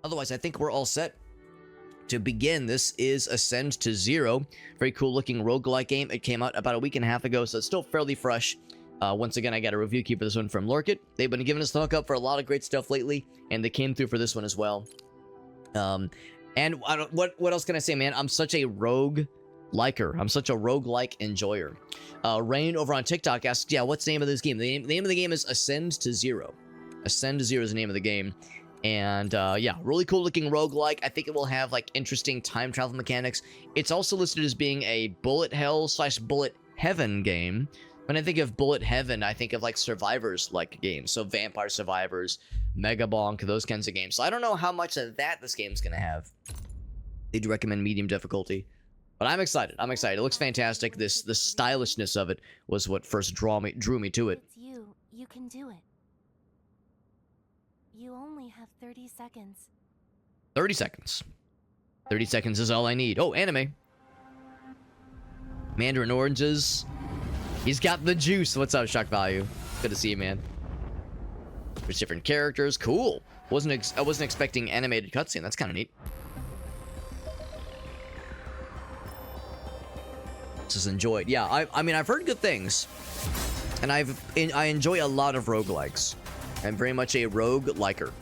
Otherwise, I think we're all set to begin. This is Ascend to Zero. Very cool looking roguelike game. It came out about a week and a half ago, so it's still fairly fresh. Once again, I got a review key for this one from Lorkit. They've been giving us the hookup for a lot of great stuff lately, and they came through for this one as well. And what else can I say, man? I'm such a rogue liker. I'm such a roguelike enjoyer. Rain over on TikTok asks, yeah, what's the name of this game? The name of the game is Ascend to Zero. Ascend to Zero is the name of the game. And yeah, really cool looking roguelike. I think it will have like interesting time travel mechanics. It's also listed as being a bullet hell / bullet heaven game. When I think of bullet heaven, I think of like survivors like games. So Vampire Survivors, Mega Bonk, those kinds of games. So I don't know how much of that this game's gonna have. They do recommend medium difficulty. But I'm excited. I'm excited. It looks fantastic. The stylishness of it was what first drew me to it. It's you. You can do it. You only have 30 seconds. 30 seconds. 30 seconds is all I need. Oh, anime. Mandarin oranges. He's got the juice. What's up, Shock Value? Good to see you, man. There's different characters. Cool. I wasn't expecting animated cutscene. That's kind of neat. Just enjoyed. Yeah, I mean, I've heard good things, and I enjoy a lot of roguelikes. I'm very much a rogue liker.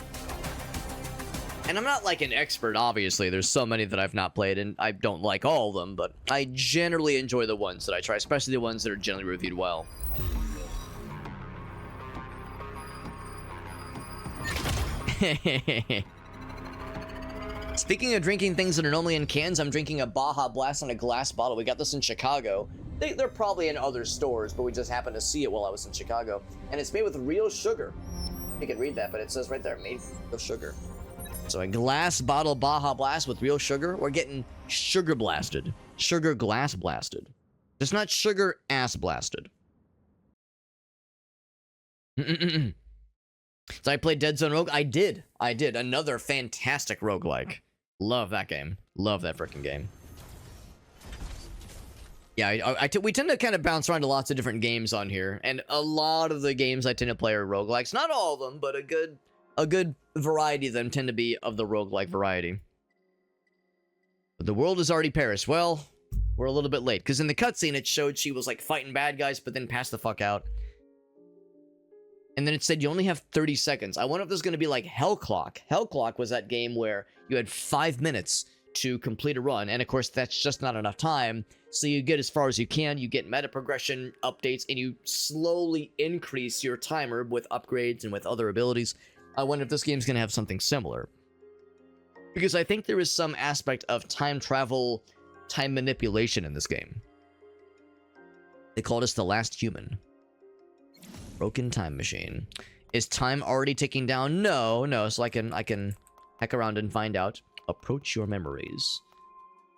And I'm not like an expert, obviously. There's so many that I've not played, and I don't like all of them, but I generally enjoy the ones that I try, especially the ones that are generally reviewed well. Speaking of drinking things that are normally in cans, I'm drinking a Baja Blast in a glass bottle. We got this in Chicago. They're probably in other stores, but we just happened to see it while I was in Chicago. And it's made with real sugar. You can read that, but it says right there, made with real sugar. So a glass bottle Baja Blast with real sugar. We're getting sugar blasted. Sugar glass blasted. Just not sugar ass blasted. So I played Dead Zone Rogue. I did. Another fantastic roguelike. Love that game. Love that freaking game. Yeah, we tend to kind of bounce around to lots of different games on here. And a lot of the games I tend to play are roguelikes. Not all of them, but a good variety of them tend to be of the roguelike variety. But the world has already perished. Well, we're a little bit late. Because in the cutscene, it showed she was like fighting bad guys, but then passed the fuck out. And then it said you only have 30 seconds. I wonder if there's going to be like Hell Clock. Hell Clock was that game where you had 5 minutes to complete a run. And of course, that's just not enough time. So you get as far as you can. You get meta progression updates, and you slowly increase your timer with upgrades and with other abilities. I wonder if this game's going to have something similar. Because I think there is some aspect of time travel, time manipulation in this game. They called us the last human. Broken time machine. Is time already ticking down? No. So I can heck around and find out. Approach your memories.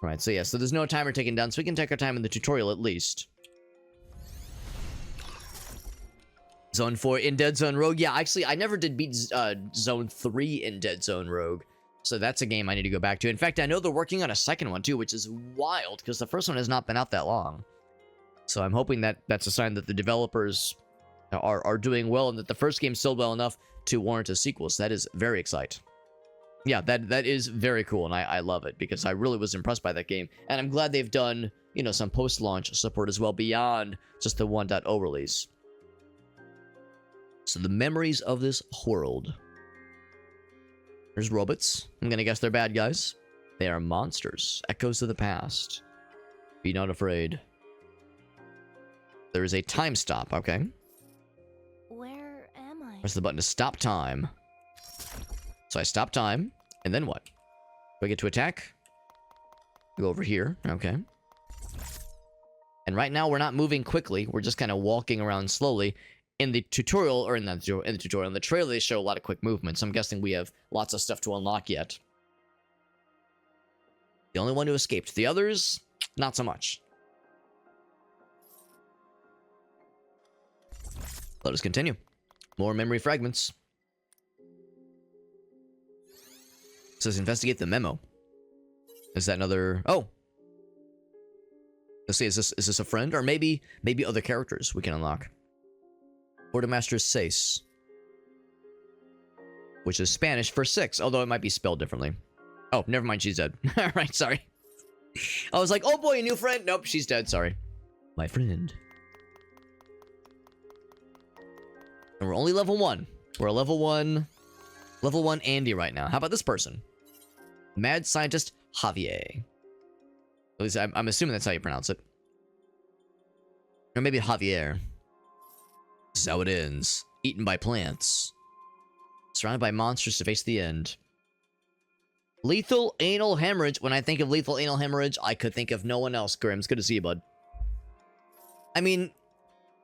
All right. So yeah. So there's no timer ticking down. So we can take our time in the tutorial at least. Zone 4 in Dead Zone Rogue. Yeah, actually, I never did beat Zone 3 in Dead Zone Rogue. So that's a game I need to go back to. In fact, I know they're working on a second one too, which is wild because the first one has not been out that long. So I'm hoping that that's a sign that the developers are doing well, and that the first game sold well enough to warrant a sequel. So that is very exciting. Yeah, that is very cool, and I love it because I really was impressed by that game, and I'm glad they've done, you know, some post-launch support as well beyond just the 1.0 release. So the memories of this world. There's robots. I'm gonna guess they're bad guys. They are monsters. Echoes of the past. Be not afraid. There is a time stop. Okay. Where am I? Press the button to stop time. So I stop time, and then what? Do I get to attack? Go over here. Okay. And right now we're not moving quickly. We're just kind of walking around slowly. In the tutorial, or in the tutorial, in the trailer, they show a lot of quick movements. I'm guessing we have lots of stuff to unlock yet. The only one who escaped. The others, not so much. Let us continue. More memory fragments. It says investigate the memo. Is that another... Oh. Let's see, is this a friend? Or maybe other characters we can unlock. Quartermaster Seis. which is Spanish for 6, although it might be spelled differently. Oh, never mind, she's dead. All right, sorry. I was like, oh boy, a new friend. Nope, she's dead, sorry. My friend. And we're only level 1. We're a level 1 Andy right now. How about this person? Mad scientist Javier. At least I'm assuming that's how you pronounce it. Or maybe Javier. This is how it ends. Eaten by plants. Surrounded by monsters to face the end. Lethal anal hemorrhage. When I think of lethal anal hemorrhage, I could think of no one else. Grimm's good to see you, bud. I mean,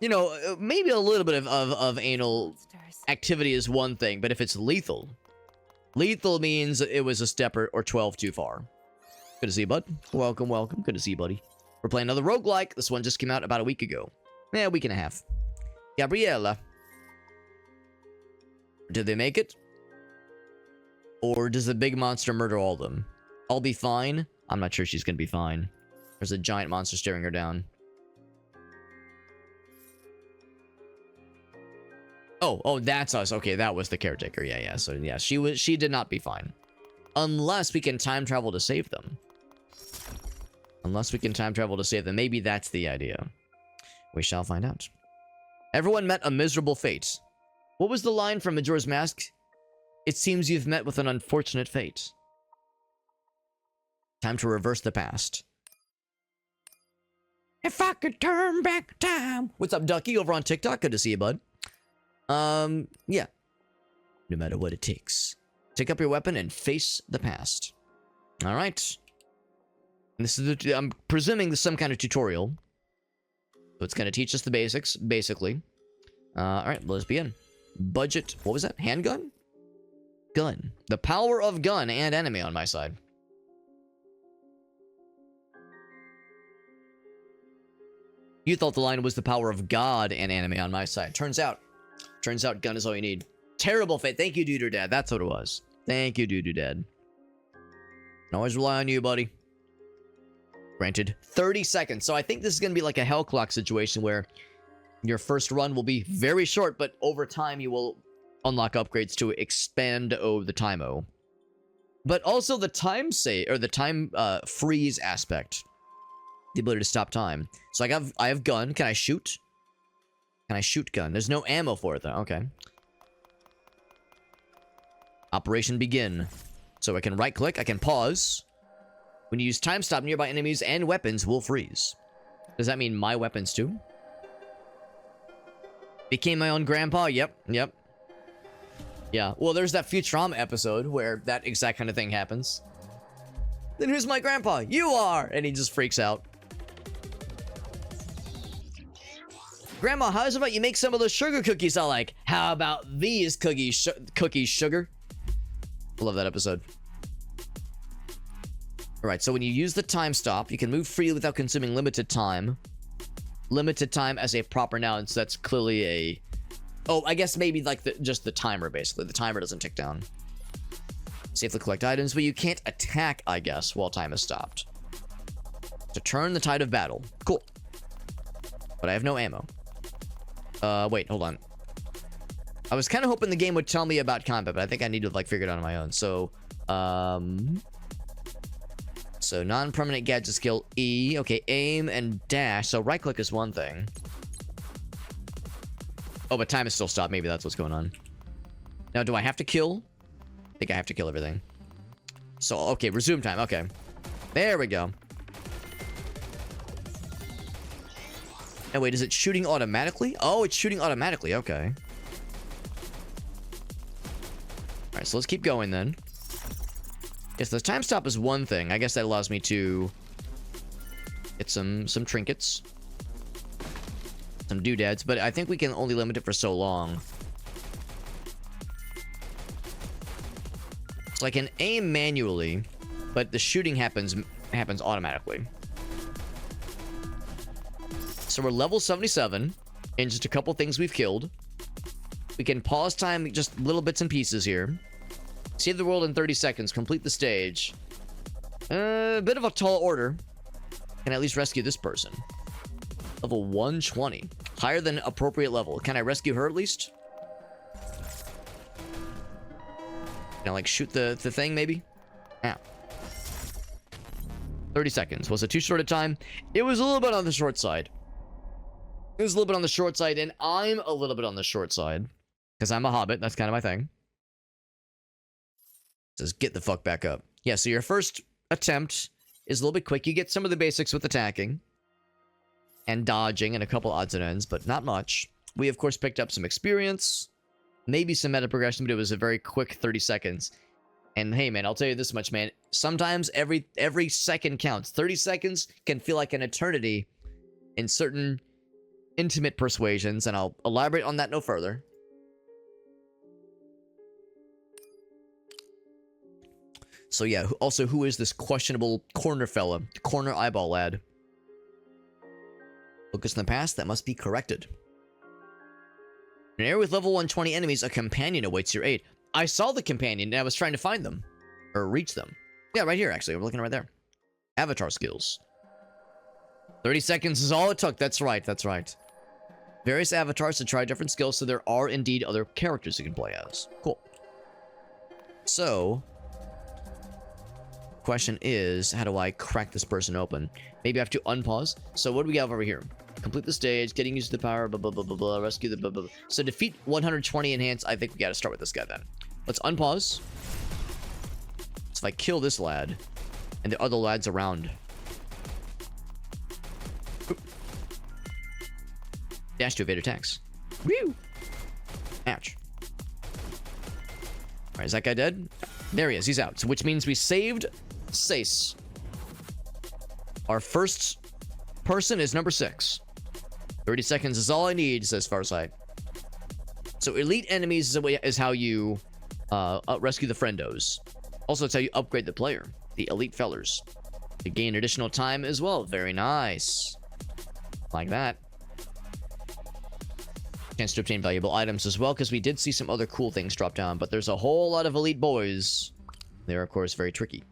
you know, maybe a little bit of anal activity is one thing, but if it's lethal, lethal means it was a step or 12 too far. Good to see you, bud. Welcome, welcome. Good to see you, buddy. We're playing another roguelike. This one just came out about a week ago. Yeah, a week and a half. Gabriella. Did they make it? Or does the big monster murder all of them? I'll be fine. I'm not sure she's gonna be fine. There's a giant monster staring her down. Oh, that's us. Okay, that was the caretaker. Yeah. So yeah, she did not be fine. Unless we can time travel to save them. Maybe that's the idea. We shall find out. Everyone met a miserable fate. What was the line from Majora's Mask? It seems you've met with an unfortunate fate. Time to reverse the past. If I could turn back time. What's up, Ducky, over on TikTok? Good to see you, bud. Yeah. No matter what it takes. Take up your weapon and face the past. Alright. This is I'm presuming this is some kind of tutorial. So it's going to teach us the basics, basically. Alright, let's begin. Budget. What was that? Handgun? Gun. The power of gun and enemy on my side. You thought the line was the power of God and enemy on my side. Turns out gun is all you need. Terrible fate. Thank you, Duder Dad. That's what it was. Thank you, Duder Dad. Can always rely on you, buddy. Granted, 30 seconds. So I think this is going to be like a hell clock situation where your first run will be very short, but over time you will unlock upgrades to expand the time-o. But also the time freeze aspect. The ability to stop time. So I have gun. Can I shoot? Can I shoot gun? There's no ammo for it though. Okay. Operation begin. So I can right click, I can pause. When you use time stop, nearby enemies and weapons will freeze. Does that mean my weapons too? Became my own grandpa? Yep. Yeah, well there's that Futurama episode where that exact kind of thing happens. Then who's my grandpa? You are! And he just freaks out. Grandma, how's about you make some of those sugar cookies I like? How about these cookies, sugar? I love that episode. Alright, so when you use the time stop, you can move freely without consuming limited time. Limited time as a proper noun, so that's clearly a... Oh, I guess maybe like just the timer, basically. The timer doesn't tick down. Safely collect items, but you can't attack, I guess, while time is stopped. To turn the tide of battle. Cool. But I have no ammo. Wait, hold on. I was kind of hoping the game would tell me about combat, but I think I need to, like, figure it out on my own. So, so non-permanent gadget skill E. Okay, aim and dash. So right-click is one thing. Oh, but time is still stopped. Maybe that's what's going on. Now, do I have to kill? I think I have to kill everything. So, okay, resume time. Okay. There we go. And wait, is it shooting automatically? Oh, it's shooting automatically. Okay. Alright, so let's keep going then. Yes, the time stop is one thing. I guess that allows me to get some trinkets. Some doodads, but I think we can only limit it for so long. So I can aim manually, but the shooting happens automatically. So we're level 77, and just a couple things we've killed. We can pause time just little bits and pieces here. Save the world in 30 seconds. Complete the stage. A bit of a tall order. Can I at least rescue this person? Level 120. Higher than appropriate level. Can I rescue her at least? Can I like shoot the thing maybe? Ow. 30 seconds. Was it too short a time? It was a little bit on the short side. It was a little bit on the short side, and I'm a little bit on the short side. Because I'm a hobbit. That's kind of my thing. It says, get the fuck back up. Yeah, so your first attempt is a little bit quick. You get some of the basics with attacking. And dodging and a couple odds and ends, but not much. We, of course, picked up some experience. Maybe some meta progression, but it was a very quick 30 seconds. And hey, man, I'll tell you this much, man. Sometimes every second counts. 30 seconds can feel like an eternity in certain intimate persuasions, and I'll elaborate on that no further. So yeah, also, who is this questionable corner fella? Corner eyeball lad. Focus in the past, that must be corrected. In an area with level 120 enemies, a companion awaits your aid. I saw the companion, and I was trying to find them. Or reach them. Yeah, right here, actually. We're looking right there. Avatar skills. 30 seconds is all it took. That's right, that's right. Various avatars to try different skills, so there are indeed other characters you can play as. Cool. So, question is, how do I crack this person open? Maybe I have to unpause. So what do we have over here? Complete the stage, getting used to the power, blah, blah, blah, blah, blah, rescue the blah, blah, blah. So defeat 120 enhance. I think we got to start with this guy then. Let's unpause. So if I kill this lad, and the other lads around. Oop. Dash to evade attacks. Woo! Ouch. Alright, is that guy dead? There he is, he's out. So which means we saved Seis. Our first person is number 6. 30 seconds is all I need, says Farsight. So elite enemies is how you rescue the friendos. Also, it's how you upgrade the player. The elite fellers. To gain additional time as well. Very nice. Like that. Chance to obtain valuable items as well, because we did see some other cool things drop down, but there's a whole lot of elite boys. They're, of course, very tricky.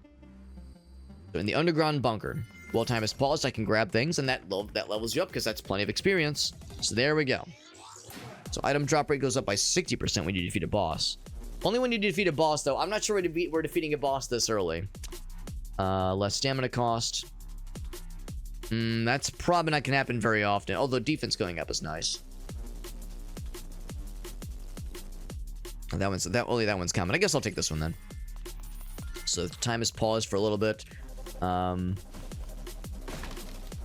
So in the underground bunker, while time is paused, I can grab things, and that levels you up, because that's plenty of experience. So there we go. So item drop rate goes up by 60% when you defeat a boss. Only when you defeat a boss, though. I'm not sure we're defeating a boss this early. Less stamina cost. That's probably not gonna happen very often, although defense going up is nice. Only that one's coming. I guess I'll take this one then. So time is paused for a little bit.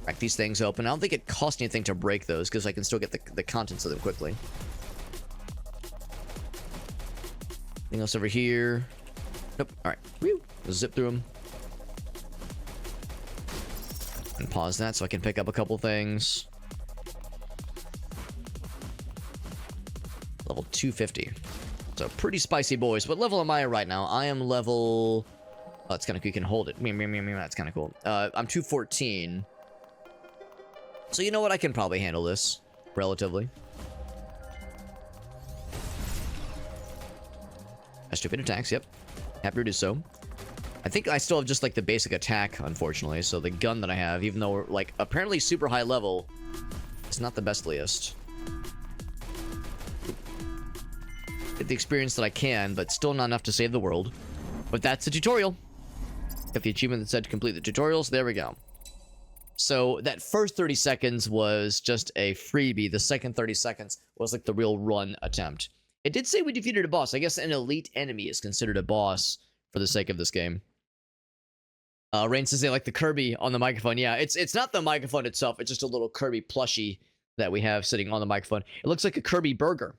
Crack these things open. I don't think it costs anything to break those, because I can still get the contents of them quickly. Anything else over here? Nope. Alright. Woo! Zip through them. And pause that so I can pick up a couple things. Level 250. So pretty spicy boys. What level am I right now? I am level... Oh, that's kind of cool. You can hold it. That's kind of cool. I'm 214. So you know what? I can probably handle this. Relatively. Stupid attacks, yep. Happy to do so. I think I still have just, like, the basic attack, unfortunately. So the gun that I have, even though we're, like, apparently super high level, it's not the bestliest. Get the experience that I can, but still not enough to save the world. But that's the tutorial. Got the achievement that said complete the tutorials. There we go. So that first 30 seconds was just a freebie. The second 30 seconds was like the real run attempt. It did say we defeated a boss. I guess an elite enemy is considered a boss for the sake of this game. Rain says they like the Kirby on the microphone. Yeah, it's not the microphone itself. It's just a little Kirby plushie that we have sitting on the microphone. It looks like a Kirby burger.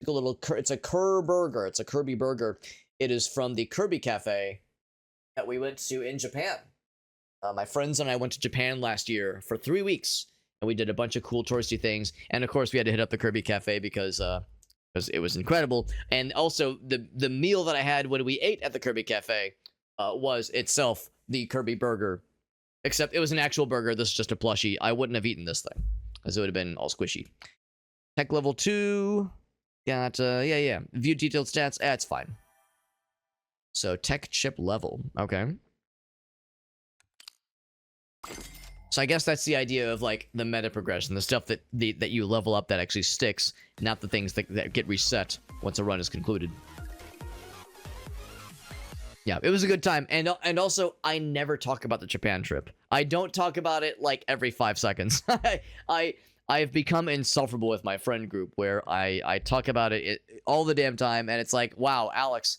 It's a Kirby burger. It's a Kirby burger. It is from the Kirby Cafe that we went to in Japan. My friends and I went to Japan last year for 3 weeks, and we did a bunch of cool touristy things. And of course, we had to hit up the Kirby Cafe because it was incredible. And also, the meal that I had when we ate at the Kirby Cafe was itself the Kirby burger, except it was an actual burger. This is just a plushie. I wouldn't have eaten this thing, because it would have been all squishy. Tech level 2. Got, yeah. View detailed stats. It's fine. So, tech chip level. Okay. So I guess that's the idea of, like, the meta progression. The stuff that you level up that actually sticks, not the things that get reset once a run is concluded. Yeah, it was a good time. And also, I never talk about the Japan trip. I don't talk about it like every 5 seconds. I have become insufferable with my friend group where I talk about it all the damn time, and it's like, wow, Alex,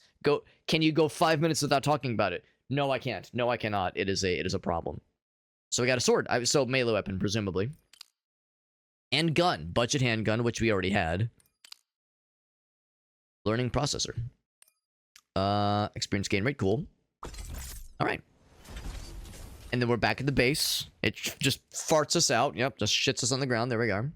can you go 5 minutes without talking about it? No, I can't. No, I cannot. It is a problem. So we got a sword. So melee weapon, presumably. And gun. Budget handgun, which we already had. Learning processor. Experience gain rate, cool. Alright. And then we're back at the base. It just farts us out. Yep, just shits us on the ground. There we go.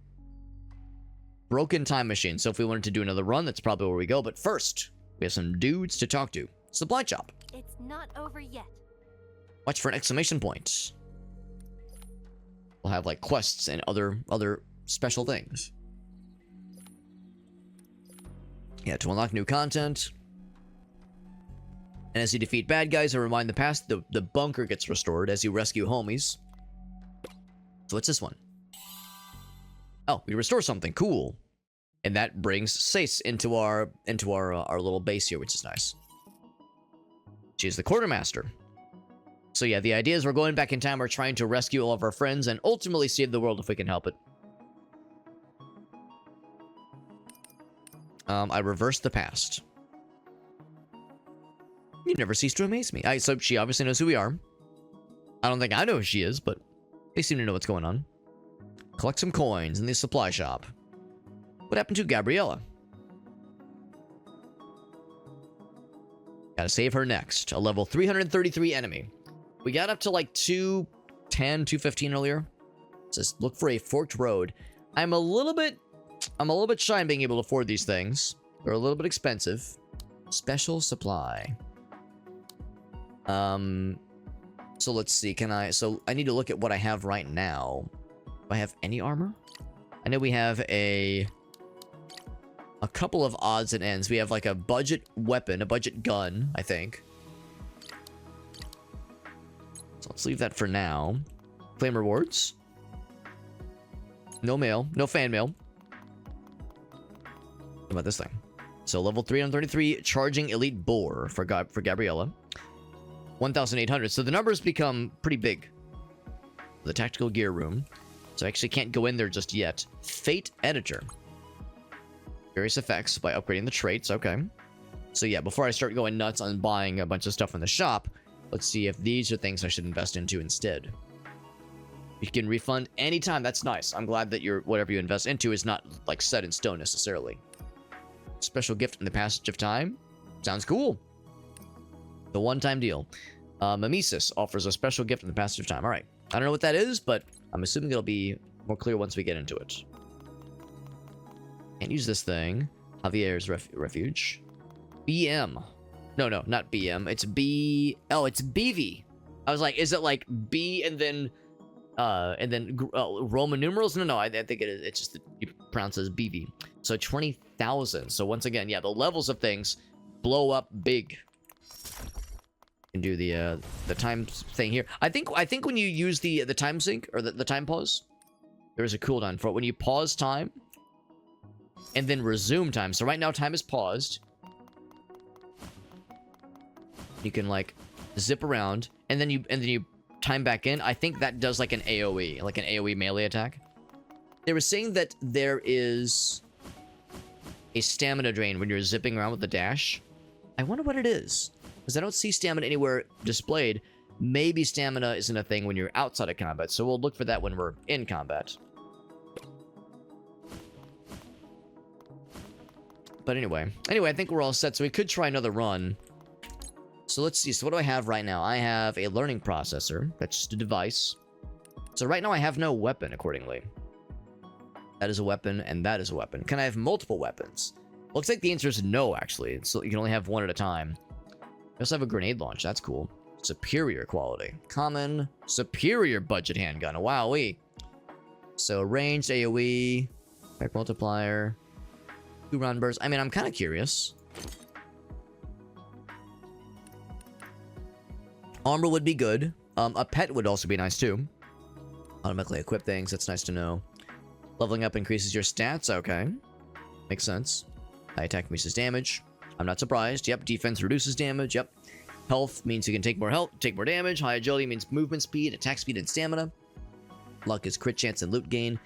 Broken time machine. So if we wanted to do another run, that's probably where we go. But first, we have some dudes to talk to. Supply shop. It's not over yet. Watch for an exclamation point. We'll have like quests and other special things. Yeah, to unlock new content. And as you defeat bad guys or rewind the past, the bunker gets restored as you rescue homies. So what's this one? Oh, we restore something. Cool. And that brings Seis into our little base here, which is nice. She's the quartermaster. So yeah, the idea is we're going back in time. We're trying to rescue all of our friends and ultimately save the world if we can help it. I reversed the past. You never cease to amaze me. So she obviously knows who we are. I don't think I know who she is, but they seem to know what's going on. Collect some coins in the supply shop. What happened to Gabriella? Gotta save her next. A level 333 enemy. We got up to like 210, 215 earlier. It says look for a forked road. I'm a little bit shy in being able to afford these things. They're a little bit expensive. Special supply. So let's see, so I need to look at what I have right now. Do I have any armor? I know we have a couple of odds and ends. We have like a budget weapon, a budget gun, I think. So let's leave that for now. Claim rewards. No mail, no fan mail. What about this thing? So level 333, charging elite bore for Gabriella. 1,800. So the numbers become pretty big. The tactical gear room. So I actually can't go in there just yet. Fate editor. Various effects by upgrading the traits. Okay. So yeah, before I start going nuts on buying a bunch of stuff in the shop, let's see if these are things I should invest into instead. You can refund anytime. That's nice. I'm glad that whatever you invest into is not like set in stone necessarily. Special gift in the passage of time. Sounds cool. The one-time deal. Mimesis offers a special gift in the passage of time. All right. I don't know what that is, but I'm assuming it'll be more clear once we get into it. Can't use this thing. Javier's refuge. BM. No, not BM. It's B. Oh, it's BV. I was like, is it like B and then Roman numerals? No, I think it is. It's just that you pronounce it as BV. So 20,000. So once again, yeah, the levels of things blow up big. Can do the time thing here. I think when you use the time sync or the time pause, there is a cooldown for it. When you pause time and then resume time. So right now time is paused. You can like zip around and then you time back in. I think that does like an AoE, like an AoE melee attack. They were saying that there is a stamina drain when you're zipping around with the dash. I wonder what it is. Because I don't see stamina anywhere displayed. Maybe stamina isn't a thing when you're outside of combat, so we'll look for that when we're in combat. But anyway, I think we're all set, so we could try another run. So let's see, so what do I have right now? I have a learning processor. That's just a device. So right now I have no weapon, accordingly. That is a weapon, and that is a weapon. Can I have multiple weapons? Looks like the answer is no, actually. So you can only have one at a time. I also have a grenade launch. That's cool. Superior quality. Common. Superior budget handgun. Wowee. So ranged AoE. Effect multiplier. 2-round burst. I mean, I'm kind of curious. Armor would be good. A pet would also be nice too. Automatically equip things. That's nice to know. Leveling up increases your stats. Okay. Makes sense. High attack increases damage. I'm not surprised. Yep, defense reduces damage. Yep. Health means you can take more health, take more damage. High agility means movement speed, attack speed, and stamina. Luck is crit chance and loot gain.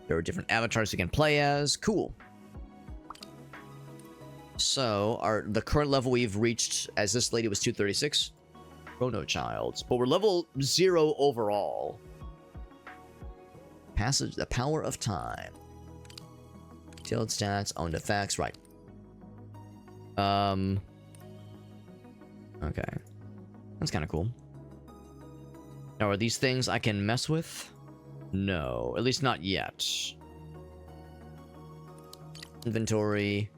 There are different avatars you can play as. Cool. So, the current level we've reached as this lady was 236. Chrono Childs. But we're level 0 overall. Passage, the power of time. Detailed stats, owned effects, right. Okay. That's kind of cool. Now, are these things I can mess with? No, at least not yet. Inventory.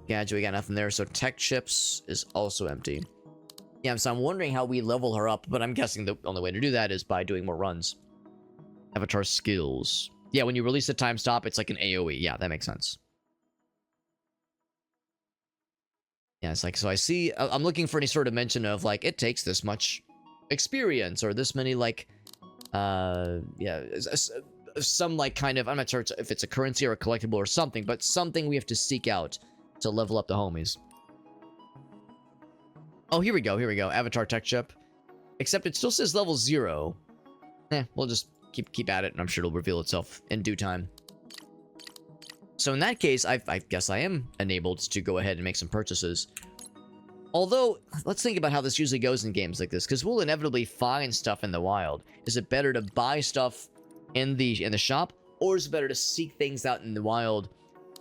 Gadget, we got nothing there. So tech chips is also empty. Yeah, so I'm wondering how we level her up, but I'm guessing the only way to do that is by doing more runs. Avatar skills. Yeah, when you release a time stop, it's like an AoE. Yeah, that makes sense. Yeah, it's like, so I see, I'm looking for any sort of mention of, like, it takes this much experience, or this many, like, yeah, some, like, kind of, I'm not sure if it's a currency or a collectible or something, but something we have to seek out to level up the homies. Oh, here we go, Avatar tech chip. Except it still says level 0. We'll just keep at it, and I'm sure it'll reveal itself in due time. So in that case, I guess I am enabled to go ahead and make some purchases. Although, let's think about how this usually goes in games like this, because we'll inevitably find stuff in the wild. Is it better to buy stuff in the shop, or is it better to seek things out in the wild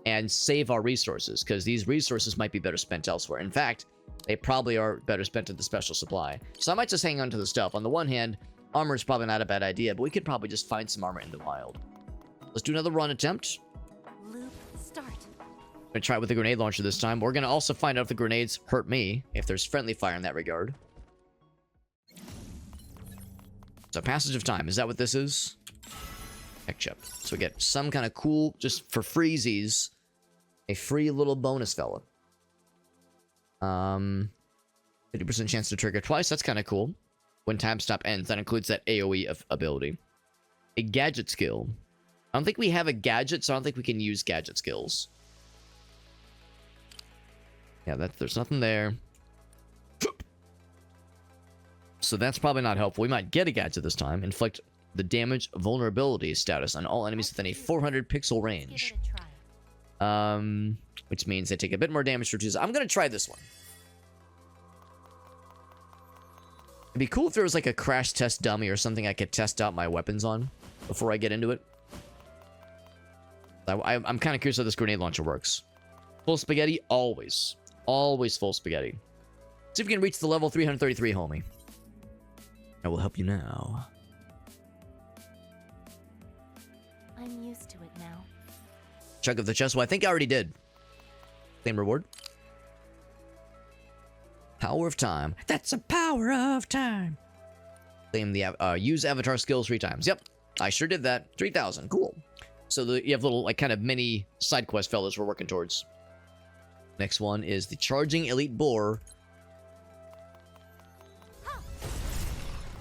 and save our resources? Because these resources might be better spent elsewhere. In fact, they probably are better spent at the special supply. So I might just hang on to the stuff. On the one hand, armor is probably not a bad idea, but we could probably just find some armor in the wild. Let's do another run attempt. Loop start. I'm gonna try it with the grenade launcher this time. We're gonna also find out if the grenades hurt me, if there's friendly fire in that regard. So passage of time, is that what this is? Tech chip. So we get some kind of cool, just for freezies, a free little bonus fella. 50% chance to trigger twice, that's kind of cool. When time stop ends, that includes that AoE of ability. A gadget skill. I don't think we have a gadget, so I don't think we can use gadget skills. Yeah, there's nothing there. So that's probably not helpful. We might get a gadget this time. Inflict the damage vulnerability status on all enemies within a 400 pixel range. Which means they take a bit more damage for 2. I'm gonna try this one. It'd be cool if there was like a crash test dummy or something I could test out my weapons on before I get into it. I'm kind of curious how this grenade launcher works. Full spaghetti, always. Always full spaghetti. See if we can reach the level 333, homie. I will help you now. I'm used to it now. Chug of the chest. Well, I think I already did. Same reward. Power of time. That's a power of time. Claim the use avatar skills 3 times. Yep, I sure did that. 3,000. Cool. So you have little like kind of mini side quest fellas we're working towards. Next one is the charging elite boar.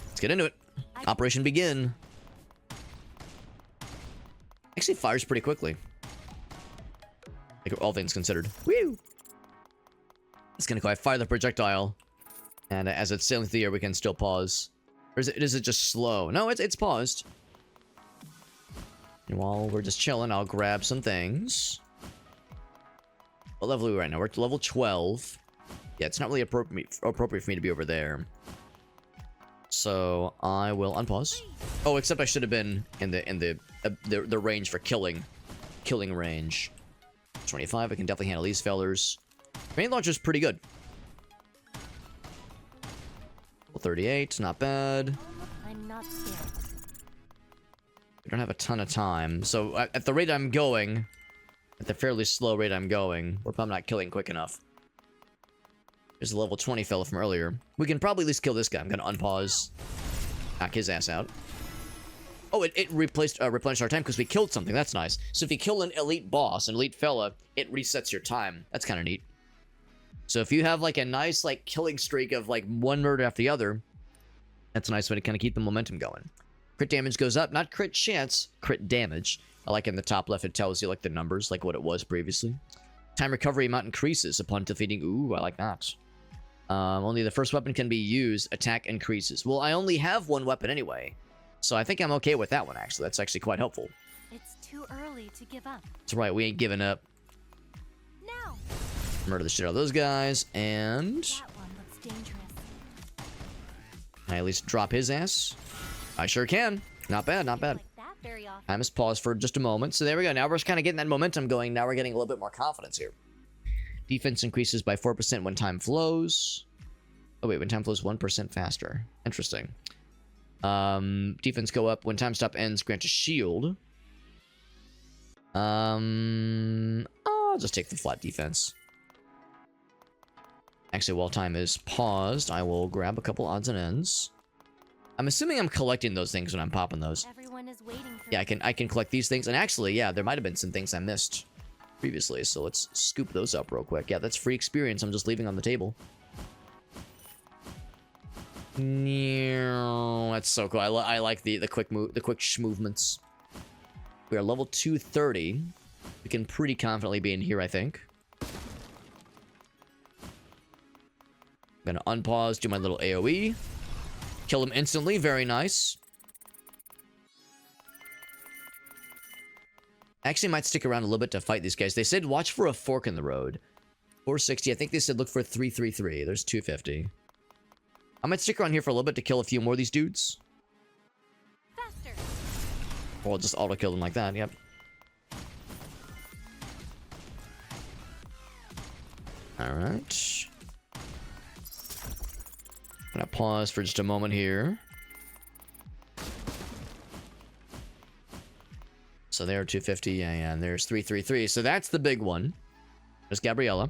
Let's get into it. Operation begin. Actually fires pretty quickly. Like all things considered. Woo! It's gonna go. I fire the projectile, and as it's sailing through the air, we can still pause. Or is it just slow? No, it's paused. And while we're just chilling, I'll grab some things. What level are we right now? We're at level 12. Yeah, it's not really appropriate for me to be over there. So I will unpause. Oh, except I should have been in the range for killing range. 25. I can definitely handle these fellers. Grenade launcher's pretty good. 38, not bad. I'm not scared. We don't have a ton of time, so at the rate I'm going, at the fairly slow rate I'm going, we're probably not killing quick enough. There's a level 20 fella from earlier. We can probably at least kill this guy. I'm gonna unpause, knock his ass out. Oh, it replenished our time because we killed something. That's nice. So if you kill an elite boss, an elite fella, it resets your time. That's kind of neat. So if you have like a nice like killing streak of like one murder after the other, that's a nice way to kind of keep the momentum going. Crit damage goes up, not crit chance, crit damage. I like in the top left it tells you like the numbers, like what it was previously. Time recovery amount increases upon defeating. Ooh, I like that. Only the first weapon can be used. Attack increases. Well, I only have one weapon anyway. So I think I'm okay with that one, actually. That's actually quite helpful. It's too early to give up. That's right, we ain't giving up. Now. Murder the shit out of those guys, and That one looks dangerous. I at least drop his ass. I sure can. Not bad, not bad. Like that very often. I must pause for just a moment. So there we go. Now we're just kind of getting that momentum going. Now we're getting a little bit more confidence here. Defense increases by 4% when time flows. Oh wait, when time flows 1% faster. Interesting. Defense go up when time stop ends. Grant a shield. I'll just take the flat defense. Actually, while time is paused, I will grab a couple odds and ends. I'm assuming I'm collecting those things when I'm popping those. Everyone is waiting for Yeah, I can collect these things. And actually, yeah, there might have been some things I missed previously. So let's scoop those up real quick. Yeah, that's free experience I'm just leaving on the table. That's so cool. I like the quick movements. We are level 230. We can pretty confidently be in here, I think. I'm gonna unpause, do my little AoE. Kill him instantly, very nice. I actually might stick around a little bit to fight these guys. They said watch for a fork in the road. 460, I think they said look for 333. There's 250. I might stick around here for a little bit to kill a few more of these dudes. faster. Or I'll just auto kill them like that, yep. Alright. I'm gonna pause for just a moment here. So there, 250, yeah, and there's 333. So that's the big one. There's Gabriella.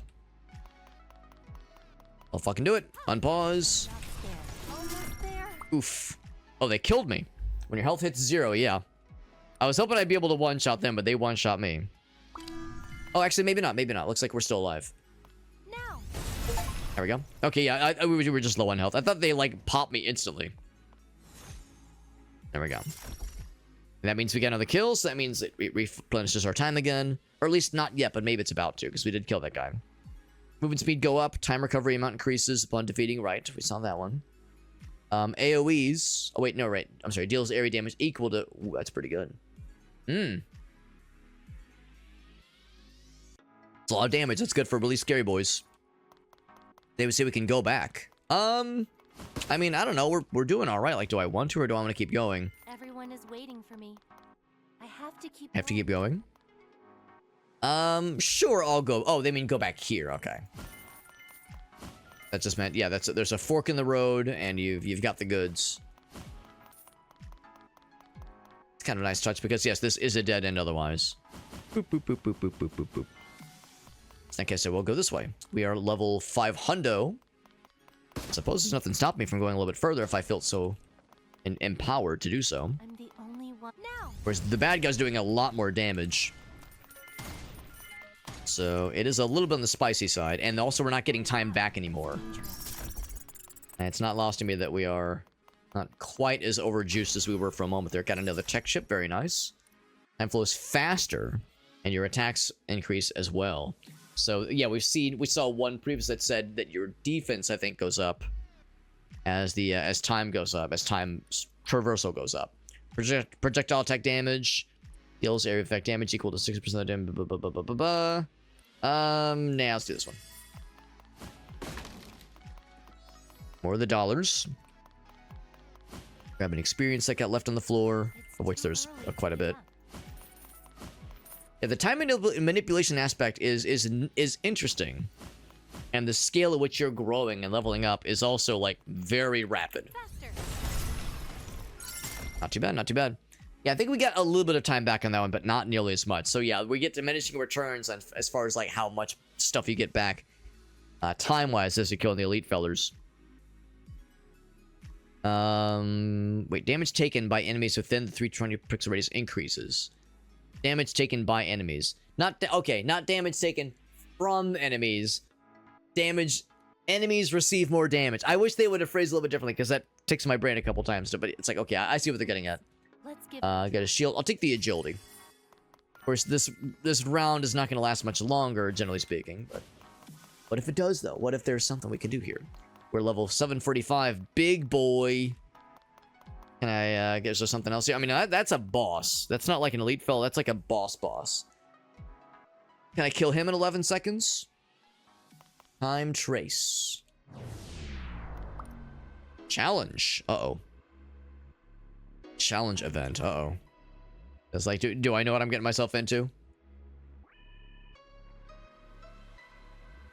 I'll fucking do it. Unpause. Not scared. Almost there. Oof. Oh, they killed me. When your health hits 0, yeah. I was hoping I'd be able to one-shot them, but they one-shot me. Oh, actually, maybe not. Maybe not. Looks like we're still alive. Now. There we go. Okay, yeah, we were just low on health. I thought they, like, popped me instantly. There we go. And that means we got another kill, so that means it replenishes our time again. Or at least not yet, but maybe it's about to, because we did kill that guy. Movement speed go up. Time recovery amount increases upon defeating right. We saw that one. AoEs. Oh, wait, no, right. I'm sorry. Deals area damage equal to... Ooh, that's pretty good. It's a lot of damage. That's good for really scary boys. They would say we can go back. I mean, I don't know. We're doing all right. Like, do I want to or do I want to keep going? Everyone is waiting for me. I have to keep. Have to keep going? Sure, I'll go. Oh, they mean go back here. Okay. That just meant, yeah, there's a fork in the road and you've got the goods. It's kind of a nice touch because, yes, this is a dead end otherwise. Boop, boop, boop, boop, boop, boop, boop, boop. In that case, I will go this way. We are level 500. Suppose there's nothing stopping me from going a little bit further if I felt so empowered to do so. I'm the only one now. Whereas the bad guy's doing a lot more damage. So it is a little bit on the spicy side. And also we're not getting time back anymore. And it's not lost to me that we are not quite as overjuiced as we were for a moment there. Got another tech ship. Very nice. Time flows faster. And your attacks increase as well. So yeah, we saw one previous that said that your defense, I think, goes up as the as time goes up, as time traversal goes up. Projectile attack damage deals area effect damage equal to 60% of the damage. Now let's do this one. More of the dollars. Grab an experience that got left on the floor, of which there's quite a bit. Yeah, the time manipulation aspect is interesting, and the scale at which you're growing and leveling up is also like very rapid. Faster. Not too bad, not too bad. Yeah, I think we got a little bit of time back on that one, but not nearly as much. So yeah, we get diminishing returns on, as far as like how much stuff you get back, time-wise, as you kill the elite fellers. Wait, damage taken by enemies within the 320 pixel radius increases. Damage taken by enemies. Not damage taken from enemies. Enemies receive more damage. I wish they would have phrased it a little bit differently, because that ticks my brain a couple times. But it's like, okay, I see what they're getting at. Let's give. Got a shield. I'll take the agility. Of course, this round is not going to last much longer, generally speaking. But What if it does, though? What if there's something we can do here? We're level 745. Big boy. Can I get there something else here? I mean, that's a boss. That's not like an elite fella. That's like a boss. Can I kill him in 11 seconds? Time trace. Challenge. Uh-oh. Challenge event. Uh-oh. It's like, do I know what I'm getting myself into?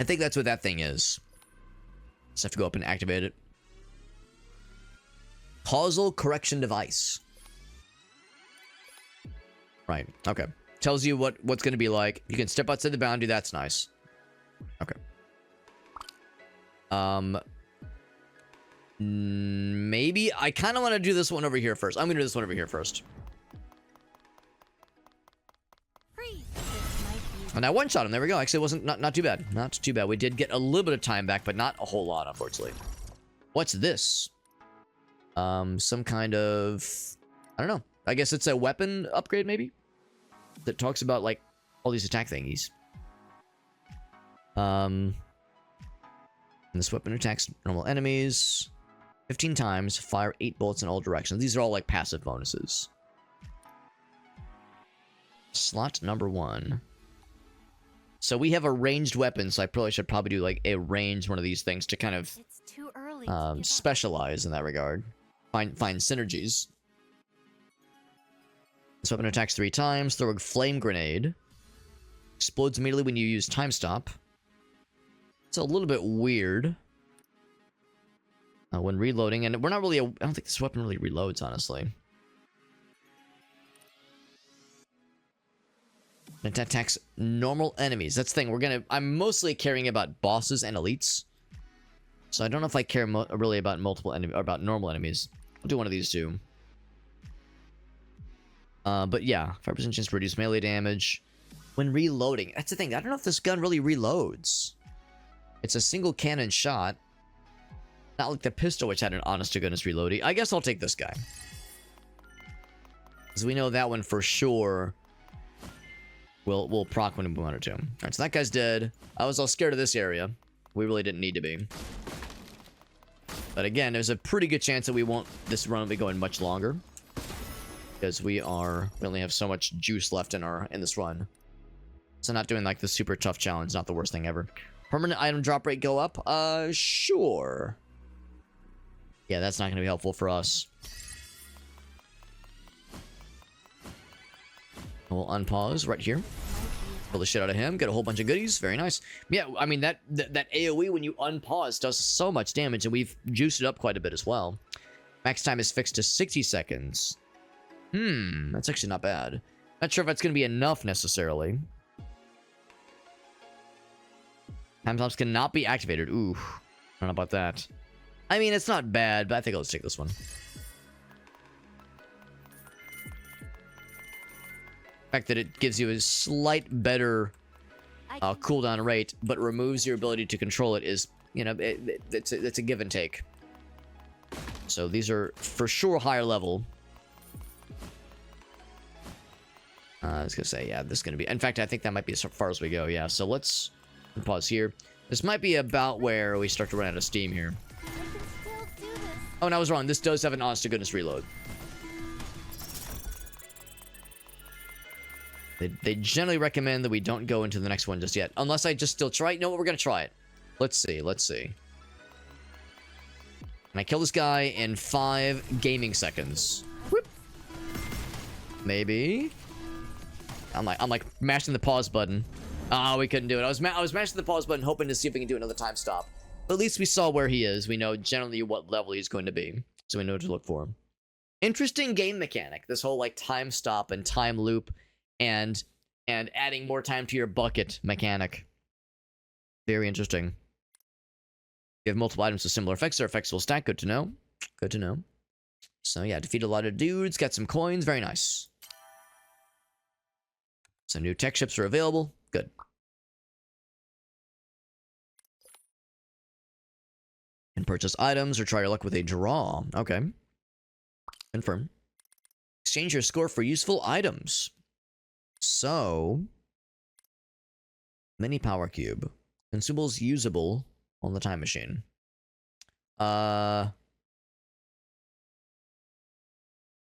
I think that's what that thing is. Just have to go up and activate it. Causal correction device. Right. Okay. Tells you what's going to be like. You can step outside the boundary. That's nice. Okay. Maybe I kind of want to do this one over here first. I'm going to do this one over here first. And I one-shot him. There we go. Actually, it wasn't not too bad. Not too bad. We did get a little bit of time back, but not a whole lot, unfortunately. What's this? Some kind of... I don't know. I guess it's a weapon upgrade, maybe? That talks about, like, all these attack thingies. And this weapon attacks normal enemies 15 times, fire 8 bullets in all directions. These are all, like, passive bonuses. Slot number 1. So we have a ranged weapon, so I should probably do, like, a ranged one of these things to kind of It's too early to specialize in that regard. Find synergies. This weapon attacks 3 times. Throw a flame grenade. Explodes immediately when you use time stop. It's a little bit weird. When reloading, and we're not really... I don't think this weapon really reloads, honestly. It attacks normal enemies. That's the thing. I'm mostly caring about bosses and elites. So I don't know if I care really about about normal enemies. I'll do one of these two. But yeah, 5% chance to reduce melee damage when reloading. That's the thing. I don't know if this gun really reloads. It's a single cannon shot. Not like the pistol, which had an honest-to-goodness reloading. I guess I'll take this guy. Because we know that one for sure... We'll proc when we wanted to. Alright, so that guy's dead. I was all scared of this area. We really didn't need to be. But again, there's a pretty good chance that this run will be going much longer. Because we only have so much juice left in this run. So not doing like the super tough challenge, not the worst thing ever. Permanent item drop rate go up? Sure. Yeah, that's not going to be helpful for us. We'll unpause right here. Pull the shit out of him. Get a whole bunch of goodies. Very nice. Yeah, I mean, that AoE when you unpause does so much damage, and we've juiced it up quite a bit as well. Max time is fixed to 60 seconds. That's actually not bad. Not sure if that's going to be enough necessarily. Time stops cannot be activated. Ooh, I don't know about that. I mean, it's not bad, but I think I'll just take this one. The fact that it gives you a slight better cooldown rate, but removes your ability to control it is, you know, it's a give and take. So these are for sure higher level. I was gonna say, yeah, this is gonna be. In fact, I think that might be as far as we go. Yeah. So let's pause here. This might be about where we start to run out of steam here. Oh, and I was wrong. This does have an honest-to-goodness reload. They generally recommend that we don't go into the next one just yet. Unless I just still try it. No, we're going to try it. Let's see. Let's see. Can I kill this guy in 5 gaming seconds? Whoop. Maybe. I'm like mashing the pause button. Oh, we couldn't do it. I was mashing the pause button hoping to see if we can do another time stop. But at least we saw where he is. We know generally what level he's going to be. So we know what to look for. Interesting game mechanic. This whole like time stop and time loop. And adding more time to your bucket mechanic. Very interesting. You have multiple items with similar effects. Their effects will stack. Good to know. Good to know. So yeah, defeat a lot of dudes. Got some coins. Very nice. Some new tech chips are available. Good. And purchase items or try your luck with a draw. Okay. Confirm. Exchange your score for useful items. So, mini power cube. Consumables usable on the time machine. I'm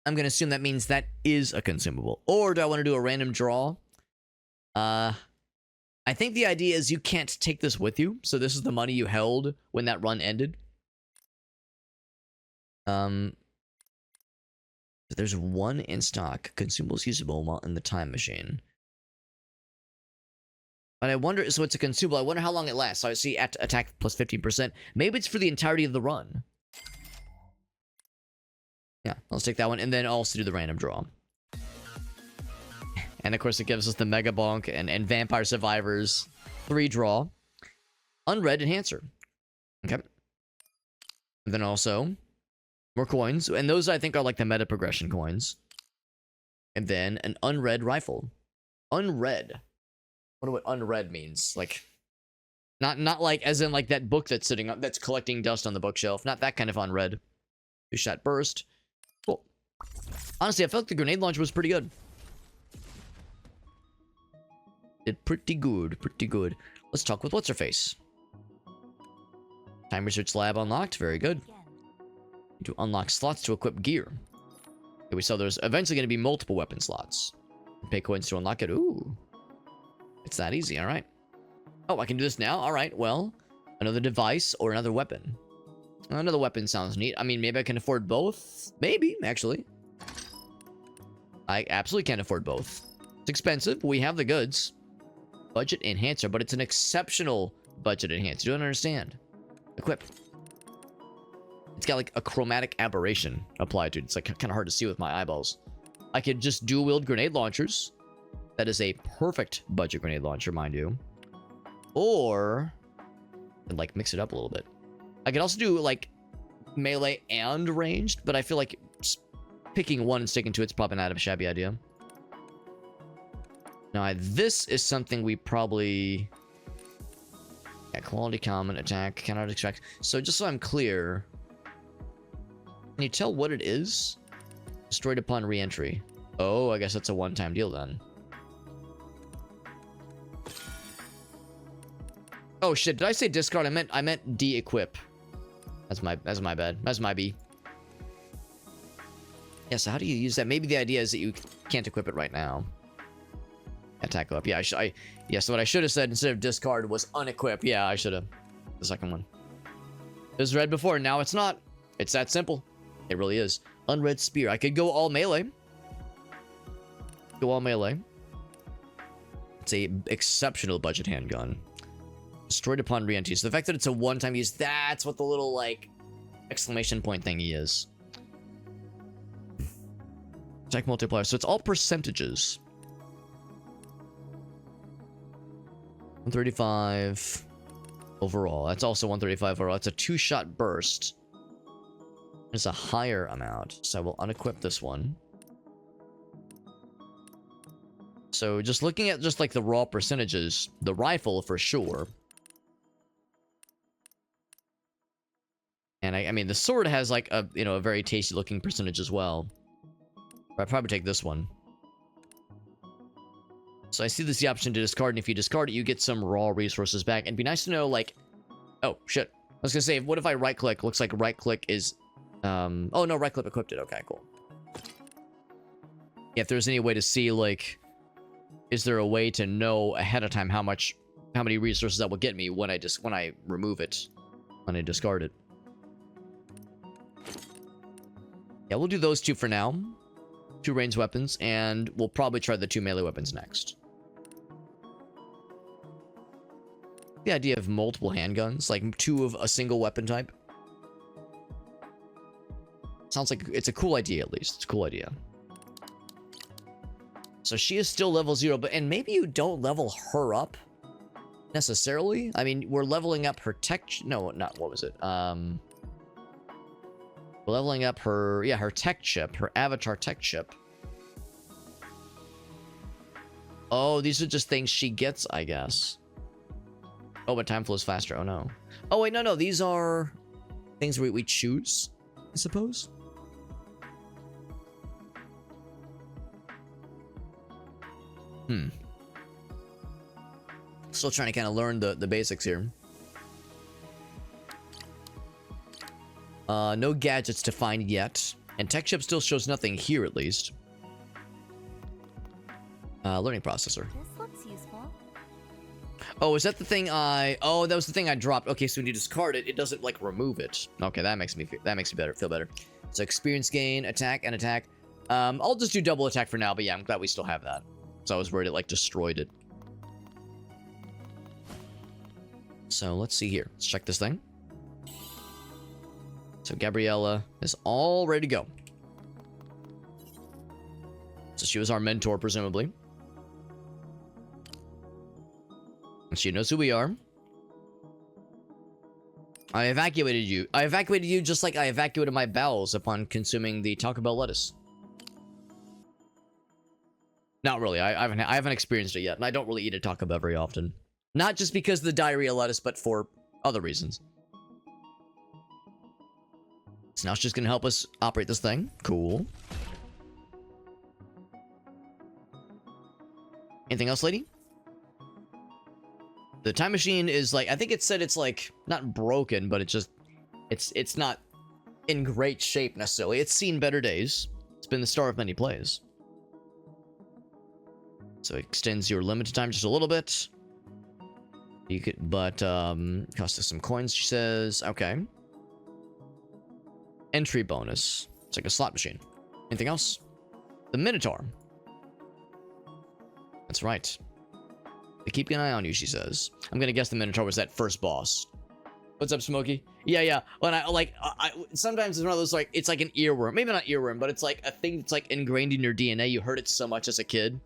gonna assume that means that is a consumable. Or do I want to do a random draw? I think the idea is you can't take this with you. So this is the money you held when that run ended. There's one in stock. Consumables usable while in the time machine. But I wonder, so it's a consumable. I wonder how long it lasts. So I see at attack plus 15%. Maybe it's for the entirety of the run. Yeah, let's take that one. And then also do the random draw. And of course it gives us the Mega Bonk and Vampire Survivors. 3 draw. Unread Enhancer. Okay. And then also more coins. And those I think are like the meta progression coins. And then an unread rifle. Unread. I wonder what unread means. Like, not like as in like that book that's sitting up that's collecting dust on the bookshelf. Not that kind of unread. 2-shot burst. Cool. Honestly, I felt like the grenade launcher was pretty good. Did pretty good, pretty good. Let's talk with what's her face. Time research lab unlocked. Very good. To unlock slots to equip gear. Okay, we saw there's eventually going to be multiple weapon slots. Pay coins to unlock it. Ooh. It's that easy, alright. Oh, I can do this now? Alright, well. Another device or another weapon. Another weapon sounds neat. I mean, maybe I can afford both? Maybe, actually. I absolutely can't afford both. It's expensive, but we have the goods. Budget enhancer, but it's an exceptional budget enhancer. You don't understand. Equip. It's got like a chromatic aberration applied to it. It's like kind of hard to see with my eyeballs. I could just dual wield grenade launchers. That is a perfect budget grenade launcher, mind you. Or, and like mix it up a little bit. I could also do like melee and ranged, but I feel like picking one and sticking to it's probably not a shabby idea. Now, this is something we probably... Yeah, quality common, attack, cannot extract. So just so I'm clear, can you tell what it is? Destroyed upon re-entry. Oh, I guess that's a one-time deal then. Oh shit, did I say discard? I meant de-equip. That's my bad. That's my B. Yeah, so how do you use that? Maybe the idea is that you can't equip it right now. Attack up. Yeah, yeah, so what I should have said instead of discard was unequip. Yeah, I should have. The second one. It was read before, now it's not. It's that simple. It really is. Unread spear. I could go all melee. Go all melee. It's a exceptional budget handgun. Destroyed upon re-entry. So the fact that it's a one-time use, that's what the little, like, exclamation point thingy is. Attack multiplier. So it's all percentages. 135 overall. That's also 135 overall. It's a 2-shot burst. There's a higher amount. So I will unequip this one. So just looking at just like the raw percentages, the rifle for sure. And I mean, the sword has like a, you know, a very tasty looking percentage as well. But I'd probably take this one. So I see this the option to discard, and if you discard it, you get some raw resources back. And it'd be nice to know, like... Oh, shit. I was gonna say, what if I right-click? Looks like right-click is... Oh, no, right-click equipped it. Okay, cool. Yeah, if there's any way to see, like... Is there a way to know ahead of time how many resources that will get me when I remove it? When I discard it? Yeah, we'll do those two for now. 2 ranged weapons, and we'll probably try the 2 melee weapons next. The idea of multiple handguns, like 2 of a single weapon type. Sounds like it's a cool idea, at least. It's a cool idea. So she is still level 0, and maybe you don't level her up necessarily. I mean, we're leveling up her tech. No, not what was it? We're leveling up her, yeah, her tech chip, her avatar tech chip. Oh, these are just things she gets, I guess. Oh, but time flows faster. Oh, no. Oh, wait, no. These are things we choose, I suppose. Still trying to kind of learn the basics here. No gadgets to find yet. And tech chip still shows nothing here, at least. Learning processor. This looks useful. Oh, is that the thing oh, that was the thing I dropped. Okay, so when you discard it, it doesn't, like, remove it. Okay, that makes me feel better. So experience gain, attack, and attack. I'll just do double attack for now, but yeah, I'm glad we still have that. So I was worried it, like, destroyed it. So let's see here. Let's check this thing. So Gabriella is all ready to go. So she was our mentor, presumably. And she knows who we are. I evacuated you. I evacuated you just like I evacuated my bowels upon consuming the Taco Bell lettuce. Not really. I haven't experienced it yet, and I don't really eat a Taco Bell very often. Not just because of the diarrhea lettuce, but for other reasons. So now she's gonna help us operate this thing. Cool. Anything else, lady? The time machine is like, I think it said it's like not broken, but it's not in great shape necessarily. It's seen better days. It's been the star of many plays. So it extends your limited time just a little bit. You could, but cost us some coins, she says. Okay. Entry bonus. It's like a slot machine. Anything else? The Minotaur. That's right. They keep an eye on you, she says. I'm gonna guess the Minotaur was that first boss. What's up, Smokey? Yeah. When I sometimes it's one of those, like, it's like an earworm. Maybe not earworm, but it's like a thing that's like ingrained in your DNA. You heard it so much as a kid.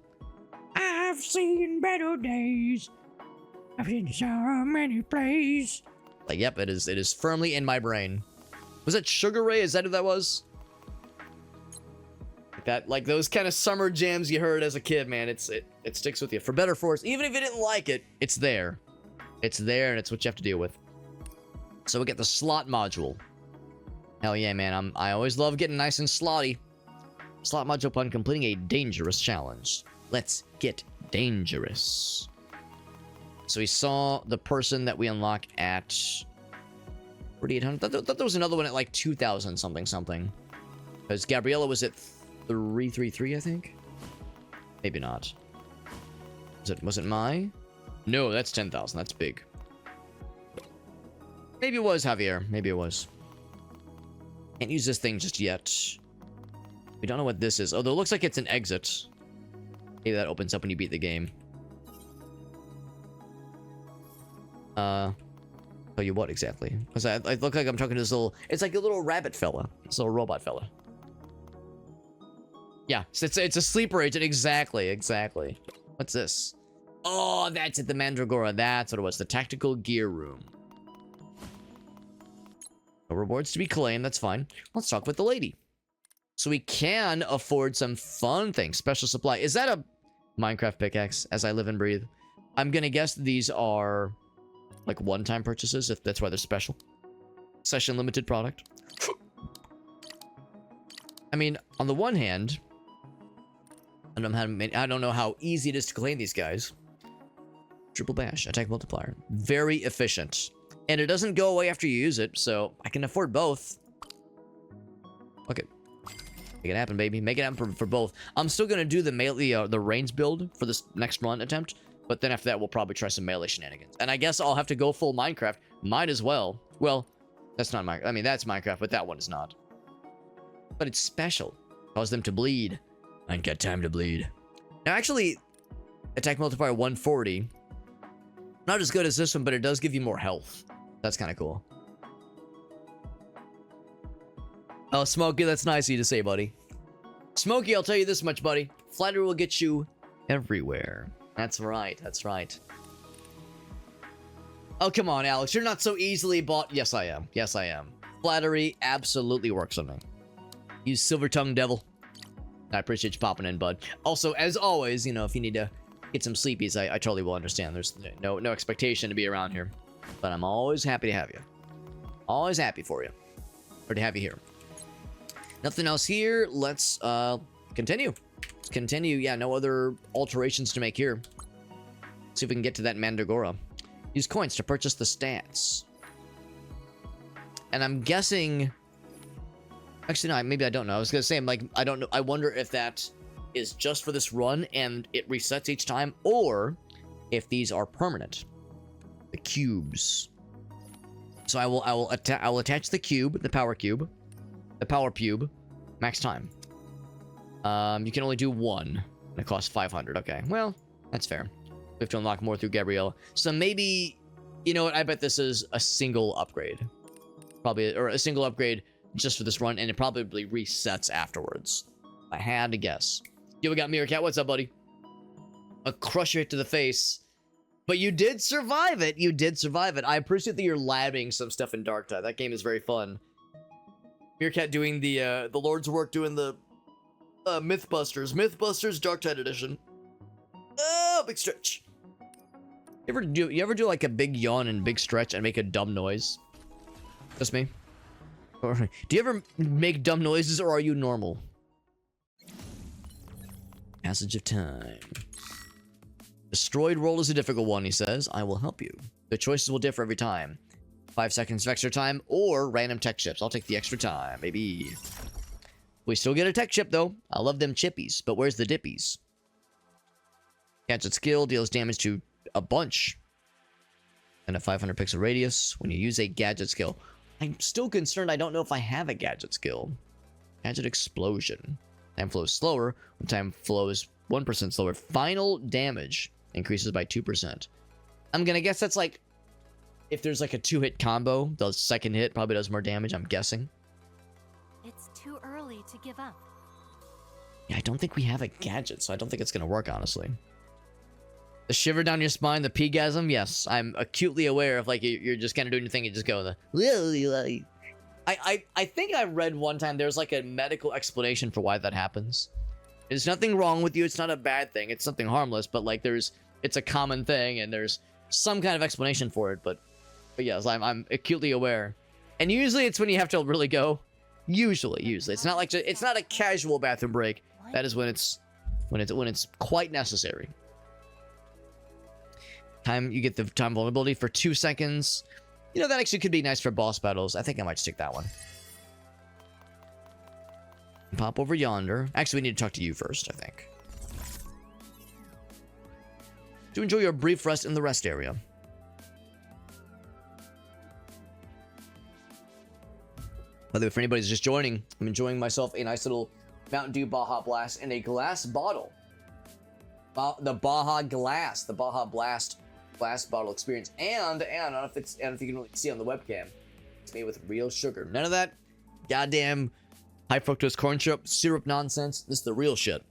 I've seen better days. I've seen so many plays. Like, yep, it is firmly in my brain. Was that Sugar Ray? Is that who that was? Like those kind of summer jams you heard as a kid, man. It sticks with you for better or for worse. Even if you didn't like it, it's there. It's there, and it's what you have to deal with. So we get the slot module. Hell yeah, man. I always love getting nice and slotty. Slot module upon completing a dangerous challenge. Let's get dangerous. So we saw the person that we unlock at 4,800. I thought there was another one at like 2,000 something. Because Gabriella was at 333, I think. Maybe not. Was it my? No, that's 10,000. That's big. Maybe it was Javier. Maybe it was. Can't use this thing just yet. We don't know what this is. Although it looks like it's an exit. Maybe that opens up when you beat the game. Tell you what exactly? Because I look like I'm talking to this little... It's like a little rabbit fella. This little robot fella. Yeah, it's a sleeper agent. Exactly. What's this? Oh, that's it. The Mandragora. That's what it was. The tactical gear room. No rewards to be claimed. That's fine. Let's talk with the lady. So we can afford some fun things. Special supply. Is that a Minecraft pickaxe? As I live and breathe. I'm gonna guess these are like one-time purchases, if that's why they're special. Session limited product. I mean, on the one hand, I don't know how easy it is to claim these guys. Triple bash, attack multiplier. Very efficient. And it doesn't go away after you use it, so I can afford both. Okay. Make it happen, baby. Make it happen for both. I'm still gonna do the Reigns build for this next run attempt, but then after that, we'll probably try some melee shenanigans. And I guess I'll have to go full Minecraft. Might as well. Well, that's not Minecraft. I mean, that's Minecraft, but that one is not. But it's special. Cause them to bleed. I ain't got time to bleed. Now, actually, attack multiplier 140. Not as good as this one, but it does give you more health. That's kind of cool. Oh, Smokey, that's nice of you to say, buddy. Smokey, I'll tell you this much, buddy. Flattery will get you everywhere. That's right. Oh, come on, Alex. You're not so easily bought. Yes, I am. Flattery absolutely works on me. You silver-tongued devil. I appreciate you popping in, bud. Also, as always, you know, if you need to get some sleepies, I totally will understand. There's no expectation to be around here. But I'm always happy to have you. Always happy for you. Or to have you here. Nothing else here. Let's continue. Let's continue. Yeah, no other alterations to make here. See if we can get to that Mandragora. Use coins to purchase the stats. And I'm guessing... Actually, no, maybe I don't know. I was gonna say, like, I don't know. I wonder if that is just for this run and it resets each time, or if these are permanent. The cubes. So I will attach the cube, the power cube, max time. You can only do one. And it costs 500. Okay, well, that's fair. We have to unlock more through Gabriella. So maybe, you know what? I bet this is a single upgrade. Probably, or a single upgrade just for this run, and it probably resets afterwards. I had to guess. Yo, we got Meerkat. What's up, buddy? A crusher hit to the face. But you did survive it. You did survive it. I appreciate that you're labbing some stuff in Darktide. That game is very fun. Meerkat doing the Lord's work, doing the Mythbusters. Mythbusters Darktide edition. Oh, big stretch. You ever do like a big yawn and big stretch and make a dumb noise? Just me? Or do you ever make dumb noises, or are you normal? Passage of time. Destroyed roll is a difficult one, he says. I will help you. The choices will differ every time. 5 seconds of extra time or random tech chips. I'll take the extra time, maybe. We still get a tech chip, though. I love them chippies, but where's the dippies? Gadget skill deals damage to a bunch. And a 500 pixel radius when you use a gadget skill. I'm still concerned I don't know if I have a gadget skill. Gadget explosion. Time flows slower when time flows 1% slower. Final damage increases by 2%. I'm gonna guess that's like, if there's like a 2-hit combo, the second hit probably does more damage, I'm guessing. It's too early to give up. Yeah, I don't think we have a gadget, so I don't think it's gonna work, honestly. The shiver down your spine, the pegasm, yes. I'm acutely aware of, like, you're just kind of doing your thing and just go the... I think I read one time there's like a medical explanation for why that happens. There's nothing wrong with you, it's not a bad thing, it's something harmless, but like it's a common thing and there's some kind of explanation for it, but yes, I'm acutely aware. And usually it's when you have to really go. Usually. It's not like, it's not a casual bathroom break. That is when it's quite necessary. You get the time vulnerability for 2 seconds. You know, that actually could be nice for boss battles. I think I might just take that one. Pop over yonder. Actually, we need to talk to you first, I think. To enjoy your brief rest in the rest area. By the way, for anybody who's just joining, I'm enjoying myself a nice little Mountain Dew Baja Blast in a glass bottle. The Baja Blast glass bottle experience, and I don't know if you can see on the webcam, it's made with real sugar. None of that goddamn high fructose corn syrup nonsense. This is the real shit.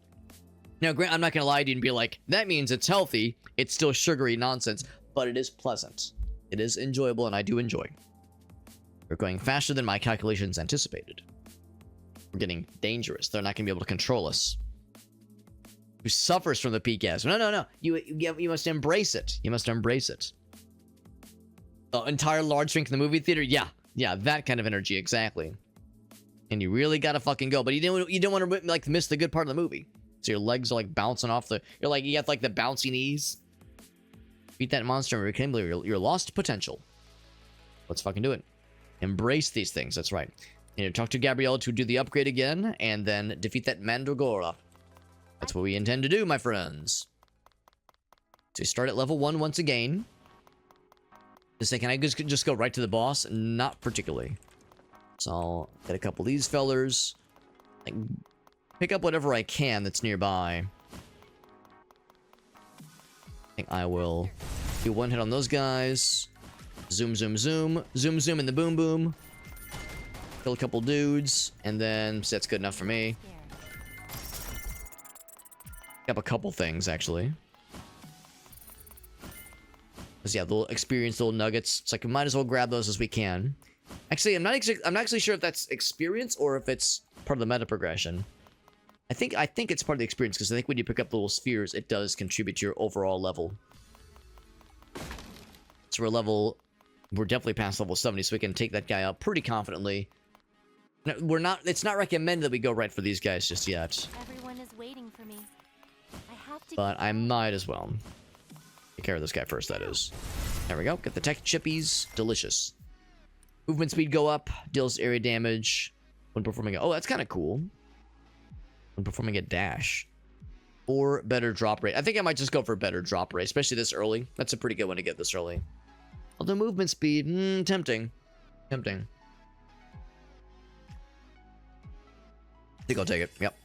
Now, Grant, I'm not gonna lie to you and be like, that means it's healthy. It's still sugary nonsense, but it is pleasant. It is enjoyable, and I do enjoy. We're going faster than my calculations anticipated. We're getting dangerous. They're not gonna be able to control us. Who suffers from the PCAS? No. You must embrace it. You must embrace it. The entire large drink in the movie theater? Yeah, that kind of energy, exactly. And you really gotta fucking go. But you don't want to like miss the good part of the movie. So your legs are like bouncing off the. You got like the bouncy knees. Beat that monster and rekindle your lost potential. Let's fucking do it. Embrace these things. That's right. You know, talk to Gabriella to do the upgrade again, and then defeat that Mandragora. That's what we intend to do, my friends. So we start at level 1 once again. Just say, can I just go right to the boss? Not particularly. So I'll get a couple of these fellers. Like, pick up whatever I can that's nearby. I think I will do one hit on those guys. Zoom, zoom, zoom. Zoom, zoom in the boom, boom. Kill a couple dudes. And then, so that's good enough for me. Up a couple things, actually. Because, yeah, the little experience, little nuggets. It's like, we might as well grab those as we can. Actually, I'm not actually sure if that's experience or if it's part of the meta progression. I think it's part of the experience, because I think when you pick up the little spheres, it does contribute to your overall level. So we're definitely past level 70, so we can take that guy out pretty confidently. It's not recommended that we go right for these guys just yet. Everyone is waiting for me. But I might as well. Take care of this guy first, that is. There we go. Get the tech chippies. Delicious. Movement speed go up. Deals area damage when performing a... Oh, that's kind of cool. When performing a dash. Or better drop rate. I think I might just go for better drop rate, especially this early. That's a pretty good one to get this early. Although movement speed, tempting. Tempting. I think I'll take it. Yep.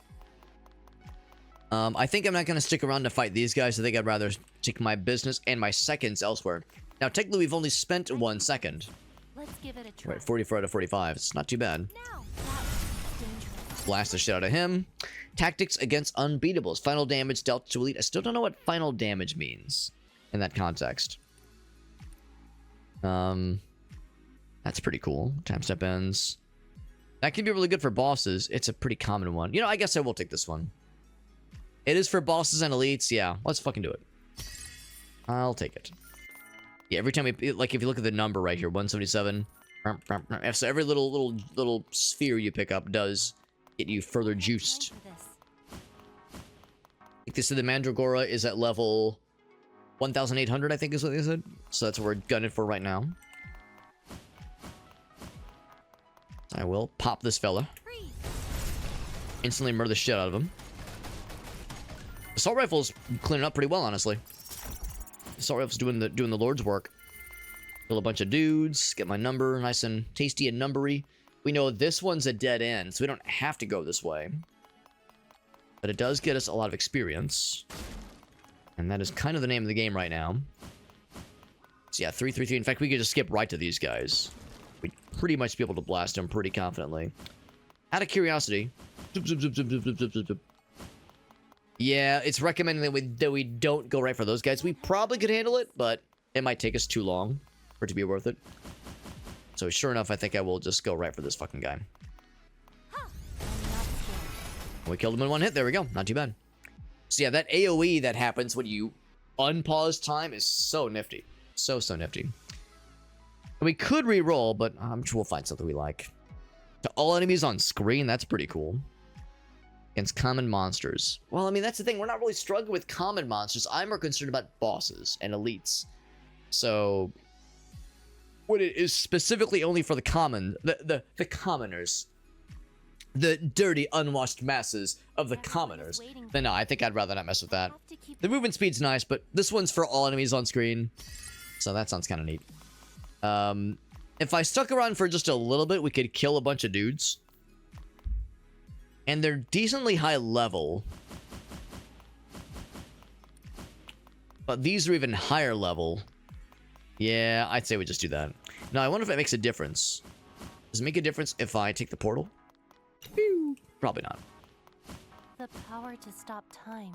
I think I'm not going to stick around to fight these guys. I think I'd rather take my business and my seconds elsewhere. Now, technically, we've only spent 1 second. Let's give it a try. Right, 44 out of 45. It's not too bad. Now, that was dangerous. Blast the shit out of him. Tactics against unbeatables. Final damage dealt to elite. I still don't know what final damage means in that context. That's pretty cool. Time step ends. That can be really good for bosses. It's a pretty common one. You know, I guess I will take this one. It is for bosses and elites. Yeah, let's fucking do it. I'll take it. Yeah, every time we, like, if you look at the number right here, 177. So every little sphere you pick up does get you further juiced. I think they said the Mandragora is at level 1,800, I think is what they said. So that's what we're gunning for right now. I will pop this fella. Instantly murder the shit out of him. Assault rifle's cleaning up pretty well, honestly. Assault rifle's doing the Lord's work. Kill a bunch of dudes. Get my number nice and tasty and numbery. We know this one's a dead end, so we don't have to go this way. But it does get us a lot of experience. And that is kind of the name of the game right now. So yeah, 333. In fact, we could just skip right to these guys. We'd pretty much be able to blast them pretty confidently. Out of curiosity. Zoop, zoop, zoop, zoop, zoop, zoop, zoop, zoop. Yeah, it's recommending that we don't go right for those guys. We probably could handle it, but it might take us too long for it to be worth it. So sure enough, I think I will just go right for this fucking guy. We killed him in 1 hit. There we go. Not too bad. So yeah, that AoE that happens when you unpause time is so nifty. So nifty. We could re-roll, but I'm sure we'll find something we like. To all enemies on screen, that's pretty cool. Against common monsters. Well, I mean, that's the thing. We're not really struggling with common monsters. I'm more concerned about bosses and elites. So, when it is specifically only for the common, the commoners, the dirty, unwashed masses of the commoners, then no, I think I'd rather not mess with that. The movement speed's nice, but this one's for all enemies on screen. So that sounds kind of neat. If I stuck around for just a little bit, we could kill a bunch of dudes. And they're decently high level. But these are even higher level. Yeah, I'd say we just do that. Now, I wonder if it makes a difference. Does it make a difference if I take the portal? Pew. Probably not. The power to stop time.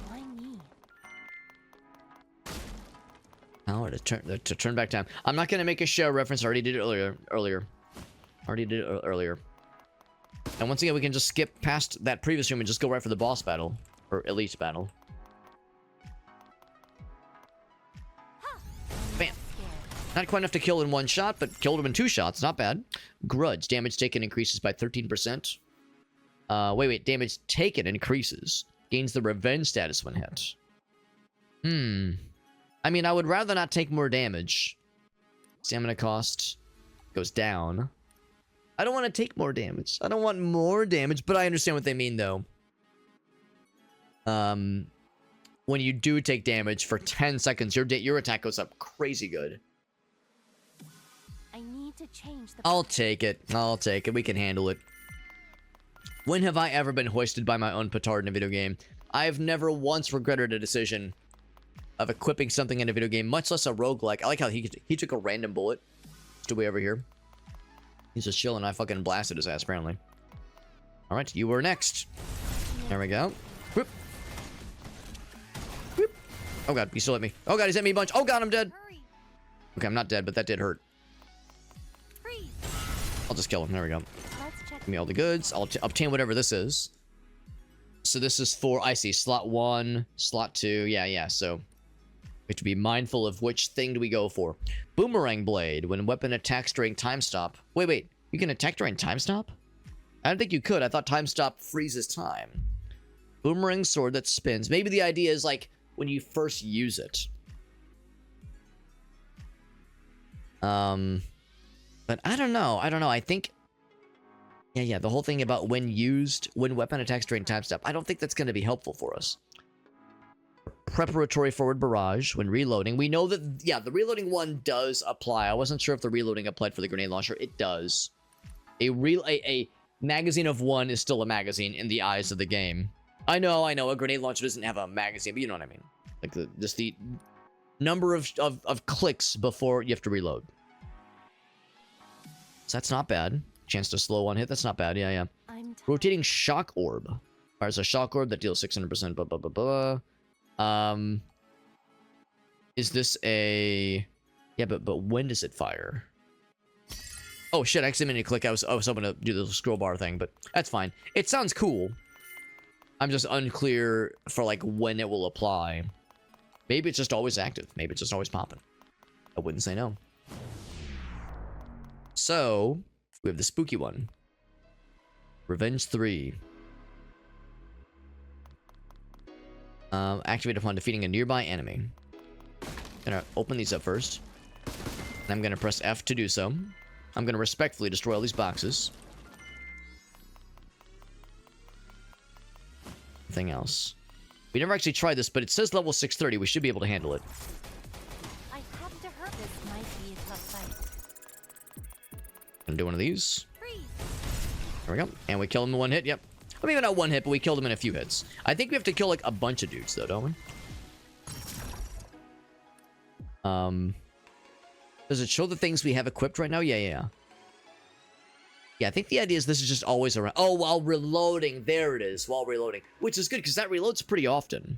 Why me? Power to turn back time. I'm not gonna make a show reference. I already did it earlier. Already did it earlier. And once again, we can just skip past that previous room and just go right for the boss battle. Or elite battle. Bam. Not quite enough to kill in 1 shot, but killed him in 2 shots. Not bad. Grudge. Damage taken increases by 13%. Wait. Damage taken increases. Gains the revenge status when hit. I mean, I would rather not take more damage. Stamina cost goes down. I don't want to take more damage. I don't want more damage, but I understand what they mean, though. When you do take damage for 10 seconds, your attack goes up crazy good. I need to change the... I'll take it. I'll take it. We can handle it. When have I ever been hoisted by my own petard in a video game? I've never once regretted a decision of equipping something in a video game, much less a roguelike. I like how he took a random bullet. Still way over here. He's just chilling. I fucking blasted his ass, apparently. Alright, you were next. There we go. Whoop. Whoop. Oh god, he still hit me. Oh god, he's hit me a bunch. Oh god, I'm dead. Okay, I'm not dead, but that did hurt. I'll just kill him. There we go. Give me all the goods. I'll obtain whatever this is. So this is for, I see, slot 1, slot 2. Yeah, so we have to be mindful of which thing do we go for. Boomerang blade. When weapon attacks during time stop. Wait. You can attack during time stop? I don't think you could. I thought time stop freezes time. Boomerang sword that spins. Maybe the idea is like when you first use it. But I don't know. I think, yeah, the whole thing about when weapon attacks during time stop, I don't think that's going to be helpful for us. Preparatory forward barrage when reloading. We know that, yeah, the reloading one does apply. I wasn't sure if the reloading applied for the grenade launcher. It does. A magazine of 1 is still a magazine in the eyes of the game. I know, a grenade launcher doesn't have a magazine, but you know what I mean. Like, just the number of clicks before you have to reload. So that's not bad. Chance to slow one hit, that's not bad. Yeah. Rotating shock orb. Fires a shock orb that deals 600%, blah, blah, blah, blah. Is this a... Yeah, but when does it fire? Oh, shit, I accidentally meant to click. I was hoping to do the scroll bar thing, but that's fine. It sounds cool. I'm just unclear for, like, when it will apply. Maybe it's just always active. Maybe it's just always popping. I wouldn't say no. So, we have the spooky one. Revenge 3. Activate upon defeating a nearby enemy. Gonna open these up first. And I'm gonna press F to do so. I'm gonna respectfully destroy all these boxes. Nothing else. We never actually tried this, but it says level 630. We should be able to handle it. I have to hurt. This might be a tough fight. Gonna do one of these. Freeze. There we go. And we kill him in 1 hit. Yep. Well, maybe not 1 hit, but we killed him in a few hits. I think we have to kill, like, a bunch of dudes, though, don't we? Does it show the things we have equipped right now? Yeah. Yeah, I think the idea is this is just always around. Oh, while reloading. There it is, while reloading. Which is good, because that reloads pretty often.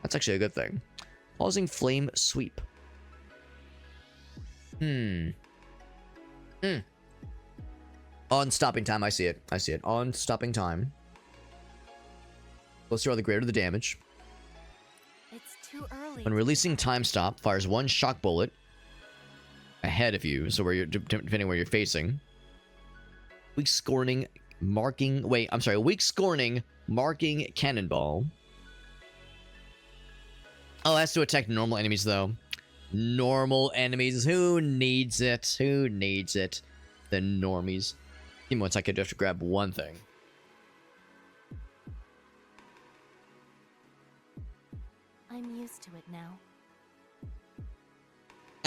That's actually a good thing. Pausing flame sweep. On stopping time, I see it. On stopping time. Closer or the greater the damage. It's too early. When releasing time stop, fires 1 shock bullet ahead of you, so where you're depending where you're facing. Weak scorning marking cannonball. Oh, that's to attack normal enemies though. Normal enemies, who needs it? The normies. Give me 1 second, I have to grab one thing. I'm used to it now.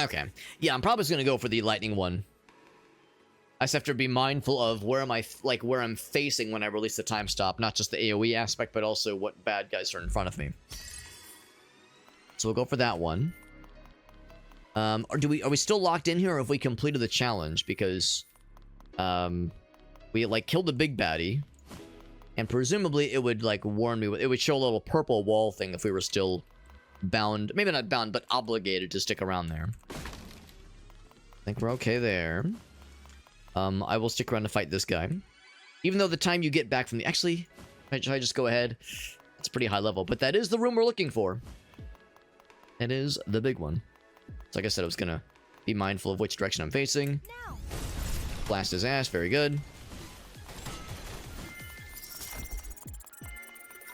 Okay. Yeah, I'm probably just gonna go for the lightning one. I just have to be mindful of where I'm facing when I release the time stop, not just the AoE aspect, but also what bad guys are in front of me. So we'll go for that one. Are we still locked in here, or have we completed the challenge? Because we like killed the big baddie, and presumably it would like warn me. It would show a little purple wall thing if we were still bound, maybe not bound, but obligated to stick around there. I think we're okay there. I will stick around to fight this guy. Even though the time you get back from the... Actually, should I just go ahead? It's pretty high level, but that is the room we're looking for. It is the big one. So like I said, I was gonna be mindful of which direction I'm facing. Now. Blast his ass, very good.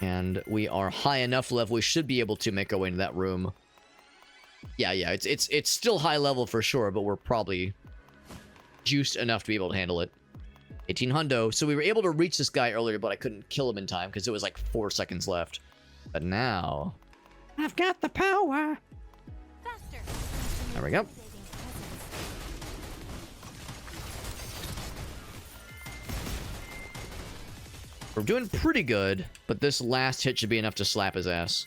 And we are high enough level, we should be able to make our way into that room. Yeah, it's still high level for sure, but we're probably juiced enough to be able to handle it. 18 hundo. So we were able to reach this guy earlier, but I couldn't kill him in time because it was like 4 seconds left. But now, I've got the power. Faster. There we go. We're doing pretty good, but this last hit should be enough to slap his ass.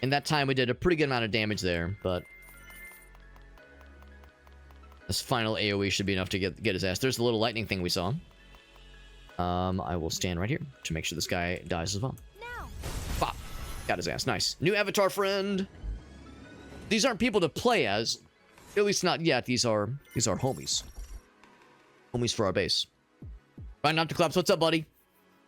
In that time, we did a pretty good amount of damage there, but this final AoE should be enough to get his ass. There's the little lightning thing we saw. I will stand right here to make sure this guy dies as well. Now. Bop. Got his ass. Nice. New avatar friend. These aren't people to play as. At least not yet. These are homies. Homies for our base. Ryan Opticlaps, what's up, buddy?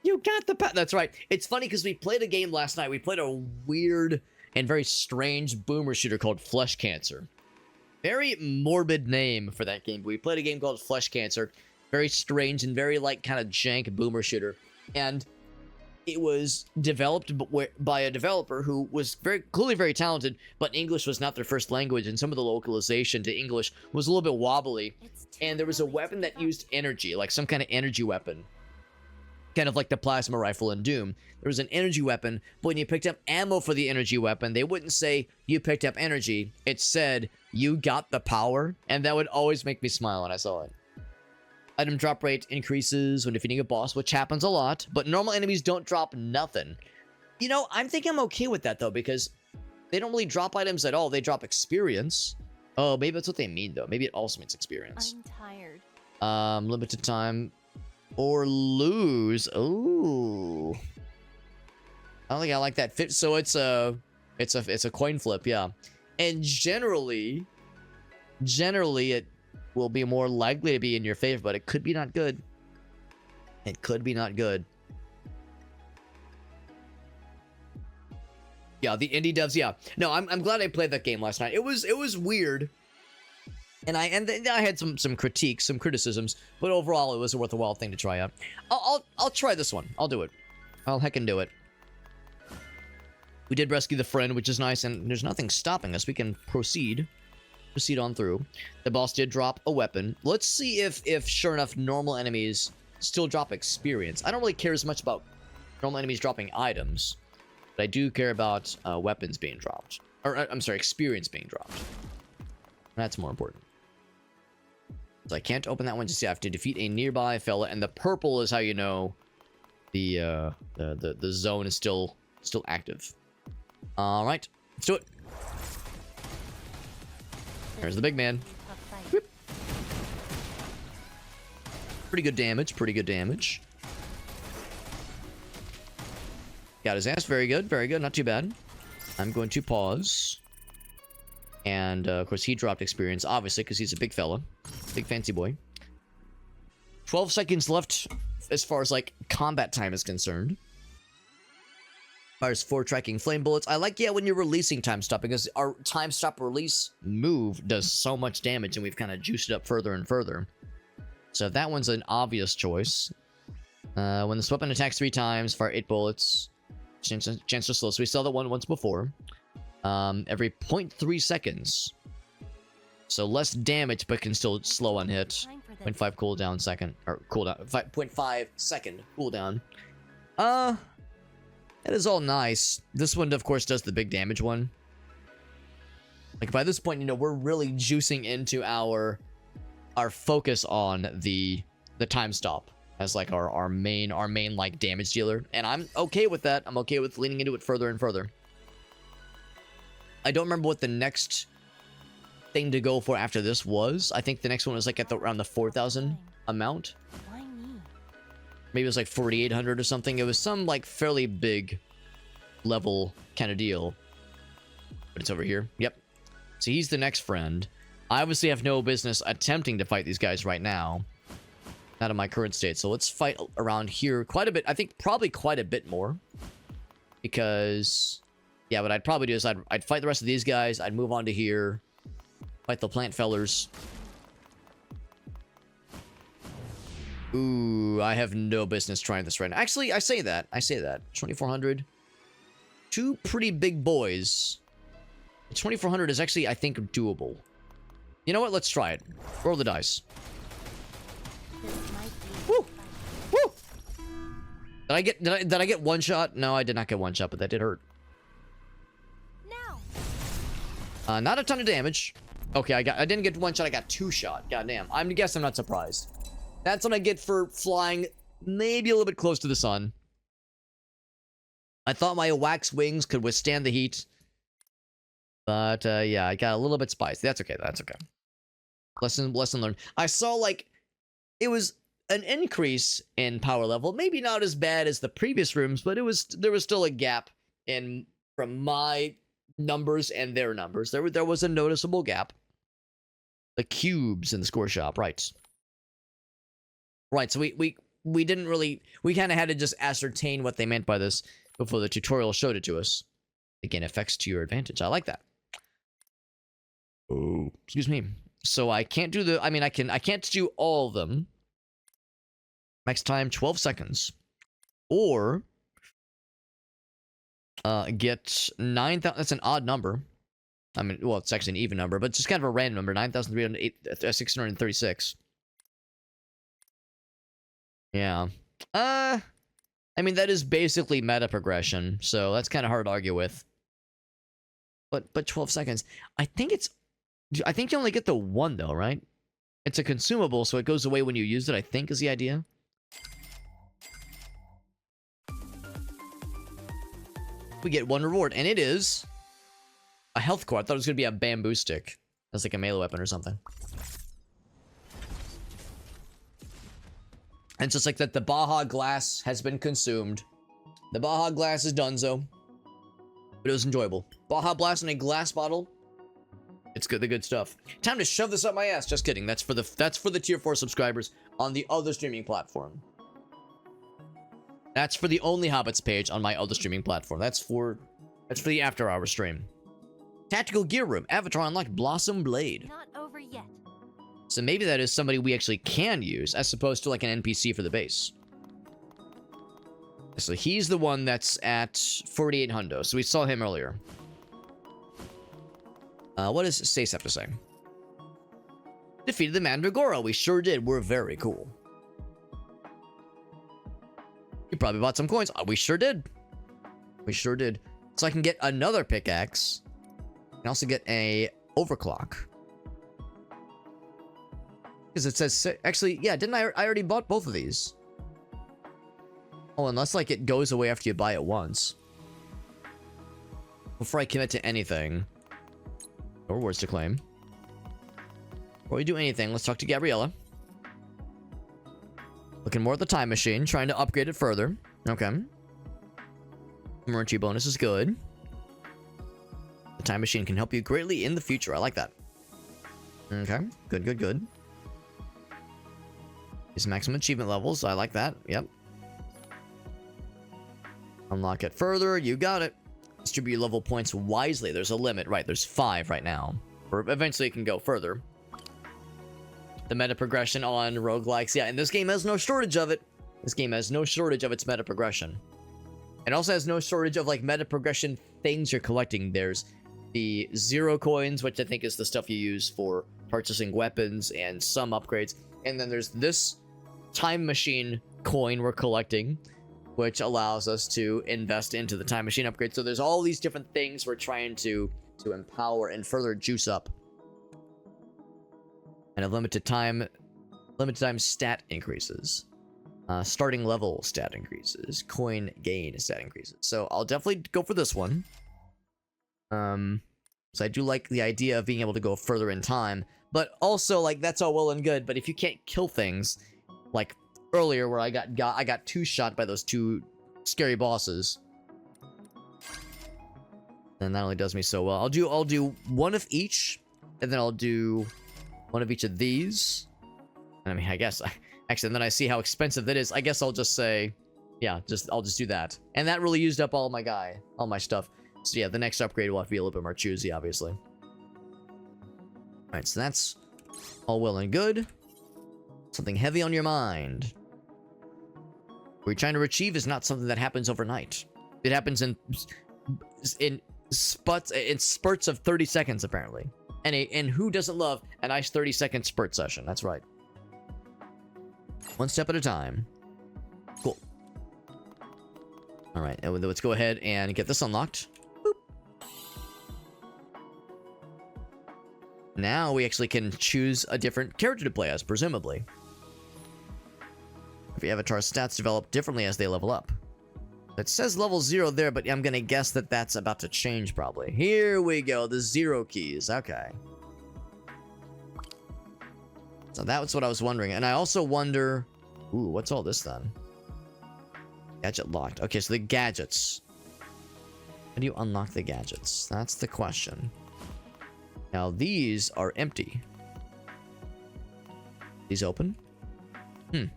You got the That's right. It's funny because we played a game last night. We played a weird and very strange boomer shooter called Flesh Cancer. Very morbid name for that game. We played a game called Flesh Cancer. Very strange and very, like, kind of jank boomer shooter. And it was developed by a developer who was clearly very talented, but English was not their first language, and some of the localization to English was a little bit wobbly. And there was a weapon that used energy, like some kind of energy weapon. Kind of like the plasma rifle in Doom. There was an energy weapon, but when you picked up ammo for the energy weapon, they wouldn't say, you picked up energy. It said, you got the power, and that would always make me smile when I saw it. Item drop rate increases when defeating a boss, which happens a lot, but normal enemies don't drop nothing. You know, I'm thinking I'm okay with that, though, because they don't really drop items at all. They drop experience. Oh, maybe that's what they mean, though. Maybe it also means experience. I'm tired. Limited time. Or lose. Ooh. I don't think I like that fit. So it's a coin flip, yeah. And generally it will be more likely to be in your favor, but it could be not good. It could be not good. Yeah, the indie devs, yeah. No, I'm glad I played that game last night. It was weird. And I had some critiques, some criticisms, but overall it was a worthwhile thing to try out. I'll try this one. I'll do it. I'll heckin' do it. We did rescue the friend, which is nice, and there's nothing stopping us. We can proceed on through. The boss did drop a weapon. Let's see if sure enough normal enemies still drop experience. I don't really care as much about normal enemies dropping items, but I do care about weapons being dropped. Or I'm sorry, experience being dropped. That's more important. So I can't open that one just yet. I have to defeat a nearby fella, and the purple is how you know the zone is still active. All right, let's do it. There's the big man. Whoop. Pretty good damage. Pretty good damage. Got his ass. Very good. Very good. Not too bad. I'm going to pause. And, of course, he dropped experience, obviously, because he's a big fella. Big fancy boy. 12 seconds left as far as, like, combat time is concerned. Fires 4 tracking flame bullets. I like, yeah, when you're releasing time stop, because our time stop release move does so much damage, and we've kind of juiced it up further and further. So that one's an obvious choice. When this weapon attacks 3 times, fire 8 bullets. Chance to slow. So we saw that one once before. Every 0.3 seconds. So less damage, but can still slow on hit. 0.5 cooldown second. Or cooldown. 0.5 second cooldown. That is all nice. This one, of course, does the big damage one. Like, by this point, you know, we're really juicing into our focus on the time stop as, like, our main, like, damage dealer. And I'm okay with that. I'm okay with leaning into it further and further. I don't remember what the next thing to go for after this was. I think the next one was like at around the 4,000 amount. Why me? Maybe it was like 4,800 or something. It was some like fairly big level kind of deal. But it's over here. Yep. So he's the next friend. I obviously have no business attempting to fight these guys right now. Not in my current state. So let's fight around here quite a bit. I think probably quite a bit more. Because... yeah, what I'd probably do is I'd fight the rest of these guys. I'd move on to here. Fight the plant fellers. Ooh, I have no business trying this right now. Actually, I say that. 2,400. 2 pretty big boys. 2,400 is actually, I think, doable. You know what? Let's try it. Roll the dice. Woo! Woo! Did I get one shot? No, I did not get one shot, but that did hurt. Not a ton of damage. Okay, I didn't get one shot, I got 2 shot. Goddamn. I guess I'm not surprised. That's what I get for flying maybe a little bit close to the sun. I thought my wax wings could withstand the heat. But, yeah, I got a little bit spicy. That's okay, that's okay. Lesson learned. I saw, like, it was an increase in power level. Maybe not as bad as the previous rooms, but there was still a gap from my numbers and their numbers. There was a noticeable gap. The cubes in the score shop, right? Right, so we didn't really... we kind of had to just ascertain what they meant by this before the tutorial showed it to us. Again, effects to your advantage. I like that. Oh, excuse me. So I can't do the... I mean, I can't do all of them. Max time, 12 seconds. Or get 9,000. That's an odd number. I mean, well, it's actually an even number, but it's just kind of a random number. 9,636. Yeah. I mean, that is basically meta progression, so that's kind of hard to argue with. But 12 seconds. I think you only get the one though, right? It's a consumable, so it goes away when you use it, I think is the idea. We get one reward, and it is a health core. I thought it was going to be a bamboo stick. That's like a melee weapon or something. And it's just like that the Baja glass has been consumed. The Baja glass is donezo. But it was enjoyable. Baja Blast in a glass bottle. It's good, the good stuff. Time to shove this up my ass. Just kidding. That's for the tier 4 subscribers on the other streaming platform. That's for the Only Hobbits page on my other streaming platform. That's for the after hour stream. Tactical gear room. Avatar unlocked Blossom Blade. Not over yet. So maybe that is somebody we actually can use as opposed to like an NPC for the base. So he's the one that's at 48 hundo. So we saw him earlier. What does Seis have to say? Defeated the Mandragora. We sure did. We're very cool. You probably bought some coins. We sure did. We sure did. So I can get another pickaxe. And also get a overclock. Because it says... Actually, yeah, didn't I already bought both of these? Oh, unless, like, it goes away after you buy it once. Before I commit to anything. Or words to claim. Before we do anything, let's talk to Gabriella. Looking more at the time machine, trying to upgrade it further. Okay. Emergency bonus is good. The time machine can help you greatly in the future. I like that. Okay. Good, good, good. These maximum achievement levels. I like that. Yep. Unlock it further. You got it. Distribute level points wisely. There's a limit. Right, there's 5 right now. Or eventually it can go further. The meta progression on roguelikes. Yeah, and this game has no shortage of it. This game has no shortage of its meta progression. It also has no shortage of, like, meta progression things you're collecting. There's the 0 coins, which I think is the stuff you use for purchasing weapons and some upgrades. And then there's this time machine coin we're collecting, which allows us to invest into the time machine upgrade. So there's all these different things we're trying to empower and further juice up. And a limited time stat increases. Starting level stat increases. Coin gain stat increases. So I'll definitely go for this one. So I do like the idea of being able to go further in time. But also, like, that's all well and good. But if you can't kill things, like earlier where I got 2-shot by those 2 scary bosses, then that only does me so well. I'll do one of each, and then I'll do one of each of these. And I mean, I guess actually, and then I see how expensive that is. I guess I'll just say, yeah, I'll just do that. And that really used up all my stuff. So yeah, the next upgrade will have to be a little bit more choosy, obviously. All right, so that's all well and good. Something heavy on your mind. What you're trying to achieve is not something that happens overnight. It happens in spurts of 30 seconds, apparently. And who doesn't love a nice 30-second spurt session? That's right. One step at a time. Cool. All right, and let's go ahead and get this unlocked. Boop. Now we actually can choose a different character to play as, presumably. Every avatar's stats develop differently as they level up. It says level 0 there, but I'm gonna guess that that's about to change, probably. Here we go, the 0 keys. Okay. So that's what I was wondering. And I also wonder... Ooh, what's all this, then? Gadget locked. Okay, so the gadgets. How do you unlock the gadgets? That's the question. Now, these are empty. These open? It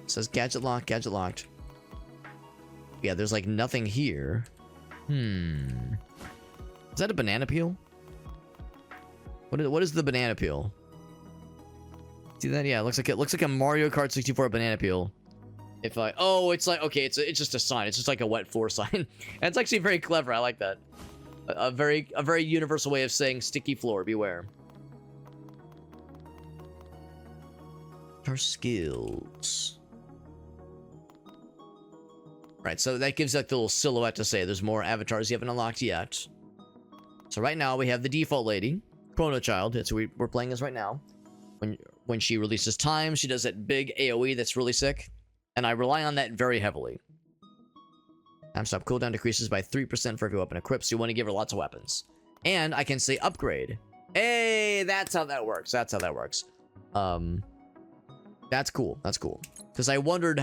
says gadget locked, gadget locked. Yeah, there's like nothing here. Is that a banana peel? What is the banana peel? See that? Yeah, it looks like a Mario Kart 64 banana peel. If I, oh, it's like, okay, it's just a sign. It's just like a wet floor sign. That's actually very clever. I like that. A very universal way of saying sticky floor. Beware. Her skills. Right, so that gives like the little silhouette to say there's more avatars you haven't unlocked yet. So right now we have the default lady, Chrono Child. That's who we're playing as right now. When she releases time, she does that big AoE that's really sick. And I rely on that very heavily. Time stop cooldown decreases by 3% for every weapon equipped, so you want to give her lots of weapons. And I can say upgrade. Hey, that's how that works. That's how that works. That's cool. That's cool. Because I wondered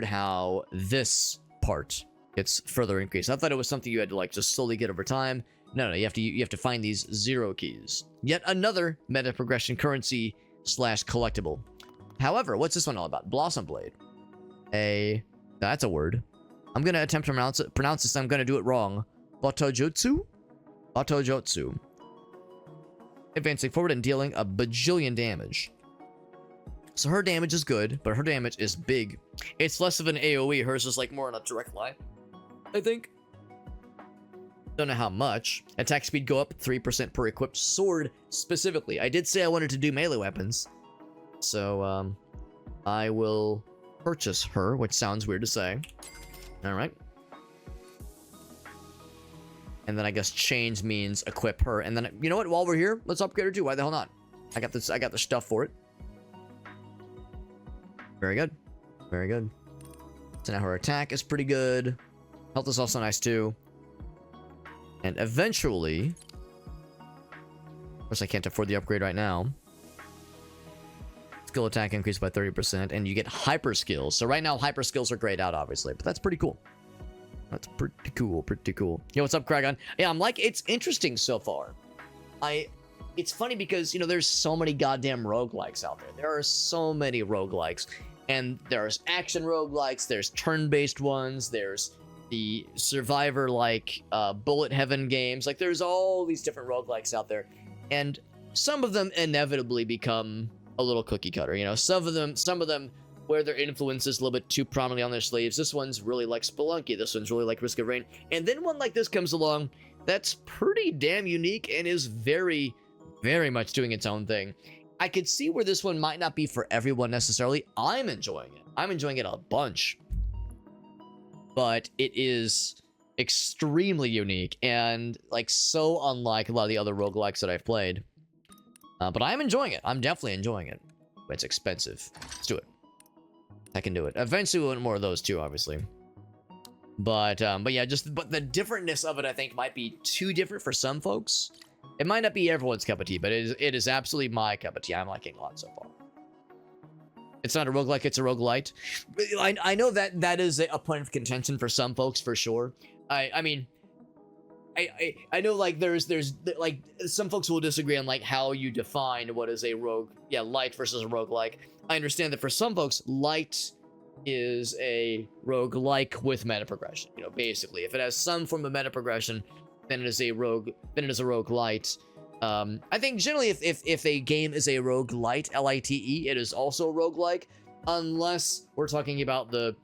how this part gets further increased. I thought it was something you had to like just slowly get over time. No, you have to find these 0 keys. Yet another meta progression currency / collectible. However, what's this one all about? Blossom Blade. That's a word. I'm gonna attempt to pronounce this. I'm gonna do it wrong. Batojutsu? Batojutsu. Advancing forward and dealing a bajillion damage. So her damage is good, but her damage is big. It's less of an AoE. Hers is like more on a direct line, I think. Don't know how much. Attack speed go up 3% per equipped sword specifically. I did say I wanted to do melee weapons. So, I will purchase her, which sounds weird to say. Alright. And then I guess change means equip her. And then, you know what? While we're here, let's upgrade her too. Why the hell not? I got the stuff for it. Very good. Very good. So now her attack is pretty good. Health is also nice too. And eventually... Of course, I can't afford the upgrade right now. Skill attack increased by 30%, and you get hyper skills. So right now, hyper skills are grayed out, obviously, but that's pretty cool. That's pretty cool, pretty cool. Yo, what's up, Kragon? Yeah, I'm like, it's interesting so far. It's funny because, you know, there's so many goddamn roguelikes out there. There are so many roguelikes, and there's action roguelikes, there's turn-based ones, there's the survivor-like bullet heaven games. Like, there's all these different roguelikes out there, and some of them inevitably become a little cookie cutter, you know. Some of them wear their influences a little bit too prominently on their sleeves. This one's really like Spelunky. This one's really like Risk of Rain. And then one like this comes along that's pretty damn unique and is very, very much doing its own thing. I could see where this one might not be for everyone necessarily. I'm enjoying it. I'm enjoying it a bunch. But it is extremely unique and like so unlike a lot of the other roguelikes that I've played. But I'm enjoying it. I'm definitely enjoying it. But it's expensive. Let's do it. I can do it. Eventually we want more of those too, obviously. But yeah, but the differentness of it, I think, might be too different for some folks. It might not be everyone's cup of tea, but it is absolutely my cup of tea. I'm liking a lot so far. It's not a roguelike, it's a roguelite. I know that is a point of contention for some folks, for sure. I mean... I know like there's like some folks will disagree on like how you define what is a light versus a roguelike. I understand that for some folks, light is a roguelike with meta progression. You know, basically, if it has some form of meta progression, then it is a roguelite. I think generally if a game is a roguelite, L-I-T-E, it is also a roguelike, unless we're talking about the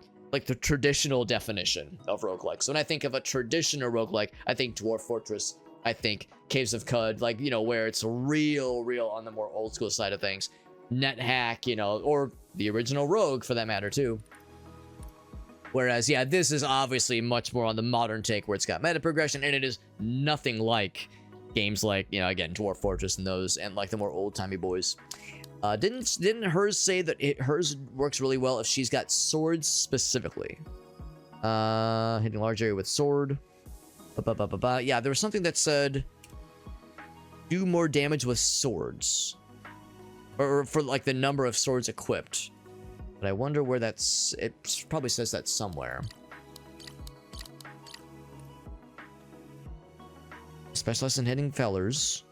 traditional definition of roguelike. So when I think of a traditional roguelike, I think Dwarf Fortress, I think Caves of Cud, like, you know, where it's real on the more old school side of things. NetHack, you know, or the original Rogue for that matter too. Whereas, yeah, this is obviously much more on the modern take where it's got meta progression, and it is nothing like games like, you know, again, Dwarf Fortress and those, and like the more old-timey boys. Didn't hers say that hers works really well if she's got swords specifically? Hitting large area with sword. Yeah, there was something that said do more damage with swords. Or for like the number of swords equipped. But I wonder where that's... It probably says that somewhere. Specialist in hitting fellers.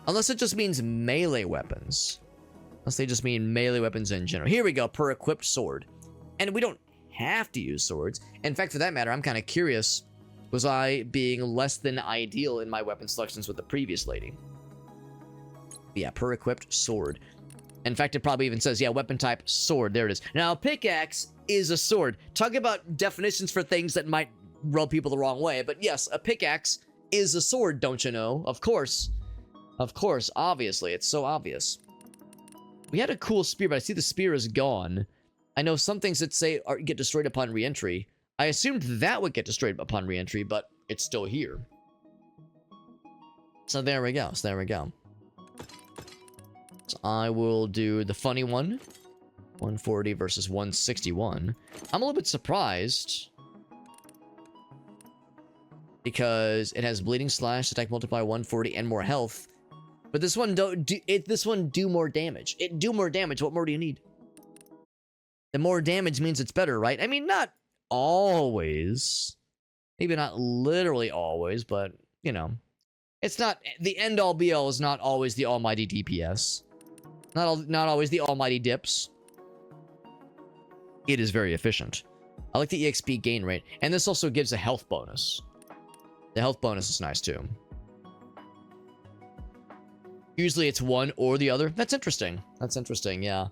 Unless it just means melee weapons. Unless they just mean melee weapons in general. Here we go, per equipped sword. And we don't have to use swords. In fact, for that matter, I'm kind of curious. Was I being less than ideal in my weapon selections with the previous lady? Yeah, per equipped sword. In fact, it probably even says, yeah, weapon type, sword. There it is. Now, a pickaxe is a sword. Talk about definitions for things that might rub people the wrong way. But yes, a pickaxe is a sword, don't you know? Of course. Of course, obviously. It's so obvious. We had a cool spear, but I see the spear is gone. I know some things that say get destroyed upon re-entry. I assumed that would get destroyed upon re-entry, but it's still here. So there we go. So there we go. So I will do the funny one. 140 versus 161. I'm a little bit surprised. Because it has bleeding slash, attack multiply 140 and more health. But this one this one do more damage. It do more damage. What more do you need? The more damage means it's better, right? I mean, not always. Maybe not literally always, but you know. It's not the end all be all is not always the almighty DPS. Not always the almighty dips. It is very efficient. I like the EXP gain rate, and this also gives a health bonus. The health bonus is nice too. Usually it's one or the other. That's interesting. That's interesting, yeah.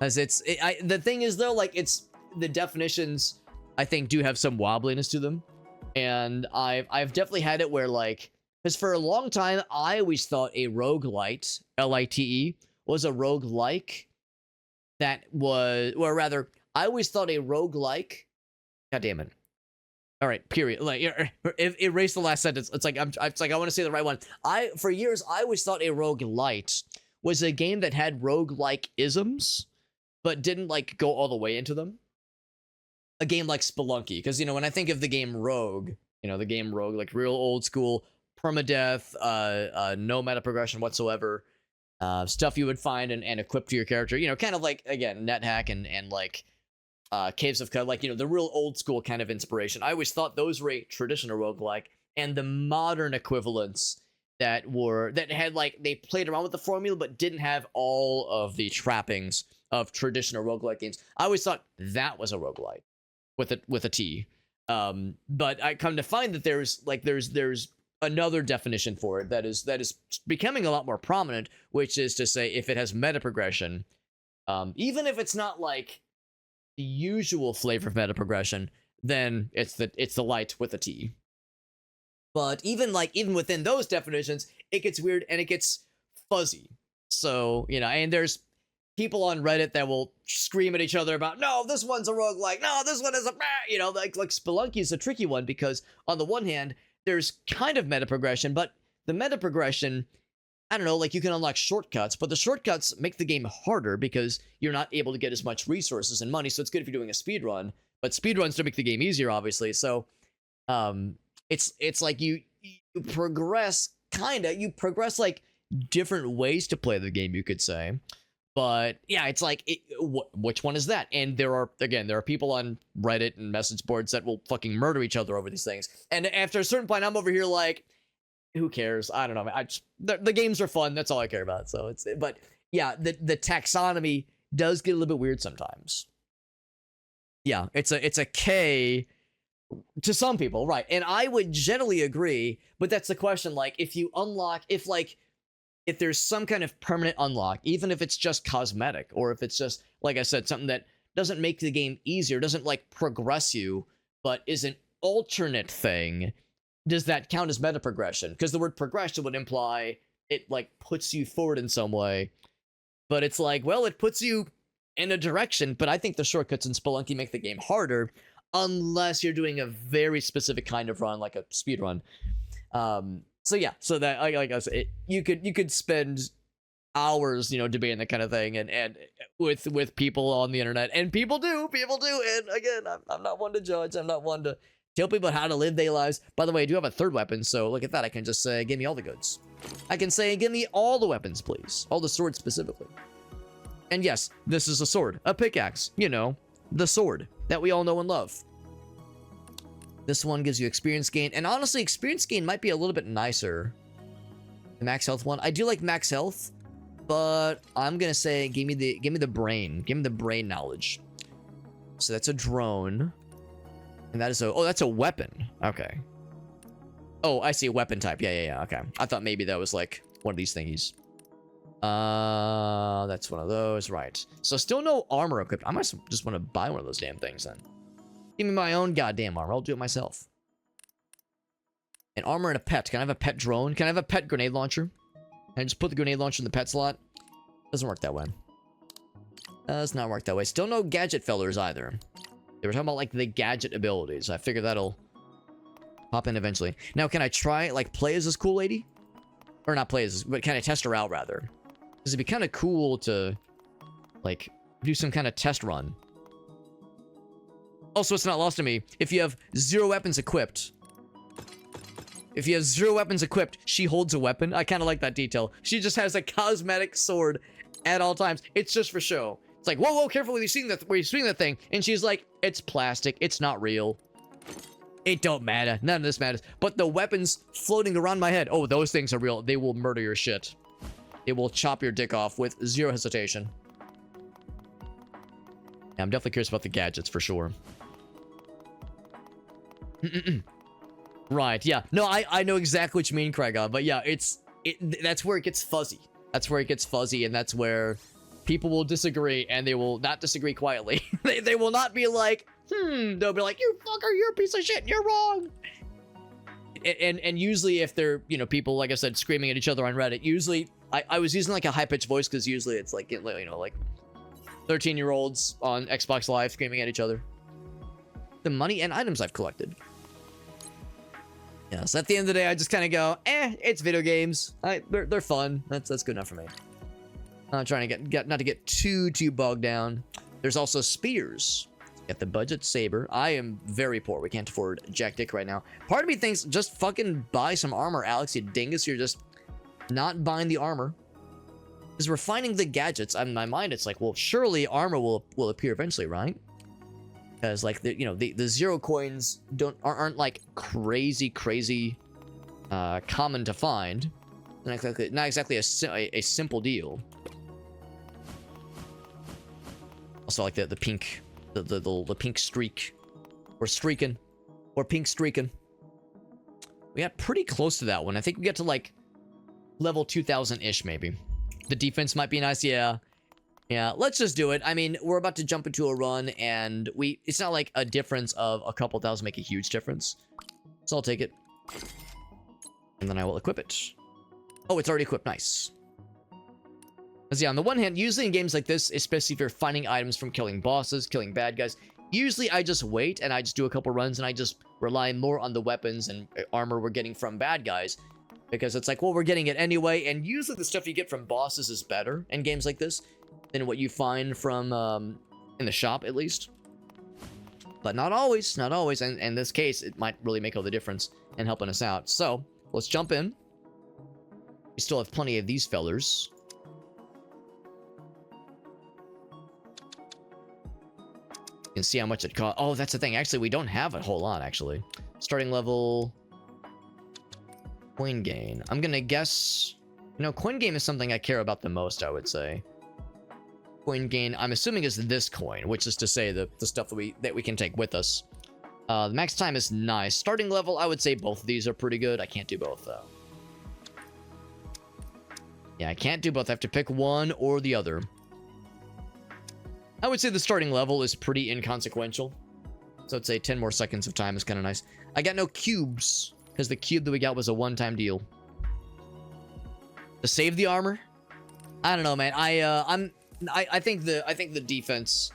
As the thing is though, like it's the definitions I think do have some wobbliness to them. And I've definitely had it where like, because for a long time I always thought a roguelite, L-I-T-E, was a roguelike that was, or rather, I always thought a roguelike, god damn it. All right, period. Like, erase the last sentence. It's like I want to say the right one. For years I always thought a roguelite was a game that had roguelike isms, but didn't like go all the way into them. A game like Spelunky, because you know when I think of the game Rogue, like real old school permadeath, no meta progression whatsoever, stuff you would find and equip to your character. You know, kind of like again NetHack and like. Caves of Cud, like, you know, the real old school kind of inspiration. I always thought those were a traditional roguelike, and the modern equivalents that had like, they played around with the formula, but didn't have all of the trappings of traditional roguelike games. I always thought that was a roguelike with a T. But I come to find that there's another definition for it that is becoming a lot more prominent, which is to say if it has meta progression, even if it's not like the usual flavor of meta progression, then it's the light with a T. But even within those definitions, it gets weird and it gets fuzzy. So, you know, and there's people on Reddit that will scream at each other about, no, this one's a roguelike, no, this one is a, you know, like Spelunky is a tricky one because on the one hand, there's kind of meta progression, but the meta progression, I don't know, like you can unlock shortcuts, but the shortcuts make the game harder because you're not able to get as much resources and money. So it's good if you're doing a speed run, but speed runs to make the game easier, obviously. So, it's like you progress like different ways to play the game, you could say. But yeah, it's like, which one is that? And there are people on Reddit and message boards that will fucking murder each other over these things. And after a certain point, I'm over here like, who cares? I don't know. The games are fun. That's all I care about. So but yeah, the taxonomy does get a little bit weird sometimes. Yeah, it's a K to some people, right? And I would generally agree, but that's the question. Like, if you unlock, if there's some kind of permanent unlock, even if it's just cosmetic, or if it's just, like I said, something that doesn't make the game easier, doesn't like progress you, but is an alternate thing, does that count as meta progression? Because the word progression would imply it like puts you forward in some way. But it's like, well, it puts you in a direction, but I think the shortcuts in Spelunky make the game harder unless you're doing a very specific kind of run, like a speed run. So yeah, so that like I said, you could spend hours, you know, debating that kind of thing and with people on the internet, and people do, and again, I'm not one to judge, I'm not one to tell people how to live their lives. By the way, I do have a third weapon, so look at that. I can just say, give me all the goods. I can say, give me all the weapons, please. All the swords specifically. And yes, this is a sword. A pickaxe. You know, the sword that we all know and love. This one gives you experience gain. And honestly, experience gain might be a little bit nicer. The max health one. I do like max health, but I'm going to say, give me the brain. Give me the brain knowledge. So that's a drone. And that is that's a weapon. Okay. Oh, I see, weapon type. Yeah, okay. I thought maybe that was like one of these thingies. That's one of those, right? So still no armor equipped. I might just want to buy one of those damn things then. Give me my own goddamn armor. I'll do it myself. An armor and a pet. Can I have a pet drone? Can I have a pet grenade launcher? Can I just put the grenade launcher in the pet slot? Doesn't work that way. Does not work that way. Still no gadget fellers either. They were talking about like the gadget abilities. I figure that'll pop in eventually. Now, can I try like play as this cool lady? Or not play as, but can I test her out rather? Because it'd be kind of cool to like do some kind of test run. Also, it's not lost to me. If you have 0 weapons equipped, she holds a weapon. I kind of like that detail. She just has a cosmetic sword at all times. It's just for show. It's like, whoa, whoa, careful when you're swinging that thing. And she's like, it's plastic. It's not real. It don't matter. None of this matters. But the weapons floating around my head, oh, those things are real. They will murder your shit. It will chop your dick off with 0 hesitation. Yeah, I'm definitely curious about the gadgets for sure. Right, yeah. No, I know exactly what you mean, Craig. But yeah, that's where it gets fuzzy. That's where it gets fuzzy, and that's where people will disagree, and they will not disagree quietly. they will not be like, they'll be like, you fucker, you're a piece of shit, you're wrong. And usually if they're, you know, people, like I said, screaming at each other on Reddit, usually, I was using like a high-pitched voice, because usually it's like, you know, like 13-year-olds on Xbox Live screaming at each other. The money and items I've collected. Yeah, so at the end of the day, I just kind of go, it's video games. They're fun. That's good enough for me. I'm trying to get not to get too bogged down. There's also spears. Got the budget saber. I am very poor. We can't afford jack dick right now. Part of me thinks just fucking buy some armor, Alex, you dingus. You're just not buying the armor. Because we're finding the gadgets. In my mind, it's like, well, surely armor will appear eventually, right? Because like the 0 coins aren't like crazy common to find. Not exactly a simple deal. Also like the pink the pink streak or streaking or pink streaking. We got pretty close to that one. I think we get to like level 2000-ish maybe. The defense might be nice, yeah. Yeah, let's just do it. I mean, we're about to jump into a run, and it's not like a difference of a couple thousand make a huge difference. So I'll take it. And then I will equip it. Oh, it's already equipped. Nice. Because yeah, on the one hand, usually in games like this, especially if you're finding items from killing bosses, killing bad guys, usually I just wait, and I just do a couple runs, and I just rely more on the weapons and armor we're getting from bad guys. Because it's like, well, we're getting it anyway, and usually the stuff you get from bosses is better in games like this than what you find from, in the shop, at least. But not always, and in this case, it might really make all the difference in helping us out. So, let's jump in. We still have plenty of these fellers. You can see how much it costs. Oh, that's the thing. Actually, we don't have a whole lot, actually. Starting level... Coin gain. I'm gonna guess... You know, coin gain is something I care about the most, I would say. Coin gain, I'm assuming, is this coin, which is to say the stuff that we can take with us. The max time is nice. Starting level, I would say both of these are pretty good. I can't do both, though. Yeah, I can't do both. I have to pick one or the other. I would say the starting level is pretty inconsequential. So I'd say 10 more seconds of time is kind of nice. I got no cubes, because the cube that we got was a one-time deal. To save the armor? I don't know, man. I think the defense...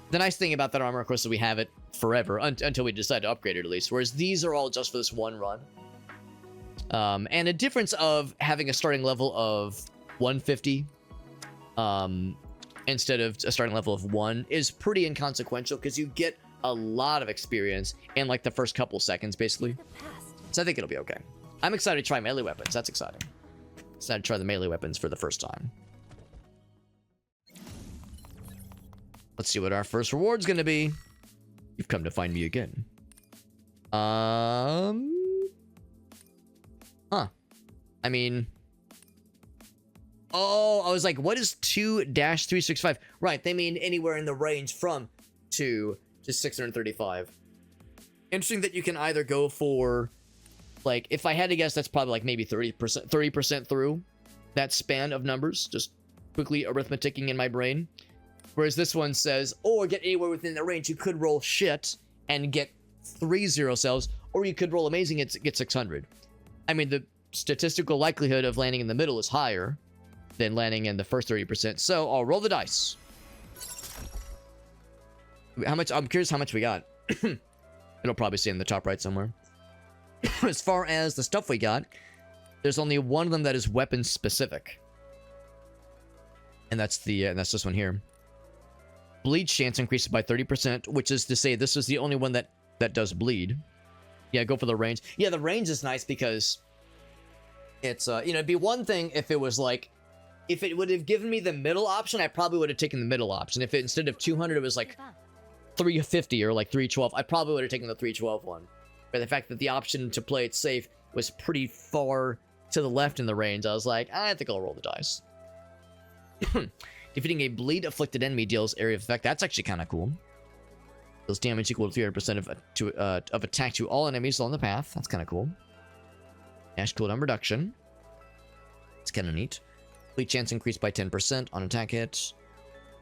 The nice thing about that armor, of course, is we have it forever, until we decide to upgrade it, at least. Whereas these are all just for this one run. And a difference of having a starting level of 150... instead of a starting level of 1 is pretty inconsequential, because you get a lot of experience in like the first couple seconds, basically. So I think it'll be okay. I'm excited to try melee weapons. That's exciting. Excited to try the melee weapons for the first time. Let's see what our first reward's gonna be. You've come to find me again. Huh. I mean... Oh, I was like, what is 2-365? Right, they mean anywhere in the range from 2 to 635. Interesting that you can either go for, like, if I had to guess, that's probably like maybe 30% through. that span of numbers, just quickly arithmeticking in my brain. Whereas this one says, or get anywhere within the range. You could roll shit and get 3 0 cells, or you could roll amazing and get 600. I mean, the statistical likelihood of landing in the middle is higher than landing in the first 30%. So I'll roll the dice. How much? I'm curious how much we got. It'll probably say in the top right somewhere. As far as the stuff we got, there's only one of them that is weapon specific. And that's this one here. Bleed chance increases by 30%, which is to say this is the only one that does bleed. Yeah, go for the range. Yeah, the range is nice because it's, it'd be one thing if it was like, if it would have given me the middle option, I probably would have taken the middle option. If it, instead of 200, it was like 350 or like 312, I probably would have taken the 312 one. But the fact that the option to play it safe was pretty far to the left in the range, I was like, I think I'll roll the dice. Defeating a bleed-afflicted enemy deals area of effect. That's actually kind of cool. Deals damage equal to 300% of attack to all enemies on the path. That's kind of cool. Dash cooldown reduction. It's kind of neat. Bleed chance increased by 10% on attack hits.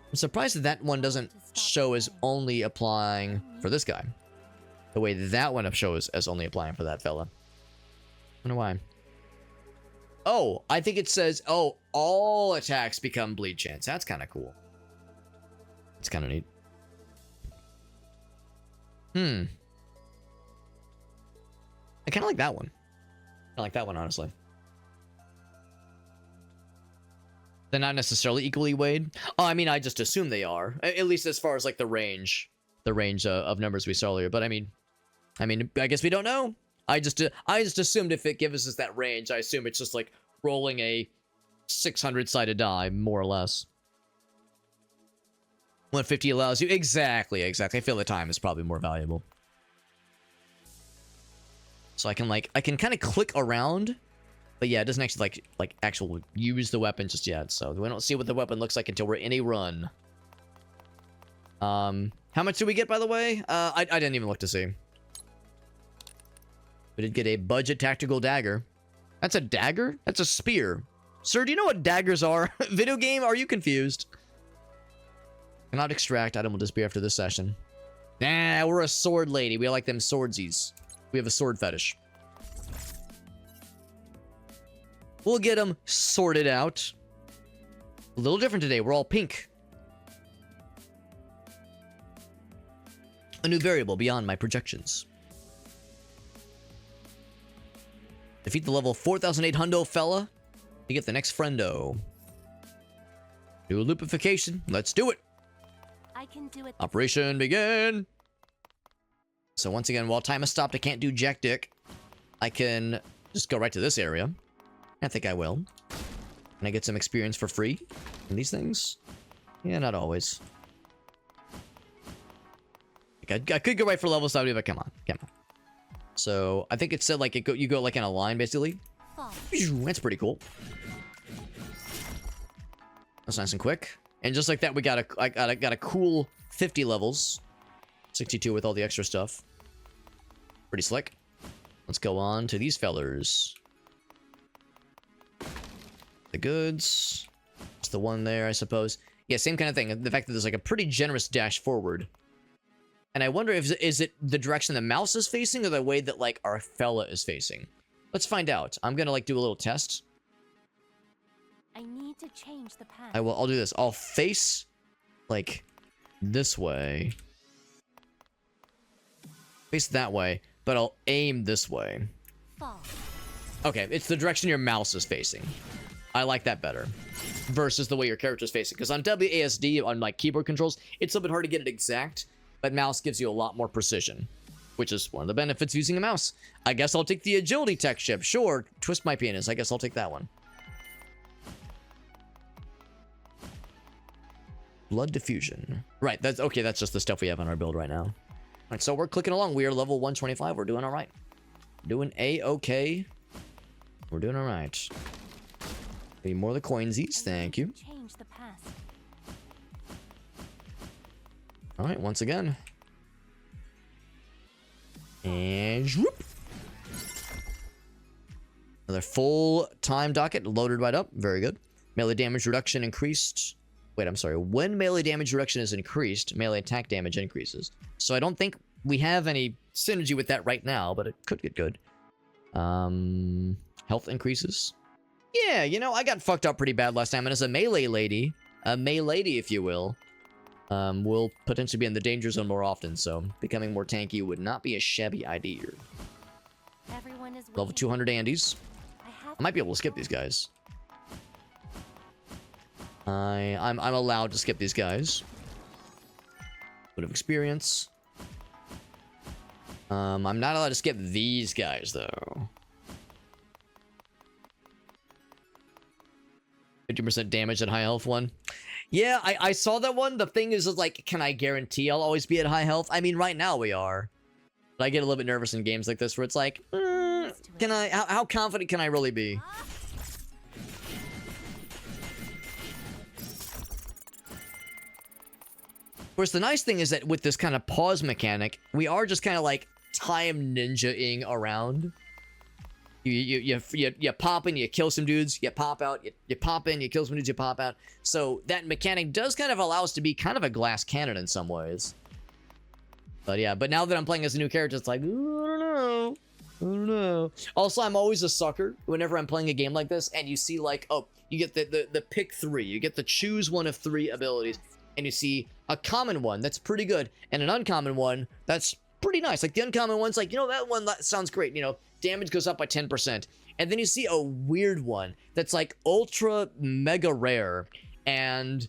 I'm surprised that that one doesn't show as only applying for this guy. The way that one shows as only applying for that fella. I wonder why. Oh, I think it says, oh, all attacks become bleed chance. That's kind of cool. It's kind of neat. I kind of like that one. I like that one, honestly. They're not necessarily equally weighed. Oh, I mean, I just assume they are. At least as far as, like, the range of numbers we saw earlier. But, I mean, I guess we don't know. I just assumed if it gives us that range, I assume it's just like rolling a 600-sided die, more or less. 150 allows you exactly. I feel the time is probably more valuable. So I can kind of click around, but yeah, it doesn't actually like actually use the weapon just yet. So we don't see what the weapon looks like until we're in a run. How much do we get, by the way? I didn't even look to see. We did get a budget tactical dagger. That's a dagger? That's a spear. Sir, do you know what daggers are? Video game, are you confused? Cannot extract. Item will disappear after this session. Nah, we're a sword lady. We like them swordsies. We have a sword fetish. We'll get them sorted out. A little different today. We're all pink. A new variable beyond my projections. Defeat the level 4800 fella. You get the next friendo. Do a lupification. Let's do it. I can do it. Operation begin. So once again, while time has stopped, I can't do jack dick. I can just go right to this area. I think I will. Can I get some experience for free in these things? Yeah, not always. I could go right for level 70, but come on. So I think it said like you go like in a line basically. That's pretty cool. That's nice and quick. And just like that, I got a cool 50 levels, 62 with all the extra stuff. Pretty slick. Let's go on to these fellers. The goods. It's the one there, I suppose. Yeah, same kind of thing. The fact that there's like a pretty generous dash forward. And I wonder if is it the direction the mouse is facing or the way that like our fella is facing. Let's find out. I'm gonna like do a little test. I need to change the path. I'll do this. I'll face like this way. Face that way, but I'll aim this way. Fall. Okay, it's the direction your mouse is facing. I like that better. Versus the way your character is facing. Because on WASD, on my keyboard controls, it's a little bit hard to get it exact. But mouse gives you a lot more precision, which is one of the benefits of using a mouse. I guess I'll take the agility tech ship. Sure, twist my penis. I guess I'll take that one. Blood diffusion. Right, that's okay. That's just the stuff we have on our build right now. All right, so we're clicking along. We are level 125. We're doing all right. Doing a-okay. We're doing all right. Need more of the coinsies. Thank you. Change the past. All right, once again. And whoop. Another full time docket loaded right up. Very good. Melee damage reduction increased. Wait, I'm sorry. When melee damage reduction is increased, melee attack damage increases. So I don't think we have any synergy with that right now, but it could get good. Health increases. Yeah, you know, I got fucked up pretty bad last time, and as a melee lady, if you will potentially be in the danger zone more often, so becoming more tanky would not be a shabby idea. Everyone is Level 200 Andes. I might be able to skip these guys. I'm allowed to skip these guys. Bit of experience. I'm not allowed to skip these guys, though. 50% damage at high health one. Yeah, I saw that one. The thing is, like, can I guarantee I'll always be at high health? I mean, right now we are. But I get a little bit nervous in games like this where it's like, can I, how confident can I really be? Of course, the nice thing is that with this kind of pause mechanic, we are just kind of like time ninja-ing around. You pop in, you kill some dudes, you pop out, you pop in, you kill some dudes, you pop out. So that mechanic does kind of allow us to be kind of a glass cannon in some ways. But yeah, but now that I'm playing as a new character, it's like, ooh, I don't know. Also, I'm always a sucker whenever I'm playing a game like this, and you see like, oh, you get the pick 3, you get the choose one of 3 abilities, and you see a common one that's pretty good, and an uncommon one that's pretty nice. Like the uncommon one's like, you know, that one that sounds great, you know, damage goes up by 10%. And then you see a weird one that's like ultra mega rare, and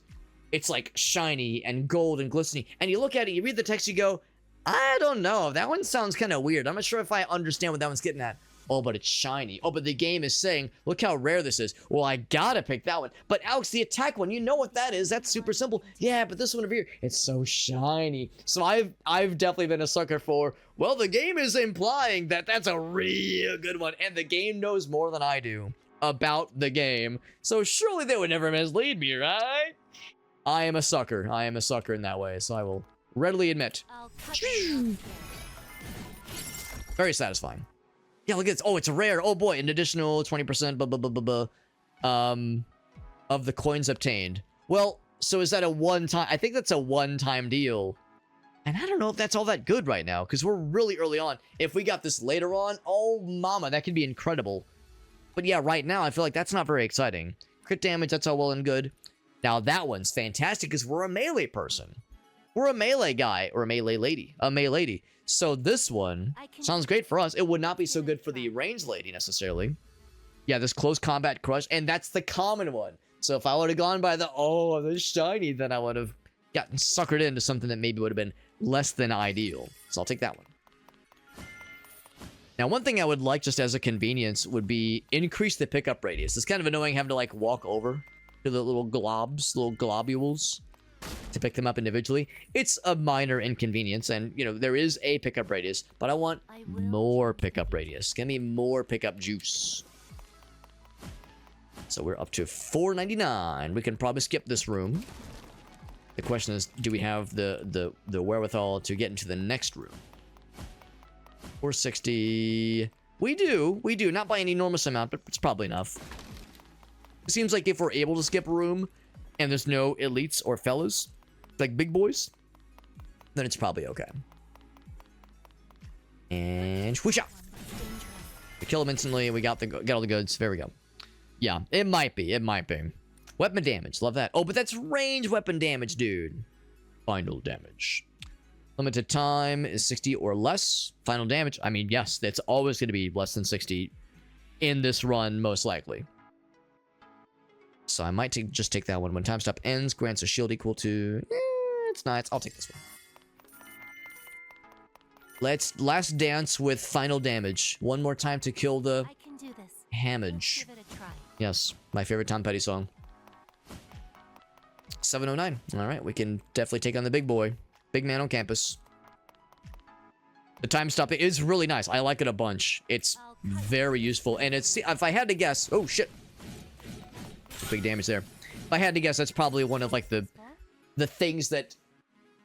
it's like shiny and gold and glistening. And you look at it, you read the text, you go, I don't know, that one sounds kind of weird. I'm not sure if I understand what that one's getting at. Oh, but it's shiny. Oh, but the game is saying, look how rare this is. Well, I gotta pick that one. But Alex, the attack one, you know what that is. That's super simple. Yeah, but this one over here, it's so shiny. So I've definitely been a sucker for, well, the game is implying that that's a real good one. And the game knows more than I do about the game. So surely they would never mislead me, right? I am a sucker. I am a sucker in that way. So I will readily admit. Very satisfying. Yeah, look at this. Oh, it's rare. Oh boy, an additional 20% of the coins obtained. Well, so is that a one-time? I think that's a one-time deal. And I don't know if that's all that good right now, because we're really early on. If we got this later on, oh mama, that could be incredible. But yeah, right now, I feel like that's not very exciting. Crit damage, that's all well and good. Now that one's fantastic, because we're a melee person. We're a melee guy, or a melee lady. A melee lady. So this one sounds great for us. It would not be so good for the ranged lady, necessarily. Yeah, this close combat crush, and that's the common one. So if I would have gone by the shiny, then I would have gotten suckered into something that maybe would have been less than ideal. So I'll take that one. Now, one thing I would like just as a convenience would be increase the pickup radius. It's kind of annoying having to like walk over to the little globs, little globules, to pick them up individually. It's a minor inconvenience, and you know there is a pickup radius, but I want more pickup radius. Give me more pickup juice. So we're up to 499. We can probably skip this room. The question is, do we have the wherewithal to get into the next room? 460. We do. Not by an enormous amount, but it's probably enough. It seems like if we're able to skip a room and there's no elites or fellas, like big boys, then it's probably okay. And whoosh out. We kill him instantly. We got all the goods. There we go. Yeah, it might be. Weapon damage. Love that. Oh, but that's range weapon damage, dude. Final damage. Limited time is 60 or less. Final damage. I mean, yes, that's always going to be less than 60 in this run, most likely. So I might just take that one. When time stop ends, grants a shield equal to... it's nice. I'll take this one. Let's last dance with final damage. One more time to kill the Hamage. Yes, my favorite Tom Petty song. 709. All right, we can definitely take on the big boy. Big man on campus. The time stop is really nice. I like it a bunch. It's very useful. And it's... if I had to guess... oh, shit. Big damage there. If I had to guess, that's probably one of like the things that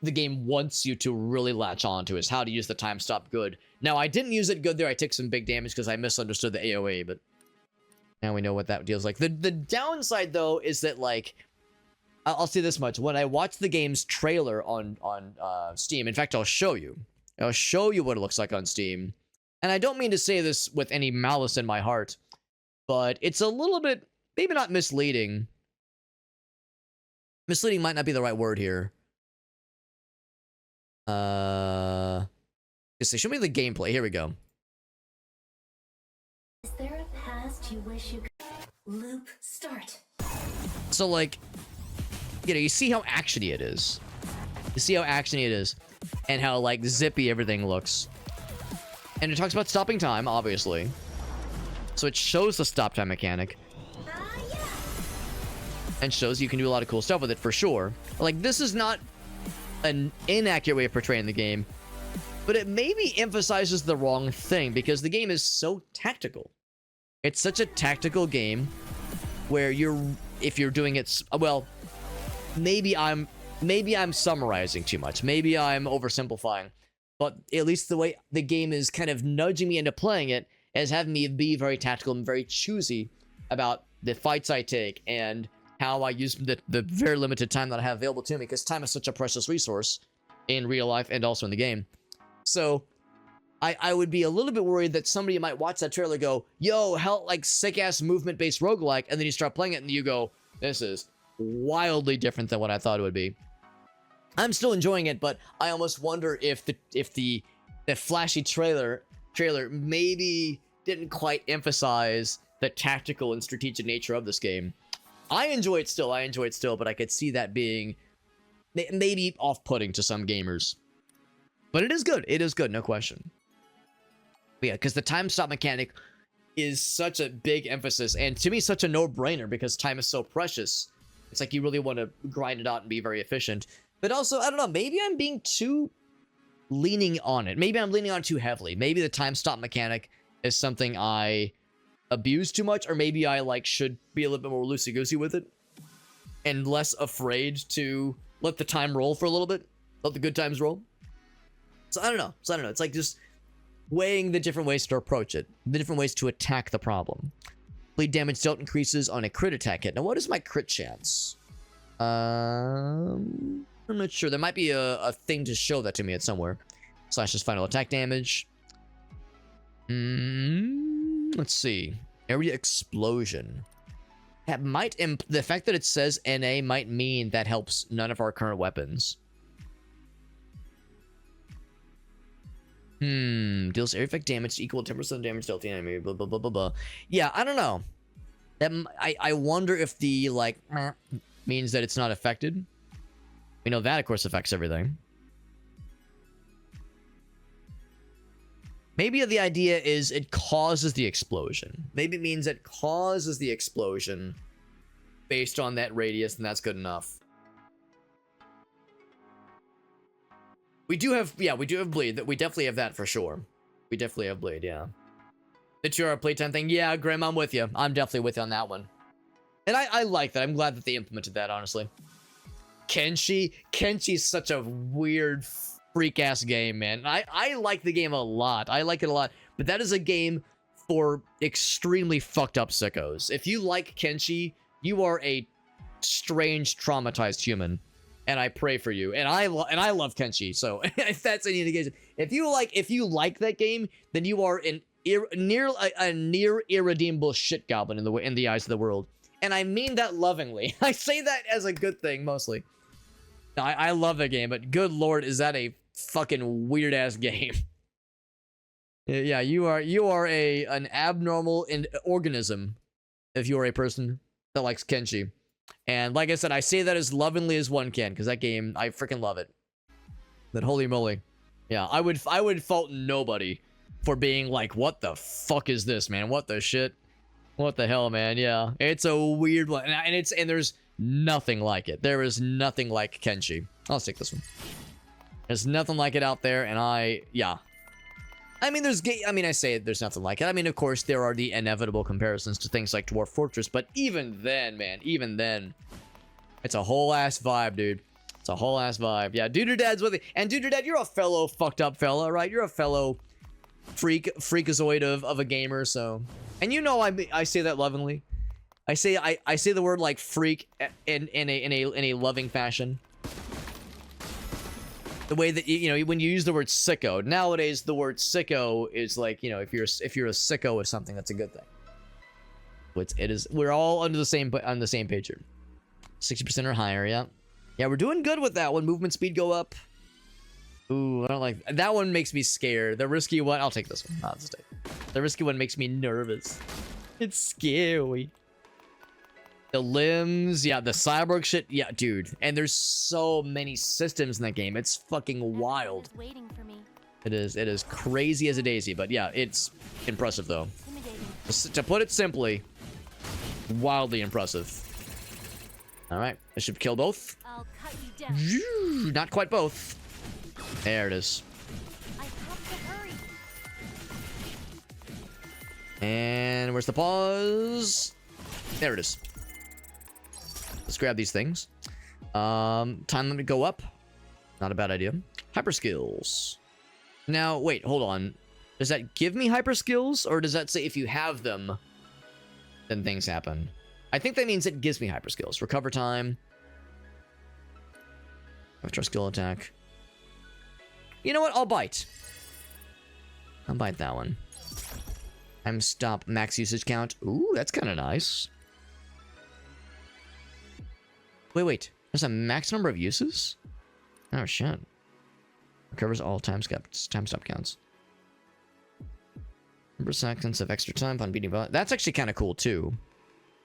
the game wants you to really latch on to, is how to use the time stop good. Now, I didn't use it good there. I took some big damage because I misunderstood the AoE, but Now we know what that deals like. The downside though is that like I'll say this much: when I watch the game's trailer on Steam, in fact, I'll show you what it looks like on Steam. And I don't mean to say this with any malice in my heart, but it's a little bit, maybe not misleading. Misleading might not be the right word here. Show me the gameplay. Here we go. Is there a past you wish you could? Loop start. So like, you see how actiony it is. You see how actiony it is, and how like zippy everything looks. And it talks about stopping time, obviously. So it shows the stop time mechanic. Yeah. And shows you can do a lot of cool stuff with it for sure. Like, this is not an inaccurate way of portraying the game, but it maybe emphasizes the wrong thing because the game is so tactical. It's such a tactical game where if you're doing it, well, maybe I'm summarizing too much. Maybe I'm oversimplifying. But at least the way the game is kind of nudging me into playing it is having me be very tactical and very choosy about the fights I take and how I use the very limited time that I have available to me, because time is such a precious resource in real life and also in the game. So I would be a little bit worried that somebody might watch that trailer and go, yo, hell, like sick-ass movement-based roguelike, and then you start playing it and you go, this is wildly different than what I thought it would be. I'm still enjoying it, but I almost wonder if the flashy trailer maybe didn't quite emphasize the tactical and strategic nature of this game. I enjoy it still, but I could see that being maybe off-putting to some gamers. But it is good, no question. But yeah, because the time stop mechanic is such a big emphasis, and to me such a no-brainer because time is so precious. It's like you really want to grind it out and be very efficient. But also, I don't know, maybe I'm being too leaning on it. Maybe I'm leaning on it too heavily. Maybe the time stop mechanic is something I abuse too much, or maybe I like should be a little bit more loosey-goosey with it and less afraid to let the time roll for a little bit. Let the good times roll. So I don't know. It's like just weighing the different ways to approach it, the different ways to attack the problem. Bleed damage dealt increases on a crit attack hit. Now, what is my crit chance? I'm not sure. There might be a thing to show that to me at somewhere. Slash his final attack damage. Let's see. Area explosion. That might the fact that it says NA might mean that helps none of our current weapons. Deals area effect damage equal to 10% damage dealt to the enemy. Blah blah blah blah blah. Yeah, I don't know. That I wonder if the like means that it's not affected. We know that, of course, affects everything. Maybe the idea is it causes the explosion. Maybe it means it causes the explosion based on that radius, and that's good enough. We do have bleed. We definitely have that for sure. We definitely have bleed, yeah. The 2-hour playtime thing, yeah, Grim, I'm with you. I'm definitely with you on that one. And I like that. I'm glad that they implemented that, honestly. Kenshi's such a weird freak-ass game, man. I like the game a lot. I like it a lot. But that is a game for extremely fucked up sickos. If you like Kenshi, you are a strange, traumatized human. And I pray for you. And I love Kenshi. So if that's any indication, if you like that game, then you are a near irredeemable shit goblin in the eyes of the world. And I mean that lovingly. I say that as a good thing mostly. I love that game, but good lord, is that a fucking weird ass game? Yeah, you are an abnormal organism if you are a person that likes Kenshi. And like I said, I say that as lovingly as one can, because that game, I freaking love it. But holy moly. Yeah, I would fault nobody for being like, what the fuck is this, man? What the shit? What the hell, man? Yeah, it's a weird one. And there's nothing like it. There is nothing like Kenshi. I'll take this one. There's nothing like it out there, and yeah. I mean, I say there's nothing like it. I mean, of course, there are the inevitable comparisons to things like Dwarf Fortress, but even then, man, it's a whole ass vibe, dude. It's a whole ass vibe. Yeah, Duder Dad's with it. And Duder Dad, you're a fellow fucked up fella, right? You're a fellow freakazoid of a gamer, so And you know I say that lovingly. I say the word like freak in a loving fashion. The way that you know when you use the word sicko nowadays, the word sicko is like, you know, if you're a sicko of something, that's a good thing. It is. We're all on the same page here. 60% or higher. Yeah, yeah. We're doing good with that one. Movement speed go up. Ooh, I don't like that one. Makes me scared. The risky one. I'll take this one. I'll just take it. The risky one makes me nervous. It's scary. The limbs, yeah, the cyborg shit, yeah, dude. And there's so many systems in that game. It's fucking wild. Waiting for me. It is crazy as a daisy, but yeah, it's impressive though. To put it simply, wildly impressive. All right, I should kill both. I'll cut you down. Not quite both. There it is. I have to hurry. And where's the pause? There it is. Let's grab these things. Time limit go up. Not a bad idea. Hyper skills. Now, wait, hold on. Does that give me hyper skills, or does that say if you have them, then things happen? I think that means it gives me hyper skills. Recover time. Extra skill attack. You know what? I'll bite. I'll bite that one. Time stop max usage count. Ooh, that's kind of nice. Wait. There's a max number of uses? Oh, shit. Recovers all time stop counts. Number of seconds of extra time upon beating boss. That's actually kind of cool, too.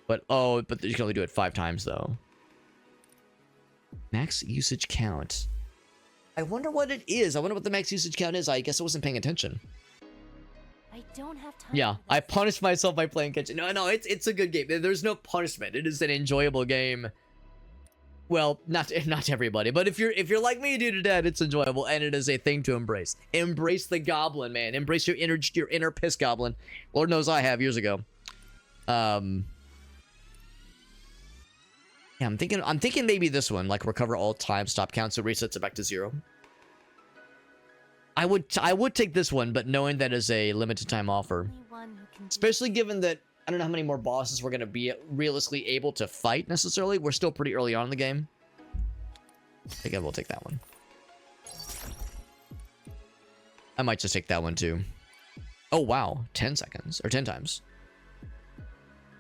But you can only do it 5 times, though. Max usage count. I wonder what it is. I wonder what the max usage count is. I guess I wasn't paying attention. I don't have time. Yeah, I punished myself by playing Kitchen. No, it's a good game. There's no punishment. It is an enjoyable game. Well, not everybody, but if you're like me, dude, to dead, it's enjoyable, and it is a thing to embrace. Embrace the goblin, man. Embrace your inner piss goblin. Lord knows I have years ago. Yeah, I'm thinking maybe this one, like recover all time stop counts, so resets it back to 0. I would take this one, but knowing that is a limited time offer, especially given that I don't know how many more bosses we're going to be realistically able to fight necessarily. We're still pretty early on in the game. I think I will take that one. I might just take that one too. Oh, wow. 10 seconds. Or 10 times.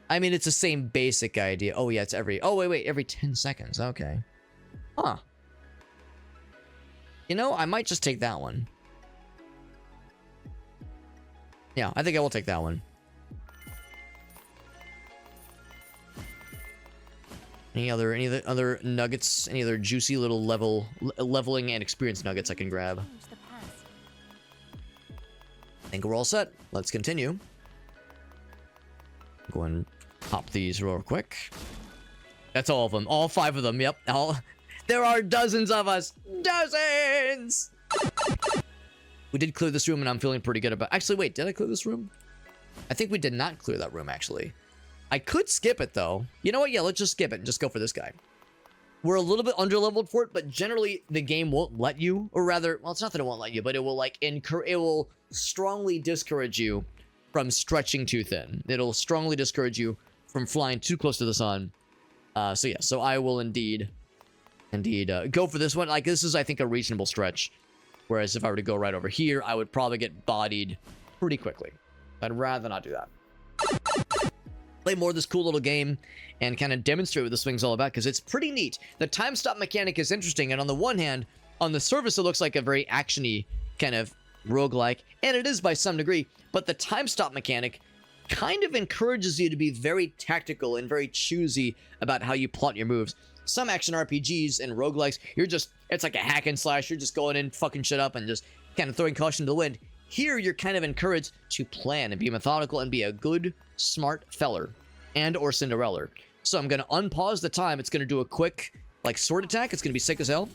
I mean, it's the same basic idea. Oh, yeah, it's every... Oh, wait. Every 10 seconds. Okay. Huh. You know, I might just take that one. Yeah, I think I will take that one. Any other nuggets? Any other juicy little leveling and experience nuggets I can grab? I think we're all set. Let's continue. Go and pop these real quick. That's all of them. All 5 of them. Yep. There are dozens of us. Dozens! We did clear this room, and I'm feeling pretty good about... Actually, wait. Did I clear this room? I think we did not clear that room, actually. I could skip it, though. You know what? Yeah, let's just skip it and just go for this guy. We're a little bit under-leveled for it, but generally, the game won't let you. Or rather, well, it's not that it won't let you, but it will, like, it will strongly discourage you from stretching too thin. It'll strongly discourage you from flying too close to the sun. So yeah, so I will indeed go for this one. Like, this is, I think, a reasonable stretch. Whereas if I were to go right over here, I would probably get bodied pretty quickly. I'd rather not do that. Play more of this cool little game and kind of demonstrate what this thing's all about, because it's pretty neat. The time stop mechanic is interesting, and on the one hand, on the surface, it looks like a very action-y kind of roguelike, and it is by some degree, but the time stop mechanic kind of encourages you to be very tactical and very choosy about how you plot your moves. Some action RPGs and roguelikes, it's like a hack and slash, you're just going in, fucking shit up, and just kind of throwing caution to the wind. Here, you're kind of encouraged to plan and be methodical and be a good, smart feller and or Cinderella. So I'm going to unpause the time. It's going to do a quick, like, sword attack. It's going to be sick as hell.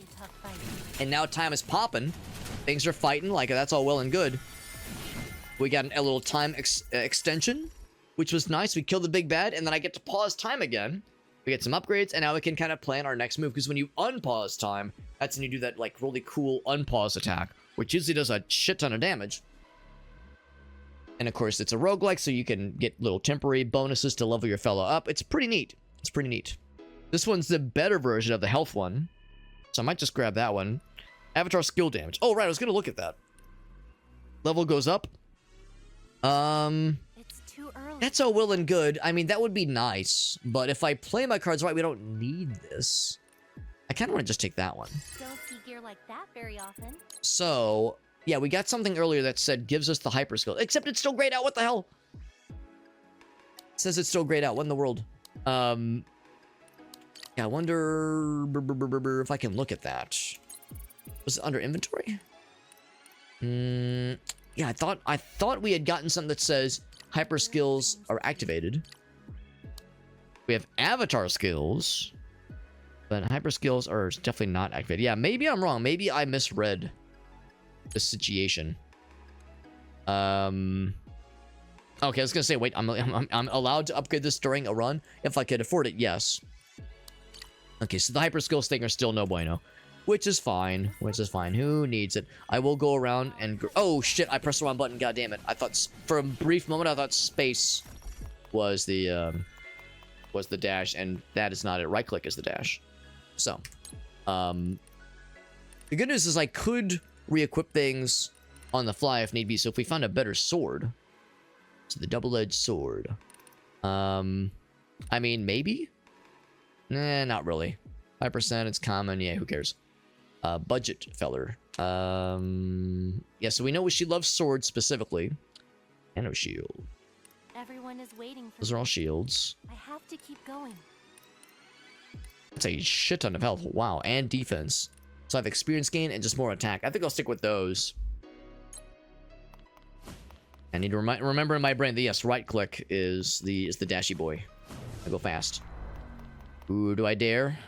And now time is popping. Things are fighting. Like, that's all well and good. We got a little time extension, which was nice. We killed the big bad, and then I get to pause time again. We get some upgrades, and now we can kind of plan our next move. Because when you unpause time, that's when you do that, like, really cool unpause attack, which usually does a shit ton of damage. And of course, it's a roguelike, so you can get little temporary bonuses to level your fellow up. It's pretty neat. It's pretty neat. This one's the better version of the health one. So I might just grab that one. Avatar skill damage. Oh, right, I was going to look at that. Level goes up. It's too early. That's all well and good. I mean, that would be nice. But if I play my cards right, we don't need this. I kind of want to just take that one. Don't see gear like that very often. So, yeah, we got something earlier that said gives us the hyper skill. Except it's still grayed out. What the hell? It says it's still grayed out. What in the world? Yeah, I wonder if I can look at that. Was it under inventory? Yeah, I thought we had gotten something that says hyper skills are activated. We have avatar skills, but hyper skills are definitely not activated. Yeah, maybe I'm wrong. Maybe I misread the situation. Okay, I was gonna say, wait, I'm allowed to upgrade this during a run if I could afford it. Yes. Okay, so the hyper skills thing are still no bueno, which is fine. Which is fine. Who needs it? I will go around and oh shit! I pressed the wrong button. God damn it! I thought for a brief moment I thought space was the dash, and that is not it. Right click is the dash. So, the good news is I could re-equip things on the fly if need be. So if we found a better sword, so the double-edged sword. I mean maybe. Nah, not really. 5%, it's common. Yeah, who cares? Budget feller. Yeah, so we know she loves swords specifically. And a shield. Everyone is waiting for Those are all shields. I have to keep going. That's a shit ton of health. Wow, and defense. So I have experience gain and just more attack. I think I'll stick with those. I need to remember in my brain that yes, right click is the dashy boy. I go fast. Ooh, do I dare?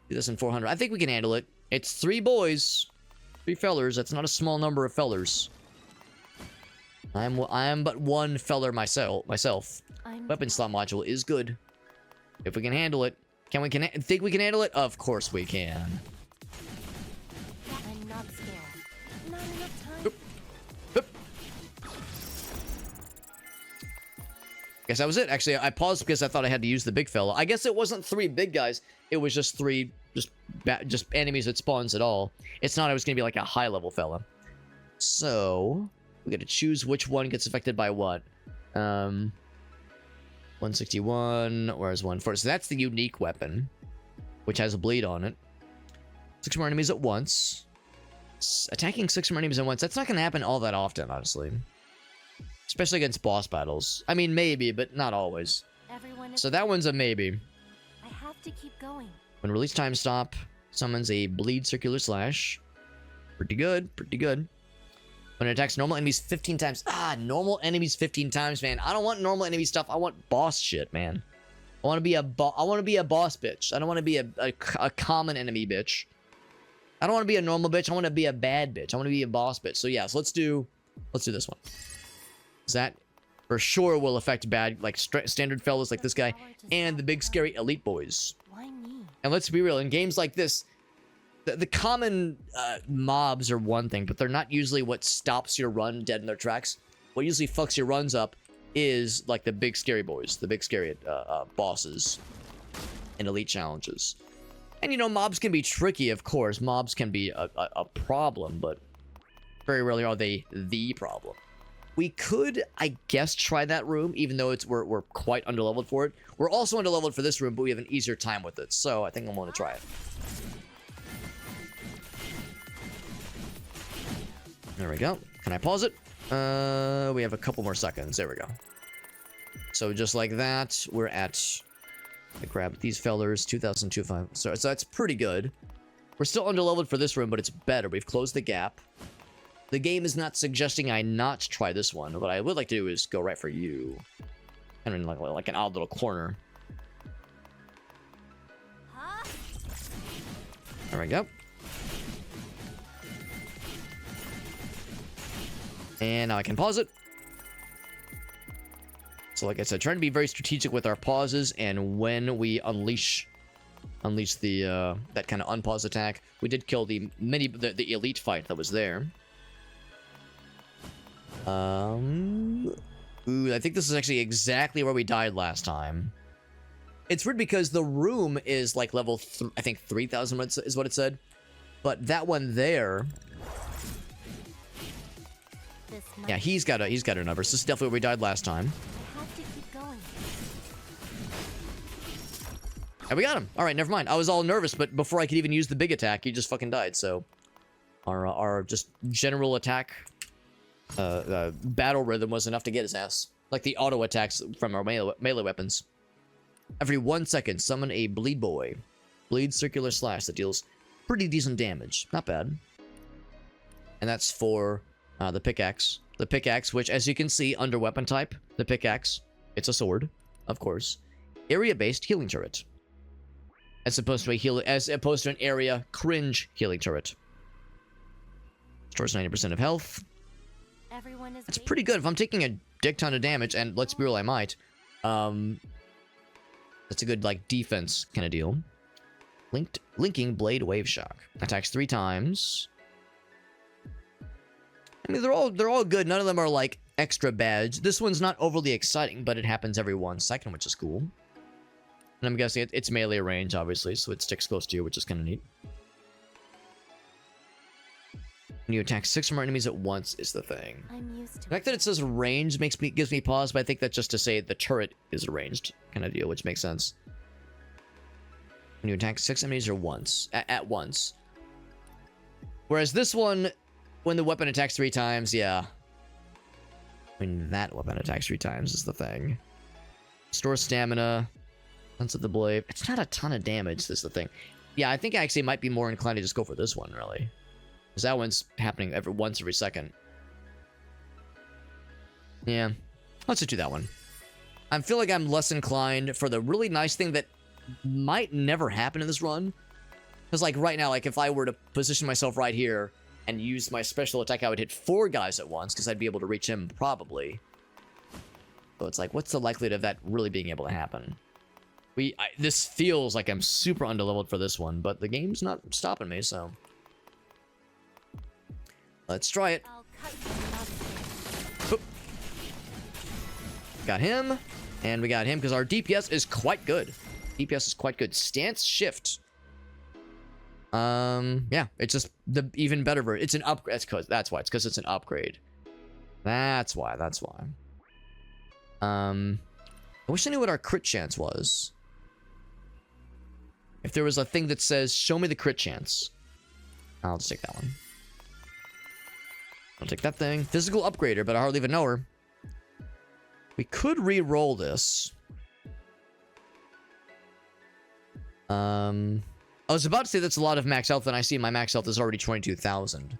Do this in 400. I think we can handle it. It's 3 boys. 3 fellers. That's not a small number of fellers. I'm but one feller myself. Weapon slot module is good. If we can handle it. Think we can handle it? Of course we can. I'm not scared. Not enough time. Oop. Oop. Guess that was it. Actually, I paused because I thought I had to use the big fella. I guess it wasn't 3 big guys. It was just 3 just enemies that spawns at all. It's not I was going to be like a high level fella. So, we got to choose which one gets affected by what. 161, whereas 140. So that's the unique weapon, which has a bleed on it. 6 more enemies at once. Attacking 6 more enemies at once. That's not going to happen all that often, honestly. Especially against boss battles. I mean, maybe, but not always. So that one's a maybe. I have to keep going. When release time stop, summons a bleed circular slash. Pretty good, pretty good. When it attacks normal enemies 15 times. Ah, normal enemies 15 times, man. I don't want normal enemy stuff. I want boss shit, man. I want to be a boss bitch. I don't want to be a common enemy bitch. I don't want to be a normal bitch. I want to be a bad bitch. I want to be a boss bitch. So yeah, so let's do this one. That for sure will affect bad, like standard fellas like this guy and the big scary elite boys. Why me? And let's be real, in games like this, the common mobs are one thing, but they're not usually what stops your run dead in their tracks. What usually fucks your runs up is like the big scary boys, the big scary bosses and elite challenges. And you know, mobs can be tricky, of course. Mobs can be a problem, but very rarely are they the problem. We could, I guess, try that room, even though we're quite underleveled for it. We're also underleveled for this room, but we have an easier time with it, so I think I'm going to try it. There we go. Can I pause it? We have a couple more seconds. There we go. So just like that, we're at... I grabbed these fellers, 2025. So that's pretty good. We're still underleveled for this room, but it's better. We've closed the gap. The game is not suggesting I not try this one. What I would like to do is go right for you. And in like an odd little corner. Huh? There we go. And now I can pause it. So like I said, trying to be very strategic with our pauses and when we unleash the that kind of unpause attack. We did kill the elite fight that was there. Ooh, I think this is actually exactly where we died last time. It's weird because the room is like level, I think 3,000 is what it said. But that one there, yeah, he's got a number. So this is definitely where we died last time. I have to keep going. And we got him. All right, never mind. I was all nervous, but before I could even use the big attack, he just fucking died. So our just general attack battle rhythm was enough to get his ass. Like the auto attacks from our melee weapons. Every 1 second, summon a bleed boy. Bleed circular slash that deals pretty decent damage. Not bad. And that's for the pickaxe. The pickaxe, which as you can see under weapon type, the pickaxe, it's a sword, of course. Area-based healing turret. As opposed to an area cringe healing turret. Stores 90% of health. Everyone is It's pretty good if I'm taking a dick ton of damage, and let's be real, I might. That's a good like defense kind of deal. Linking blade wave shock. Attacks 3 times. I mean, they're all good. None of them are like extra bad. This one's not overly exciting, but it happens every 1 second, which is cool. And I'm guessing it's melee range, obviously, so it sticks close to you, which is kind of neat. When you attack 6 or more enemies at once is the thing. I'm used to The fact that it says range gives me pause, but I think that's just to say the turret is ranged kind of deal, which makes sense. When you attack 6 enemies or once at once. Whereas this one, when the weapon attacks 3 times, yeah. When that weapon attacks 3 times is the thing. Store stamina. Sense of the blade. It's not a ton of damage, this is the thing. Yeah, I think I actually might be more inclined to just go for this one, really. Because that one's happening once every second. Yeah. Let's just do that one. I feel like I'm less inclined for the really nice thing that might never happen in this run. Because, like, right now, like, if I were to position myself right here and use my special attack, I would hit 4 guys at once, because I'd be able to reach him, probably. So it's like, what's the likelihood of that really being able to happen? This feels like I'm super underleveled for this one, but the game's not stopping me, so... Let's try it. I'll cut you. Oop. Got him, and we got him because our DPS is quite good. DPS is quite good. Stance shift. Yeah, it's just the even better version. It's an upgrade. That's why. It's because it's an upgrade. That's why. I wish I knew what our crit chance was. If there was a thing that says, show me the crit chance. I'll just take that one. I'll take that thing. Physical upgrader, but I hardly even know her. We could re-roll this. I was about to say that's a lot of max health, and I see my max health is already 22,000.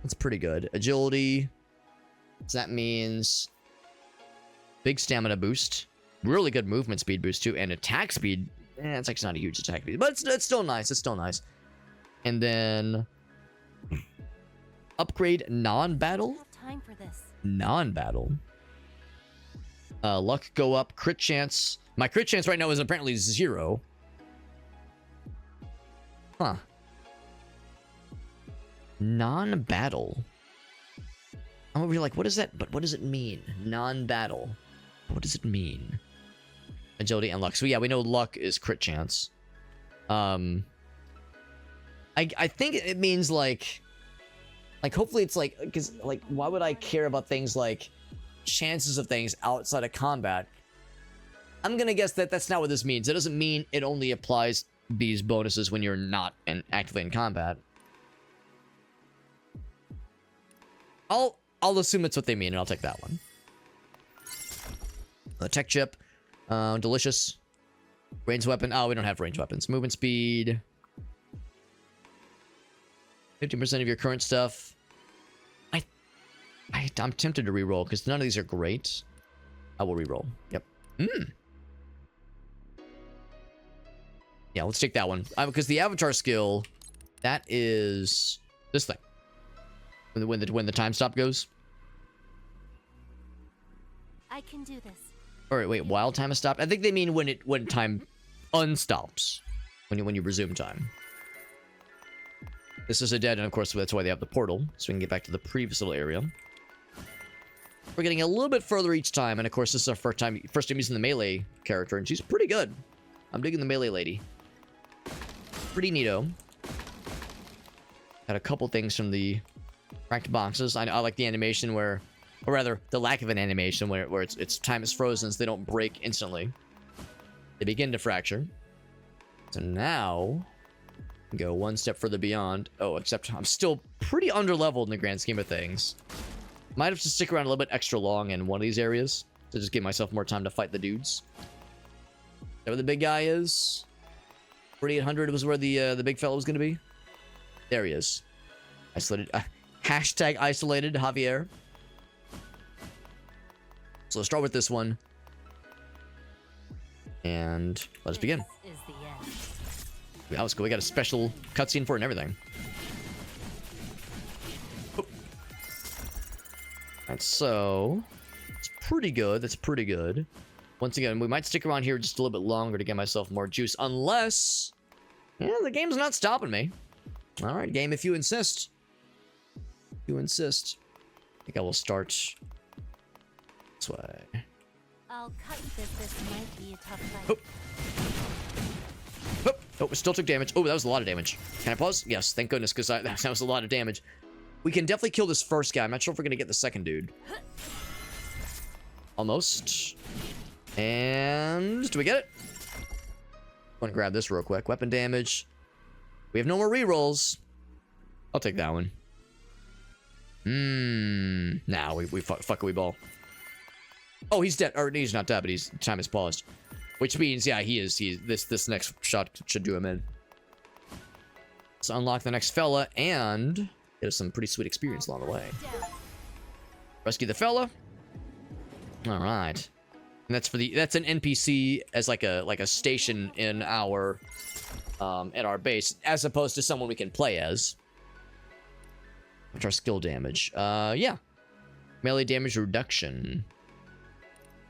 That's pretty good. Agility. So that means big stamina boost. Really good movement speed boost, too. And attack speed. It's actually not a huge attack speed, but it's still nice. It's still nice. And then... upgrade non-battle? Time for this. Non-battle. Luck go up. Crit chance. My crit chance right now is apparently 0. Huh. Non-battle. I'm over here like, what is that? But what does it mean? Non-battle. What does it mean? Agility and luck. So yeah, we know luck is crit chance. I think it means like hopefully it's like, because like why would I care about things like chances of things outside of combat? I'm gonna guess that that's not what this means. It doesn't mean it only applies these bonuses when you're not actively in combat. I'll assume it's what they mean, and I'll take that one. The tech chip, delicious. Ranged weapon. Oh, we don't have ranged weapons. Movement speed. 50% of your current stuff. I'm tempted to reroll because none of these are great. I will reroll. Yep. Yeah, let's take that one. Because the avatar skill, that is this thing. When the time stop goes. I can do this. All right, wait. While time is stopped. I think they mean when time unstops. When you resume time. This is a dead end, of course, so that's why they have the portal. So we can get back to the previous little area. we're getting a little bit further each time. And of course, this is our first time using the melee character, and she's pretty good. I'm digging the melee lady. Pretty neato. Got a couple things from the cracked boxes. I like the animation where, or rather, the lack of an animation where its time is frozen, so they don't break instantly. They begin to fracture. So now, go one step further beyond. Oh, except I'm still pretty underleveled in the grand scheme of things. Might have to stick around a little bit extra long in one of these areas to just give myself more time to fight the dudes. Is that where the big guy is? 4800 was where the big fellow was going to be. There he is. Isolated. Hashtag isolated Javier. So let's start with this one. And let's begin. This is the end. That was cool. We got a special cutscene for it and everything. Oh. Alright, so it's pretty good. That's pretty good. Once again, we might stick around here just a little bit longer to get myself more juice, unless, yeah, the game's not stopping me. All right, game, if you insist. You insist. I think I will start this way. I'll cut this might be a tough fight. Oh, it still took damage. Oh, that was a lot of damage. Can I pause? Yes, thank goodness, because that was a lot of damage. We can definitely kill this first guy. I'm not sure if we're going to get the second dude. Almost. And do we get it? I want to grab this real quick. Weapon damage. We have no more rerolls. I'll take that one. Nah, we fuck we ball. Oh, he's dead. Or he's not dead, but his time is paused. Which means, yeah, he is. This next shot should do him in. Let's unlock the next fella and get us some pretty sweet experience along the way. Rescue the fella. All right. And that's an NPC as like a station in our base, as opposed to someone we can play as. What's our skill damage? Yeah. Melee damage reduction.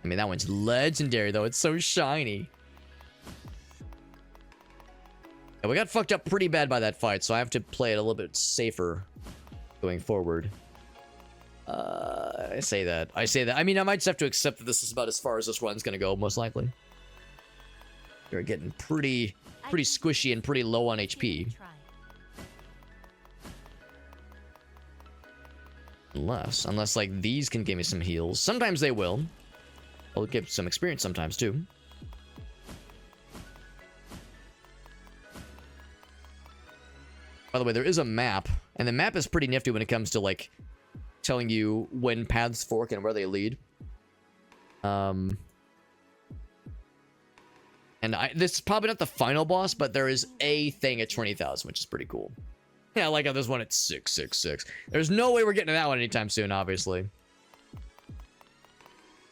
I mean, that one's legendary, though. It's so shiny. And we got fucked up pretty bad by that fight, so I have to play it a little bit safer going forward. I say that. I mean, I might just have to accept that this is about as far as this run's gonna go, most likely. We're getting pretty squishy and pretty low on HP. Unless like these can give me some heals. Sometimes they will. I'll give some experience sometimes too. By the way, there is a map, and the map is pretty nifty when it comes to like telling you when paths fork and where they lead. And this is probably not the final boss, but there is a thing at 20,000, which is pretty cool. Yeah, I like how there's one at 666. There's no way we're getting to that one anytime soon, obviously.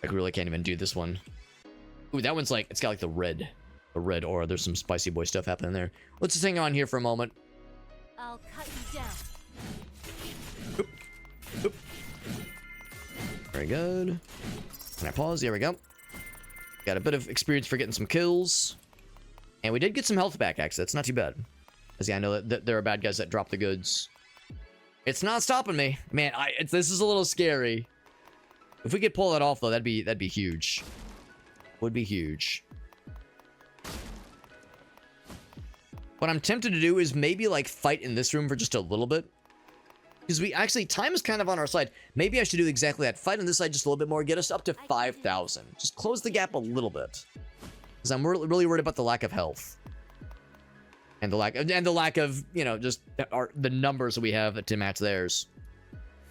I really can't even do this one. Ooh, that one's like, it's got like the red aura. There's some spicy boy stuff happening there. Let's just hang on here for a moment. I'll cut you down. Oop. Oop. Very good. Can I pause? There we go. Got a bit of experience for getting some kills. And we did get some health back, actually. That's not too bad. Because yeah, I know that there are bad guys that drop the goods. It's not stopping me. Man, this is a little scary. If we could pull that off, though, that'd be huge. Would be huge. What I'm tempted to do is maybe, like, fight in this room for just a little bit. Because time is kind of on our side. Maybe I should do exactly that. Fight on this side just a little bit more. Get us up to 5,000. Just close the gap a little bit. Because I'm really worried about the lack of health. And the lack of, you know, just the numbers that we have to match theirs.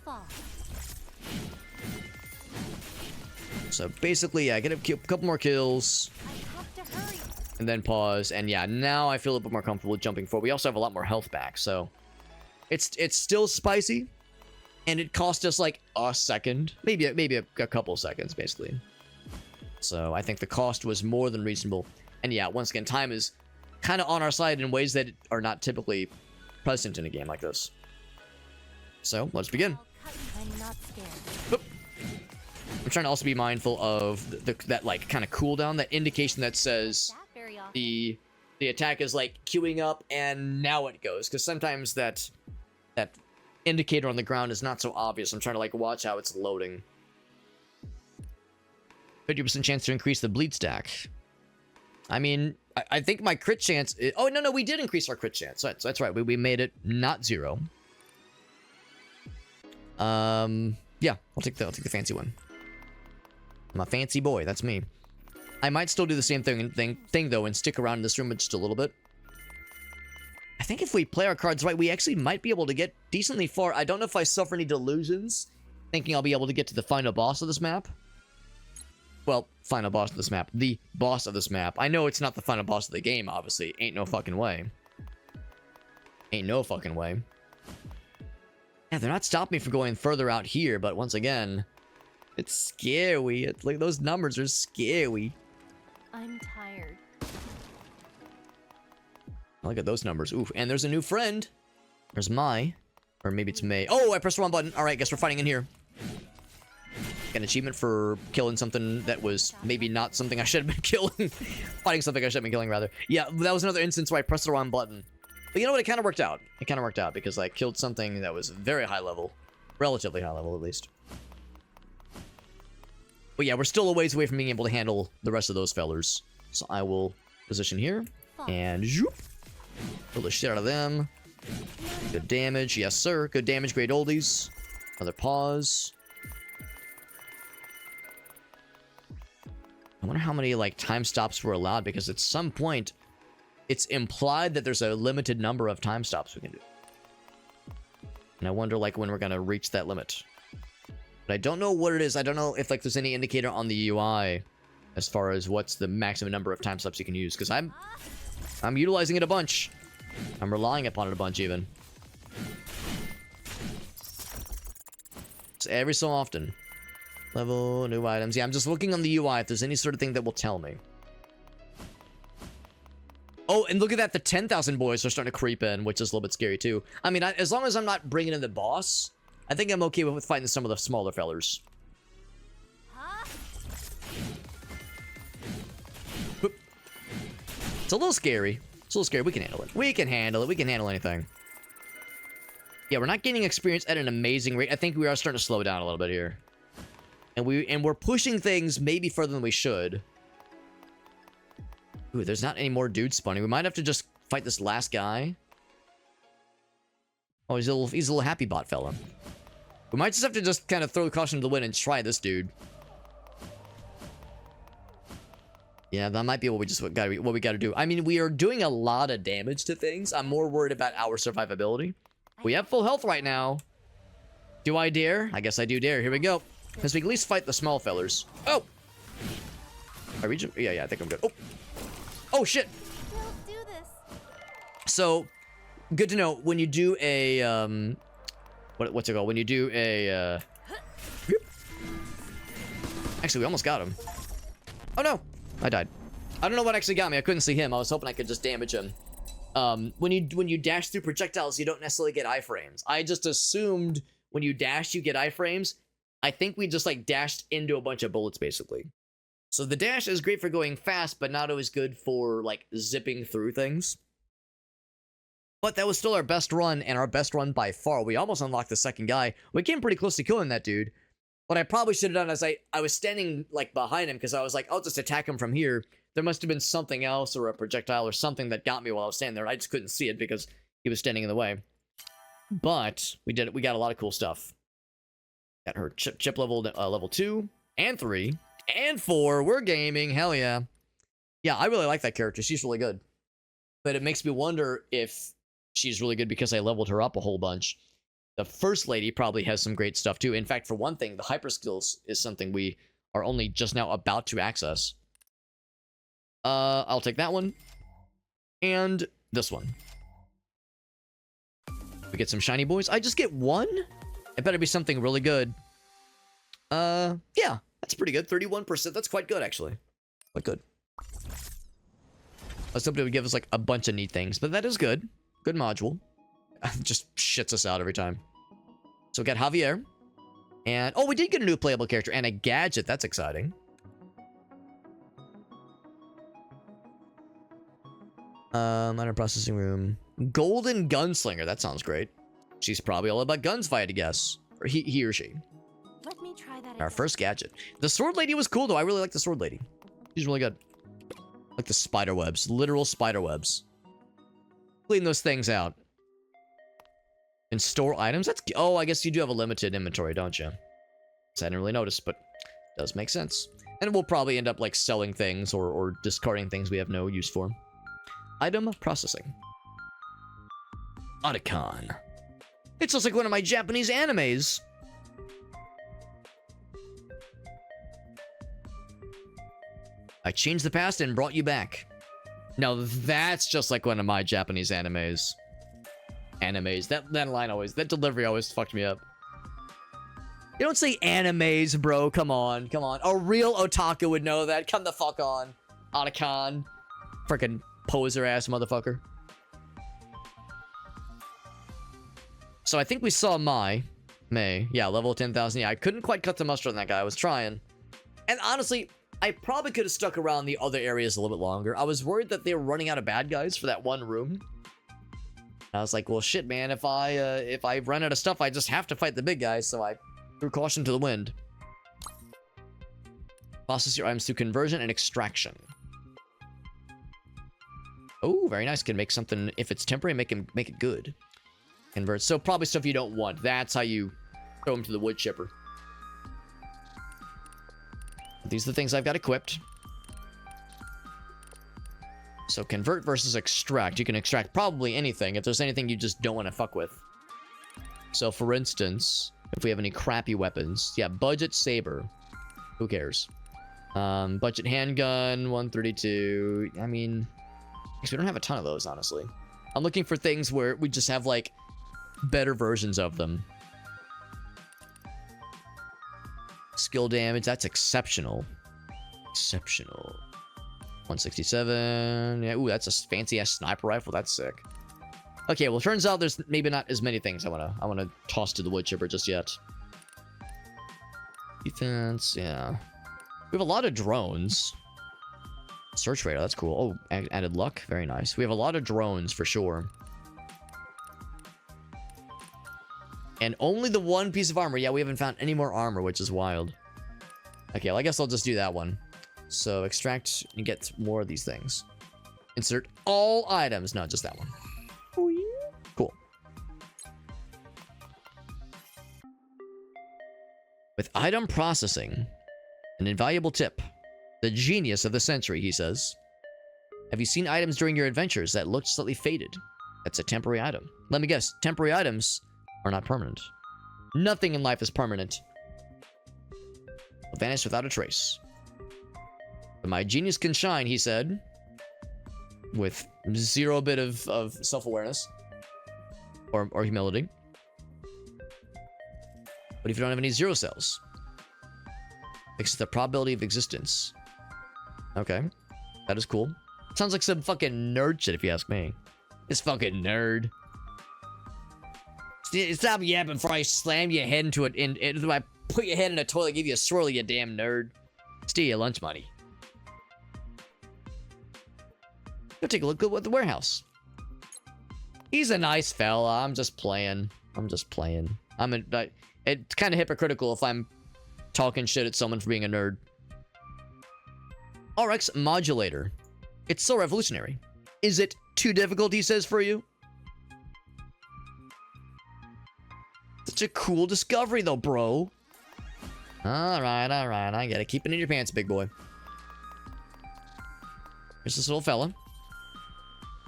Fall. So basically, yeah, get a couple more kills. I have to hurry. And then pause. And yeah, now I feel a little bit more comfortable jumping forward. We also have a lot more health back, so it's still spicy. And it cost us like a second. Maybe a couple seconds, basically. So I think the cost was more than reasonable. And yeah, once again, time is kind of on our side in ways that are not typically present in a game like this. So let's begin. I'm not scared. Oop. I'm trying to also be mindful of that like kind of cooldown, that indication that says Not very often. the attack is like queuing up and now it goes, because sometimes that indicator on the ground is not so obvious. I'm trying to like watch how it's loading. 50% chance to increase the bleed stack. I mean, I think my crit chance... oh, no, we did increase our crit chance. That's right. We made it not 0. Yeah, I'll take the fancy one. I'm a fancy boy. That's me. I might still do the same thing though, and stick around in this room just a little bit. I think if we play our cards right, we actually might be able to get decently far. I don't know if I suffer any delusions, thinking I'll be able to get to the final boss of this map. Well, final boss of this map. The boss of this map. I know it's not the final boss of the game, obviously. Ain't no fucking way. Ain't no fucking way. Yeah, they're not stopping me from going further out here, but once again, it's scary. It's like those numbers are scary. I'm tired. Look at those numbers. Oof, and there's a new friend. There's Mai. Or maybe it's May. Oh, I pressed the wrong button. Alright, guess we're fighting in here. Got an achievement for killing something that was maybe not something I should have been killing. Fighting something I should have been killing, rather. Yeah, that was another instance where I pressed the wrong button. But you know what? It kind of worked out. It kind of worked out because I killed something that was very high level. Relatively high level, at least. But yeah, we're still a ways away from being able to handle the rest of those fellers. So I will position here. And zoop. Pull the shit out of them. Good damage. Yes, sir. Good damage. Great oldies. Another pause. I wonder how many, like, time stops were allowed, because at some point, it's implied that there's a limited number of time stops we can do. And I wonder, like, when we're gonna reach that limit. But I don't know what it is. I don't know if, like, there's any indicator on the UI as far as what's the maximum number of time stops you can use, because I'm utilizing it a bunch. I'm relying upon it a bunch, even. So every so often. Level, new items. Yeah, I'm just looking on the UI if there's any sort of thing that will tell me. Oh, and look at that. The 10,000 boys are starting to creep in, which is a little bit scary, too. I mean, as long as I'm not bringing in the boss, I think I'm okay with fighting some of the smaller fellers. Boop. It's a little scary. It's a little scary. We can handle it. We can handle it. We can handle anything. Yeah, we're not gaining experience at an amazing rate. I think we are starting to slow down a little bit here. And we're pushing things maybe further than we should. Ooh, there's not any more dudes spawning. We might have to just fight this last guy. Oh, he's a little happy bot fella. We might just have to just kind of throw the caution to the wind and try this dude. Yeah, that might be what we gotta do. I mean, we are doing a lot of damage to things. I'm more worried about our survivability. We have full health right now. Do I dare? I guess I do dare. Here we go. Because we can at least fight the small fellers. Oh! I reach him? Yeah, I think I'm good. Oh! Oh, shit! Don't do this. So, good to know, when you do a, what's it called? When you do a, Actually, we almost got him. Oh, no! I died. I don't know what actually got me. I couldn't see him. I was hoping I could just damage him. When you dash through projectiles, you don't necessarily get iframes. I just assumed when you dash, you get iframes. I think we just, like, dashed into a bunch of bullets, basically. So the dash is great for going fast, but not always good for, like, zipping through things. But that was still our best run, and our best run by far. We almost unlocked the second guy. We came pretty close to killing that dude. What I probably should have done is I was standing, like, behind him, because I was like, I'll just attack him from here. There must have been something else, or a projectile, or something that got me while I was standing there. I just couldn't see it, because he was standing in the way. But we did it. We got a lot of cool stuff. Got her chip level, level 2, and 3, and 4. We're gaming. Hell yeah. Yeah, I really like that character. She's really good. But it makes me wonder if she's really good because I leveled her up a whole bunch. The First Lady probably has some great stuff, too. In fact, for one thing, the hyper skills is something we are only just now about to access. I'll take that one. And this one. We get some shiny boys. I just get one? It better be something really good. Yeah, that's pretty good. 31%. That's quite good, actually. Quite good. I was hoping it would give us, like, a bunch of neat things, but that is good. Good module. Just shits us out every time. So we got Javier. And, oh, we did get a new playable character and a gadget. That's exciting. Minor processing room. Golden Gunslinger. That sounds great. She's probably all about guns, if I had to guess. Or he or she. Let me try that Our again. first gadget. The sword lady was cool though. I really like the sword lady. She's really good. Like the spider webs. Literal spider webs. Clean those things out. And store items? That's... Oh, I guess you do have a limited inventory, don't you? So I didn't really notice, but it does make sense. And we'll probably end up like selling things or discarding things we have no use for. Item processing. Otacon. It's just like one of my Japanese animes. I changed the past and brought you back. Now that's just like one of my Japanese animes. That line always, that delivery always fucked me up. You don't say animes, bro. Come on, come on. A real otaku would know that. Come the fuck on. Otacon. Freaking poser ass motherfucker. So I think we saw May. Yeah, level 10,000. Yeah, I couldn't quite cut the mustard on that guy. I was trying. And honestly, I probably could have stuck around the other areas a little bit longer. I was worried that they were running out of bad guys for that one room. I was like, well, shit, man. If I run out of stuff, I just have to fight the big guys. So I threw caution to the wind. Process your items through conversion and extraction. Oh, very nice. Can make something, if it's temporary, make it good. Convert. So probably stuff you don't want. That's how you throw them to the wood chipper. These are the things I've got equipped. So convert versus extract. You can extract probably anything if there's anything you just don't want to fuck with. So for instance, if we have any crappy weapons. Yeah, budget saber. Who cares? Budget handgun, 132. I mean, because we don't have a ton of those, honestly. I'm looking for things where we just have, like, better versions of them. Skill damage, that's exceptional. Exceptional. 167. Yeah, ooh, that's a fancy-ass sniper rifle. That's sick. Okay, well, turns out there's maybe not as many things I wanna toss to the wood chipper just yet. Defense, yeah. We have a lot of drones. Search radar, that's cool. Oh, added luck. Very nice. We have a lot of drones for sure. And only the one piece of armor. Yeah, we haven't found any more armor, which is wild. Okay, well, I guess I'll just do that one. So extract and get more of these things. Insert all items. No, just that one. Oh, yeah. Cool. With item processing, an invaluable tip. The genius of the century, he says. Have you seen items during your adventures that looked slightly faded? That's a temporary item. Let me guess, temporary items are not permanent. Nothing in life is permanent. Will vanish without a trace. But my genius can shine, he said. With zero bit of self-awareness. Or humility. What if you don't have any zero cells? Fixes the probability of existence. Okay. That is cool. Sounds like some fucking nerd shit if you ask me. This fucking nerd. Stop yapping before I slam your head into it. I put your head in a toilet, give you a swirl, you damn nerd. Steal your lunch money. Go take a look at the warehouse. He's a nice fella. I'm just playing. It's kind of hypocritical if I'm talking shit at someone for being a nerd. RX modulator. It's so revolutionary. Is it too difficult, he says, for you? Such a cool discovery, though, bro. Alright. I get it. Keep it in your pants, big boy. Here's this little fella.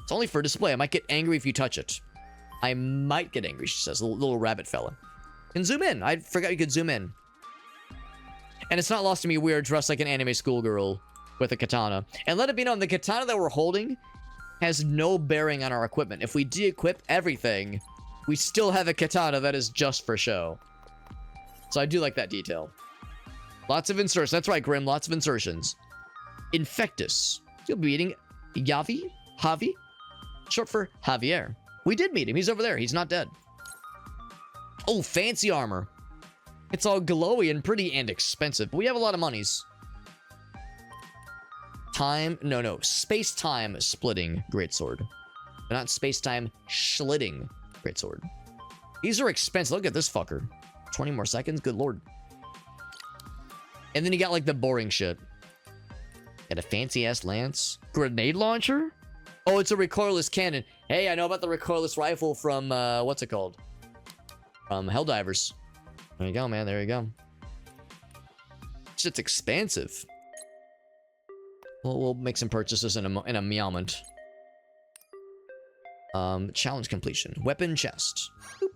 It's only for display. I might get angry if you touch it. I might get angry, she says. Little rabbit fella. Can zoom in. I forgot you could zoom in. And it's not lost to me we are dressed like an anime schoolgirl with a katana. And let it be known, the katana that we're holding has no bearing on our equipment. If we de-equip everything, we still have a katana that is just for show. So I do like that detail. Lots of insertions. That's right, Grim. Lots of insertions. Infectus. You'll be eating Javi? Short for Javier. We did meet him. He's over there. He's not dead. Oh, fancy armor. It's all glowy and pretty and expensive. But we have a lot of monies. Space-time splitting greatsword. But not space-time slitting greatsword. These are expensive. Look at this fucker. 20 more seconds? Good lord. And then you got like the boring shit. Got a fancy ass lance. Grenade launcher? Oh, it's a recoilless cannon. Hey, I know about the recoilless rifle from, what's it called? Helldivers. There you go, man. There you go. Shit's expansive. We'll make some purchases in a moment. Challenge completion. Weapon chest. Boop.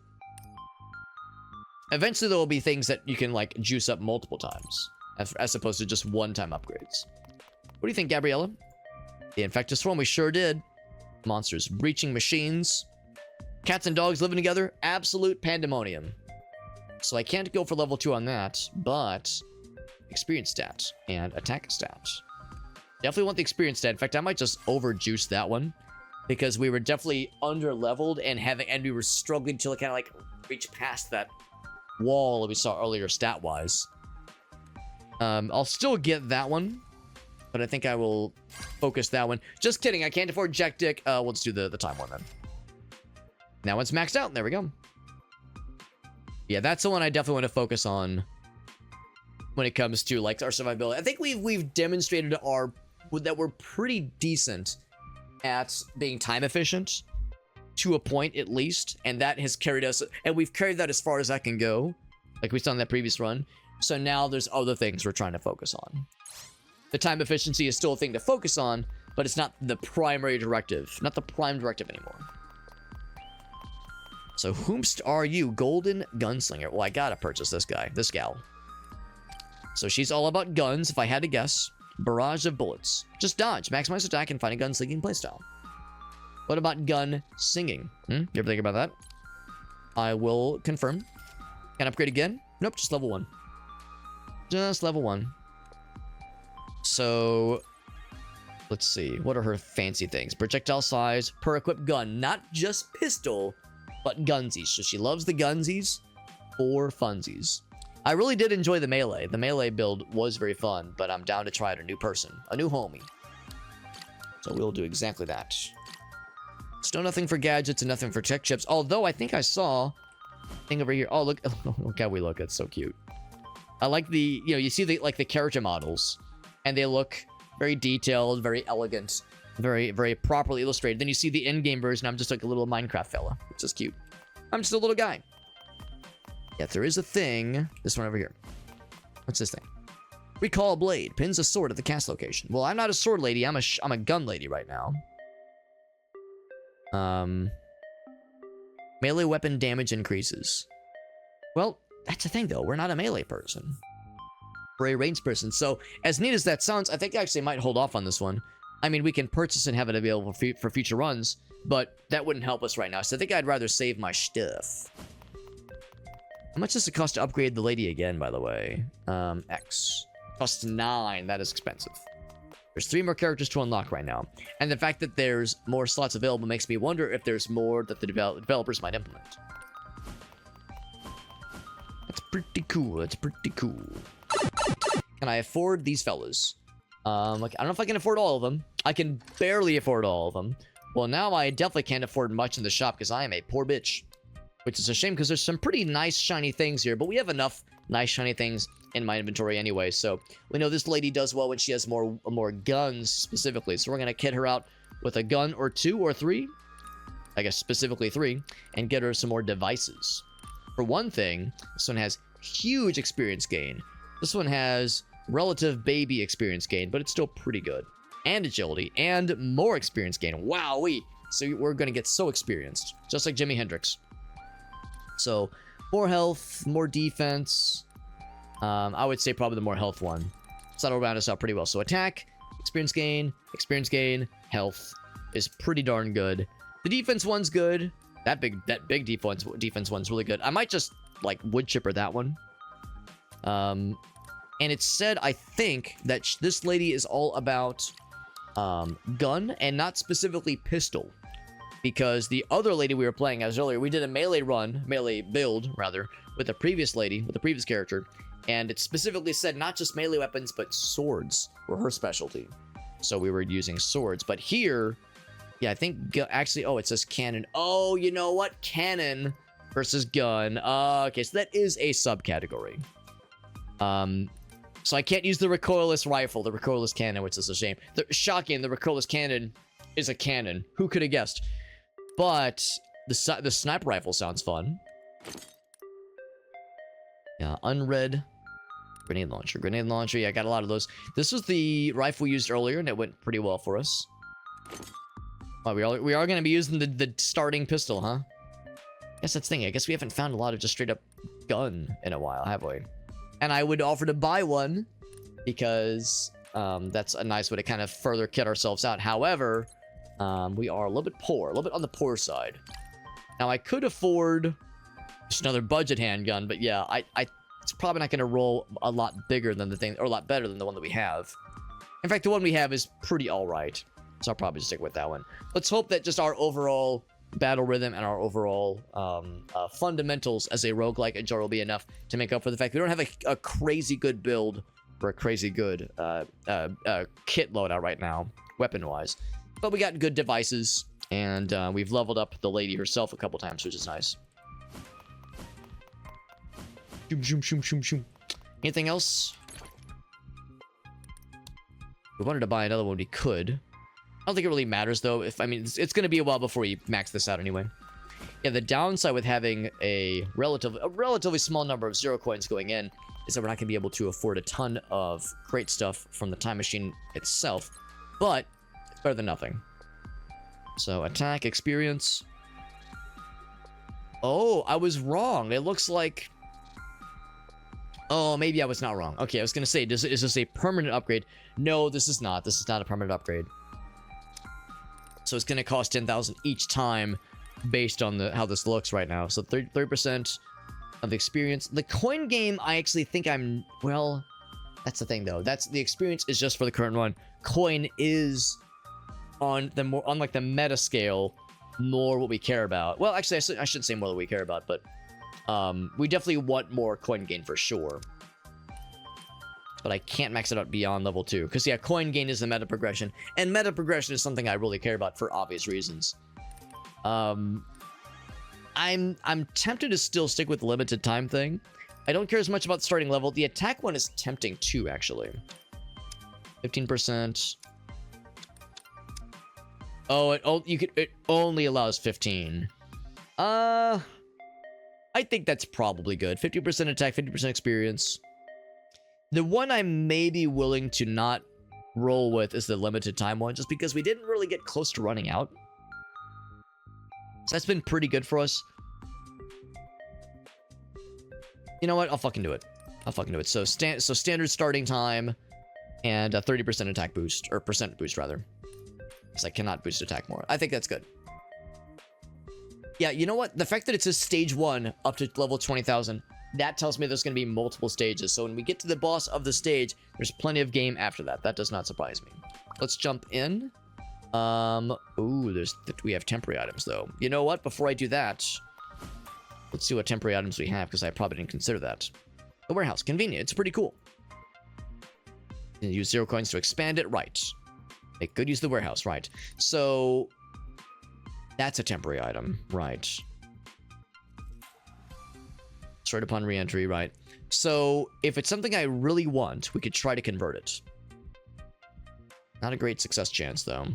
Eventually, there will be things that you can, like, juice up multiple times. As opposed to just one-time upgrades. What do you think, Gabriella? The infected swarm, we sure did. Monsters breaching machines. Cats and dogs living together. Absolute pandemonium. So I can't go for level 2 on that, but experience stat and attack stat. Definitely want the experience stat. In fact, I might just overjuice that one because we were definitely under leveled and we were struggling to kind of like reach past that wall that we saw earlier stat wise. I'll still get that one, but I think I will focus that one. Just kidding, I can't afford Jack Dick. Let's do the time one then. Now it's maxed out. There we go. Yeah, that's the one I definitely want to focus on when it comes to like our survivability. I think we've demonstrated that we're pretty decent at being time efficient to a point at least, and that has carried us, and we've carried that as far as I can go, like we saw in that previous run. So now there's other things we're trying to focus on. The time efficiency is still a thing to focus on, but it's not the primary directive, not the prime directive anymore. So whomst are you? Golden Gunslinger. Well, I gotta purchase this gal. So she's all about guns, if I had to guess. Barrage of bullets. Just dodge, maximize attack, and find a gunslinging playstyle. What about gun singing? You ever think about that? I will confirm. Can I upgrade again? Nope, just level 1. Just level 1. So, let's see. What are her fancy things? Projectile size per equipped gun. Not just pistol, but gunsies. So she loves the gunsies for funsies. I really did enjoy the melee. The melee build was very fun, but I'm down to try it a new person. A new homie. So we'll do exactly that. Still nothing for gadgets and nothing for tech chips. Although I think I saw a thing over here. Oh, look how we look. It's so cute. I like the, you see the character models, and they look very detailed, very elegant, very, very properly illustrated. Then you see the in-game version. I'm just like a little Minecraft fella, which is cute. I'm just a little guy. Yeah, there is a thing. This one over here. What's this thing? Recall blade. Pins a sword at the cast location. Well, I'm not a sword lady. I'm a gun lady right now. Melee weapon damage increases. Well, that's the thing, though. We're not a melee person. We're a ranged person. So, as neat as that sounds, I think I actually might hold off on this one. I mean, we can purchase and have it available for future runs, but that wouldn't help us right now. So I think I'd rather save my stuff. How much does it cost to upgrade the lady again, by the way? X. Costs 9. That is expensive. There's 3 more characters to unlock right now. And the fact that there's more slots available makes me wonder if there's more that the developers might implement. That's pretty cool. That's pretty cool. Can I afford these fellas? Like, I don't know if I can afford all of them. I can barely afford all of them. Well, now I definitely can't afford much in the shop because I am a poor bitch. Which is a shame because there's some pretty nice shiny things here, but we have enough nice shiny things in my inventory anyway. So we know this lady does well when she has more guns specifically. So we're gonna kit her out with a gun or 2 or 3, I guess specifically 3, and get her some more devices. For one thing, this one has huge experience gain. This one has relative baby experience gain, but it's still pretty good. And agility and more experience gain. Wowee! So we're gonna get so experienced, just like Jimi Hendrix. So, more health, more defense. I would say probably the more health one. So that'll round us out pretty well. So attack, experience gain, health is pretty darn good. The defense one's good. That big defense one's really good. I might just like wood chipper that one. And it's said, I think, that this lady is all about gun and not specifically pistol. Because the other lady we were playing as earlier, we did a melee build, rather, with the previous lady, with the previous character. And it specifically said not just melee weapons, but swords were her specialty. So we were using swords. But here, yeah, I think, actually, oh, it says cannon. Oh, you know what? Cannon versus gun. Okay, so that is a subcategory. So I can't use the recoilless rifle, the recoilless cannon, which is a shame. Shocking, the recoilless cannon is a cannon. Who could have guessed? But the sniper rifle sounds fun. Yeah, unread grenade launcher. Grenade launcher, yeah, I got a lot of those. This was the rifle we used earlier, and it went pretty well for us. Well, we are going to be using the starting pistol, huh? Guess that's the thing. I guess we haven't found a lot of just straight up gun in a while, have we? And I would offer to buy one because that's a nice way to kind of further kit ourselves out. However, we are a little bit poor, a little bit on the poor side. Now, I could afford just another budget handgun, but yeah, it's probably not going to roll a lot bigger than the thing, or a lot better than the one that we have. In fact, the one we have is pretty all right, so I'll probably stick with that one. Let's hope that just our overall battle rhythm and our overall fundamentals as a roguelike Ajar will be enough to make up for the fact we don't have a crazy good build or a crazy good kit loadout right now, weapon-wise. But we got good devices, and we've leveled up the lady herself a couple times, which is nice. Anything else? We wanted to buy another one, we could. I don't think it really matters, though. I mean, it's going to be a while before we max this out anyway. Yeah, the downside with having a relatively small number of 0 coins going in is that we're not going to be able to afford a ton of crate stuff from the time machine itself. But it's better than nothing. So, attack, experience. Oh, I was wrong. It looks like... Oh, maybe I was not wrong. Okay, I was going to say, is this a permanent upgrade? No, this is not. This is not a permanent upgrade. So it's going to cost 10,000 each time based on how this looks right now. So 30% of the experience. The coin game, I actually think well, that's the thing though. The experience is just for the current one. Coin is on like the meta scale, more what we care about. Well, actually, I shouldn't say more what we care about, but we definitely want more coin gain for sure. But I can't max it out beyond level 2. Because, yeah, coin gain is the meta progression. And meta progression is something I really care about for obvious reasons. I'm tempted to still stick with the limited time thing. I don't care as much about the starting level. The attack one is tempting too, actually. 15%. Oh, it only allows 15. I think that's probably good. 50% attack, 50% experience. The one I may be willing to not roll with is the limited time one, just because we didn't really get close to running out. So that's been pretty good for us. You know what? I'll fucking do it. So standard starting time and a 30% attack boost, or percent boost rather. Because I cannot boost attack more. I think that's good. Yeah, you know what? The fact that it says stage 1 up to level 20,000, that tells me there's going to be multiple stages. So when we get to the boss of the stage, there's plenty of game after that. That does not surprise me. Let's jump in. Ooh, we have temporary items though. You know what? Before I do that, let's see what temporary items we have, because I probably didn't consider that. The warehouse, convenient. It's pretty cool. You use 0 coins to expand it, right? Make good use of the warehouse, right? So that's a temporary item, right? Straight upon re-entry, right? So if it's something I really want, we could try to convert it. Not a great success chance, though.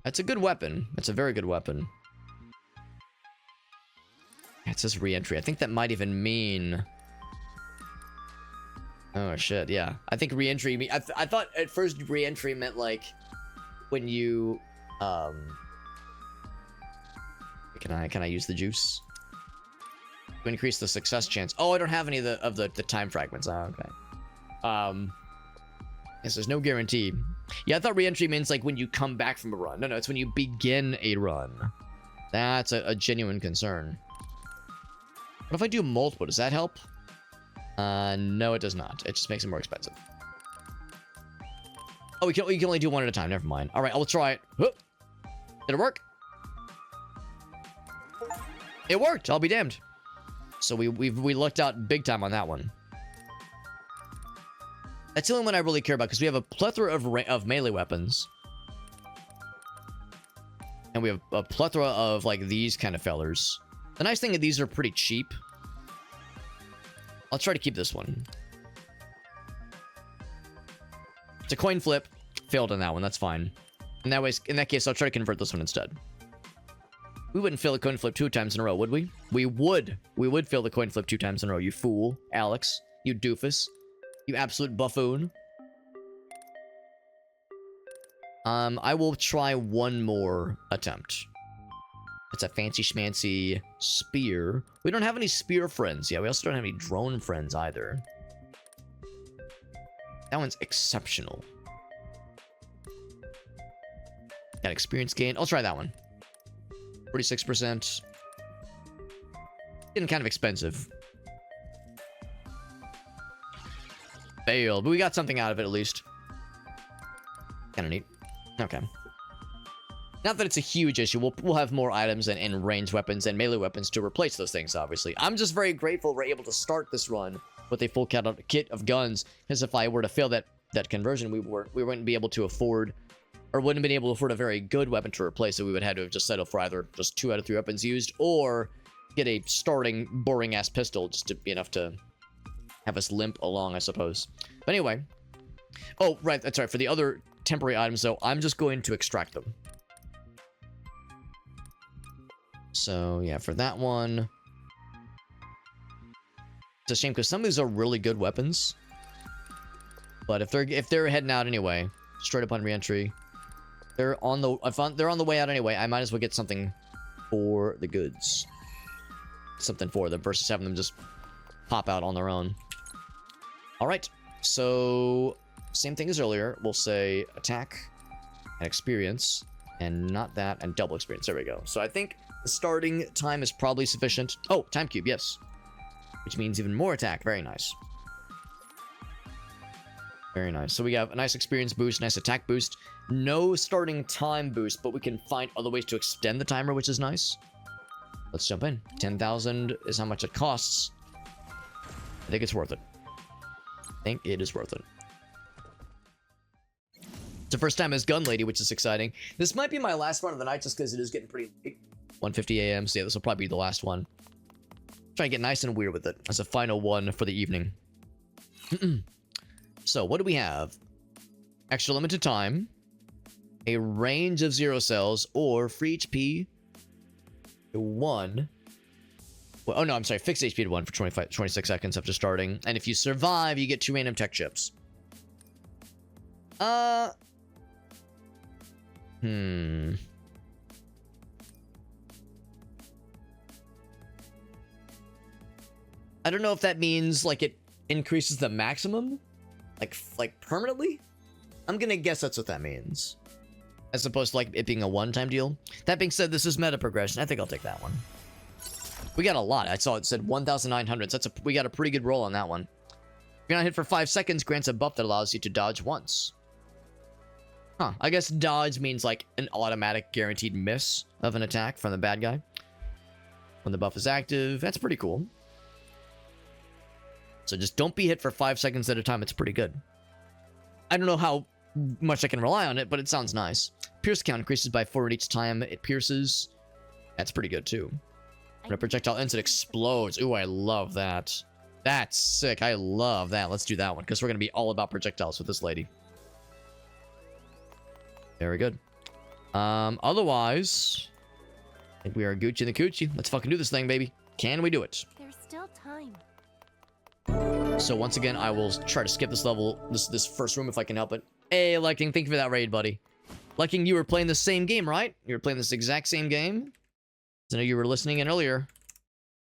That's a good weapon. That's a very good weapon. It says re-entry. I think that might even mean... Oh, shit, yeah. I think re-entry... I thought at first re-entry meant, like, when you... Can I use the juice? To increase the success chance. Oh, I don't have any of the time fragments. Oh, okay. Yes, there's no guarantee. Yeah, I thought re-entry means like when you come back from a run. No, it's when you begin a run. That's a genuine concern. What if I do multiple? Does that help? No, it does not. It just makes it more expensive. Oh, we can only do one at a time. Never mind. All right, I'll try it. Did it work? It worked. I'll be damned. So we lucked out big time on that one. That's the only one I really care about, because we have a plethora of melee weapons. And we have a plethora of, like, these kind of fellers. The nice thing is these are pretty cheap. I'll try to keep this one. It's a coin flip. Failed on that one. That's fine. In that case, I'll try to convert this one instead. We wouldn't fail the coin flip 2 times in a row, would we? We would. We would fail the coin flip 2 times in a row. You fool. Alex. You doofus. You absolute buffoon. I will try one more attempt. It's a fancy schmancy spear. We don't have any spear friends yet. We also don't have any drone friends either. That one's exceptional. Got experience gain. I'll try that one. 46%. Getting kind of expensive. Failed, but we got something out of it at least. Kind of neat. Okay. Not that it's a huge issue. We'll have more items and ranged weapons and melee weapons to replace those things, obviously. I'm just very grateful we're able to start this run with a full kit of guns, because if I were to fail that conversion, we wouldn't be able to afford, or wouldn't have been able to afford a very good weapon to replace it. We would have had to have just settled for either just 2 out of 3 weapons used, or get a starting boring-ass pistol just to be enough to have us limp along, I suppose. But anyway. Oh, right, that's right. For the other temporary items, though, I'm just going to extract them. So, yeah, for that one... It's a shame, because some of these are really good weapons. But if they're heading out anyway, straight upon re-entry, they're on the way out anyway, I might as well get something for the goods. Something for them versus having them just pop out on their own. Alright, so same thing as earlier. We'll say attack and experience, and not that, and double experience. There we go. So I think the starting time is probably sufficient. Oh, time cube, yes. Which means even more attack. Very nice. Very nice. So we have a nice experience boost, nice attack boost. No starting time boost, but we can find other ways to extend the timer, which is nice. Let's jump in. 10,000 is how much it costs. I think it's worth it. I think it is worth it. It's the first time as Gun Lady, which is exciting. This might be my last run of the night just because it is getting pretty late. 1:50 a.m. So yeah, this will probably be the last one. Try to get nice and weird with it as a final one for the evening. So, what do we have? Extra limited time. A range of 0 cells, or free HP to 1. Well, oh no, I'm sorry. Fixed HP to 1 for 26 seconds after starting. And if you survive, you get 2 random tech chips. I don't know if that means, like, it increases the maximum? Like permanently? I'm gonna guess that's what that means. As opposed to, like, it being a one-time deal. That being said, this is meta progression. I think I'll take that one. We got a lot. I saw it said 1,900. So we got a pretty good roll on that one. If you're not hit for 5 seconds, grants a buff that allows you to dodge once. Huh. I guess dodge means, like, an automatic guaranteed miss of an attack from the bad guy. When the buff is active. That's pretty cool. So just don't be hit for 5 seconds at a time. It's pretty good. I don't know how much I can rely on it, but it sounds nice. Pierce count increases by 4 each time it pierces. That's pretty good, too. When a projectile ends, it explodes. Ooh, I love that. That's sick. I love that. Let's do that one, because we're going to be all about projectiles with this lady. Very good. Otherwise, I think we are Gucci and the Coochie. Let's fucking do this thing, baby. Can we do it? There's still time. So once again, I will try to skip this level, this first room if I can help it. Hey, Liking, thank you for that raid, buddy. Liking, you were playing the same game, right? You were playing this exact same game? I know you were listening in earlier.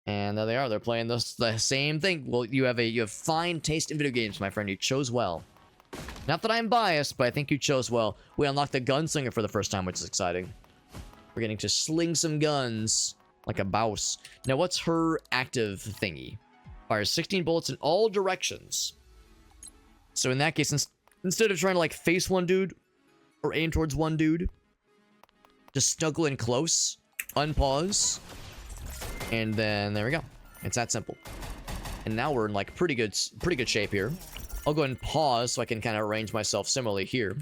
And there they are. They're playing the same thing. Well, you have fine taste in video games, my friend. You chose well. Not that I'm biased, but I think you chose well. We unlocked the gunslinger for the first time, which is exciting. We're getting to sling some guns like a bouse. Now, what's her active thingy? Fires 16 bullets in all directions. So in that case, instead of trying to, like, face one dude or aim towards one dude, just snuggle in close, unpause, and then there we go. It's that simple. And now we're in, like, pretty good shape here. I'll go ahead and pause so I can kind of arrange myself similarly here.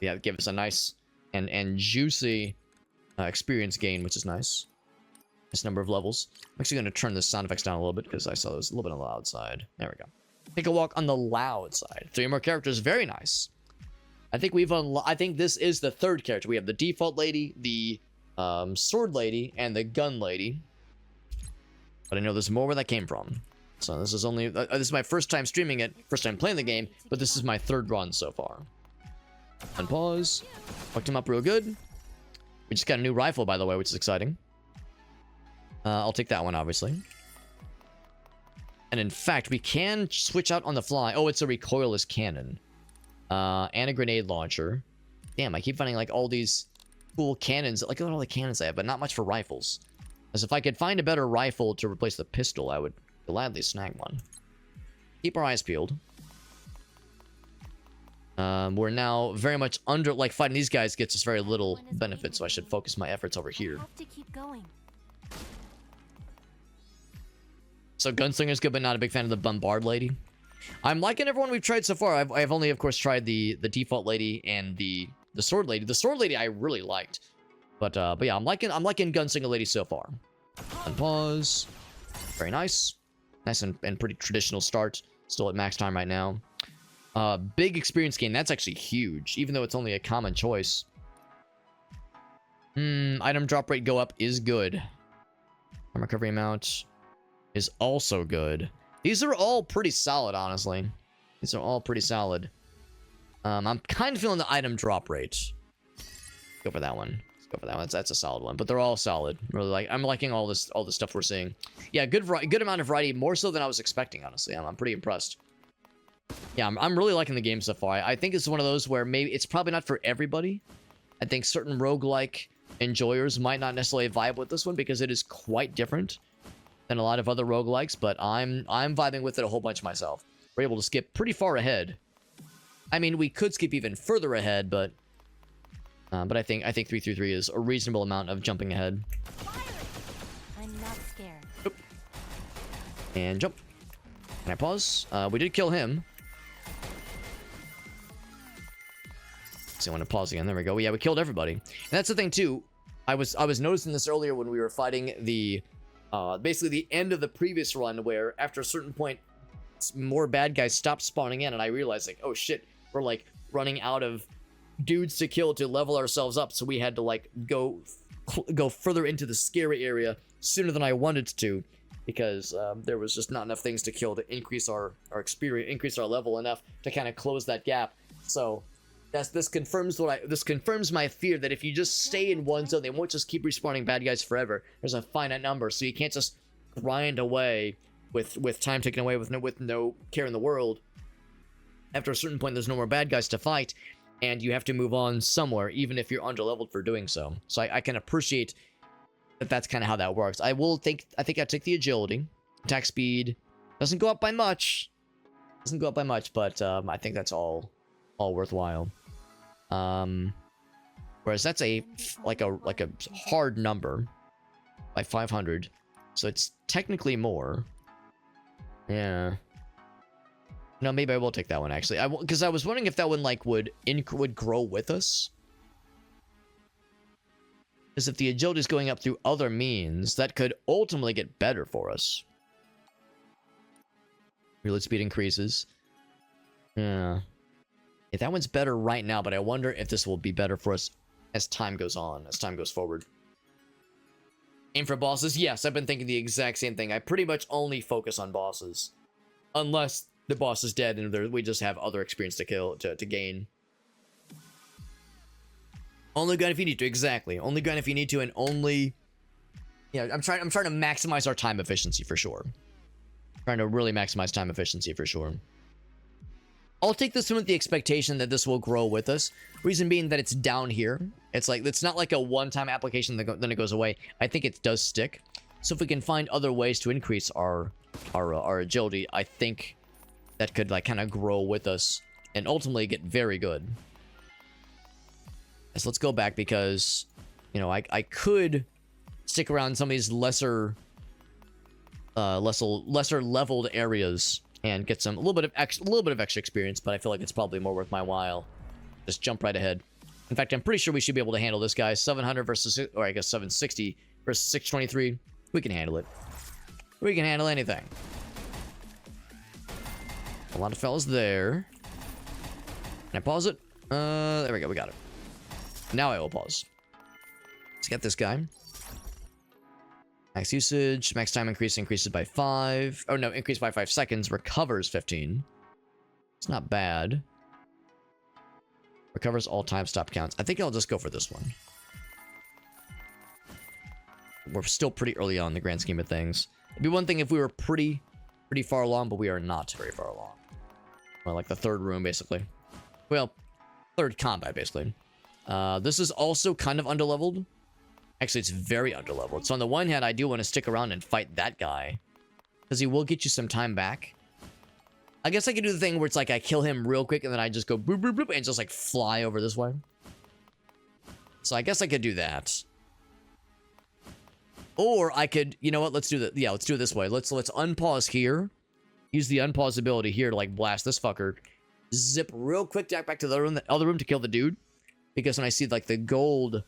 Yeah, give us a nice and juicy experience gain, which is nice. Nice number of levels. I'm actually going to turn the sound effects down a little bit because I saw those a little bit on the loud side. There we go. Take a walk on the loud side. 3 more characters. Very nice. I think I think this is the third character. We have the default lady, the sword lady, and the gun lady. But I know there's more where that came from. So this is only this is my first time streaming it, first time playing the game, but this is my third run so far. Unpause. Fucked him up real good. We just got a new rifle, by the way, which is exciting. I'll take that one, obviously. And in fact, we can switch out on the fly. Oh, it's a recoilless cannon. And a grenade launcher. Damn, I keep finding like all these cool cannons. Like, look at all the cannons I have, but not much for rifles. As if I could find a better rifle to replace the pistol, I would gladly snag one. Keep our eyes peeled. We're now very much under, like, fighting these guys gets us very little benefit, so I should focus my efforts over here. Have to keep going. So Gunslinger's good, but not a big fan of the Bombard lady. I'm liking everyone we've tried so far. I've only, of course, tried the default lady and the sword lady. The sword lady I really liked, but yeah, I'm liking Gunslinger lady so far. Unpause. Very nice, nice and pretty traditional start. Still at max time right now. Big experience gain. That's actually huge, even though it's only a common choice. Item drop rate go up is good. Recovery amount is also good. These are all pretty solid, honestly. These are all pretty solid. I'm kind of feeling the item drop rate. Go for that one. Let's go for that one. That's a solid one. But they're all solid. Really, I'm liking all the stuff we're seeing. Yeah, good amount of variety, more so than I was expecting. Honestly, I'm pretty impressed. Yeah, I'm really liking the game so far. I think it's one of those where maybe it's probably not for everybody. I think certain roguelike enjoyers might not necessarily vibe with this one because it is quite different than a lot of other roguelikes, but I'm vibing with it a whole bunch myself. We're able to skip pretty far ahead. I mean, we could skip even further ahead, but I think 333 is a reasonable amount of jumping ahead. I'm not scared. Oop. And jump. Can I pause? We did kill him. So I want to pause again. There we go. Yeah, we killed everybody. And that's the thing too. I was noticing this earlier when we were fighting the basically the end of the previous run, where after a certain point more bad guys stopped spawning in, and I realized, like, oh shit, we're like running out of dudes to kill to level ourselves up, so we had to like go further into the scary area sooner than I wanted to, because there was just not enough things to kill to increase our experience, increase our level enough to kind of close that gap. So this confirms my fear that if you just stay in one zone, they won't just keep respawning bad guys forever. There's a finite number, so you can't just grind away with time taken away with no care in the world. After a certain point, there's no more bad guys to fight, and you have to move on somewhere, even if you're underleveled for doing so. So I can appreciate that that's kind of how that works. I think I take the agility. Attack speed doesn't go up by much. But I think that's all worthwhile. Whereas that's like a hard number, like 500, so it's technically more. Yeah. No, maybe I will take that one actually. Because I was wondering if that one like would grow with us. Because if the agility is going up through other means, that could ultimately get better for us. Reload speed increases. Yeah. Yeah, that one's better right now, but I wonder if this will be better for us as time goes on, as time goes forward. Aim for bosses? Yes, I've been thinking the exact same thing. I pretty much only focus on bosses. Unless the boss is dead and we just have other experience to gain. Only gun if you need to, exactly. Only gun if you need to, and only... Yeah, I'm trying to maximize our time efficiency for sure. Trying to really maximize time efficiency for sure. I'll take this one with the expectation that this will grow with us. Reason being that it's down here. It's not like a one-time application then it goes away. I think it does stick. So if we can find other ways to increase our agility, I think that could like kind of grow with us and ultimately get very good. So let's go back because, you know, I could stick around some of these lesser leveled areas and get a little bit of extra experience, but I feel like it's probably more worth my while. Just jump right ahead. In fact, I'm pretty sure we should be able to handle this guy. 700 versus, or I guess 760 versus 623. We can handle it. We can handle anything. A lot of fellas there. Can I pause it? There we go. We got it. Now I will pause. Let's get this guy. Max usage. Max time increases by 5. Oh, no. Increased by 5 seconds. Recovers 15. It's not bad. Recovers all time stop counts. I think I'll just go for this one. We're still pretty early on in the grand scheme of things. It'd be one thing if we were pretty far along, but we are not very far along. Well, like the third room, basically. Well, third combat, basically. This is also kind of underleveled. Actually, it's very underleveled. So on the one hand, I do want to stick around and fight that guy, because he will get you some time back. I guess I could do the thing where it's like I kill him real quick and then I just go boop, boop, boop, and just like fly over this way. So I guess I could do that. Or I could, you know what? Let's do that. Yeah, let's do it this way. Let's unpause here. Use the unpause ability here to like blast this fucker. Zip real quick back to the other room to kill the dude. Because when I see like the gold,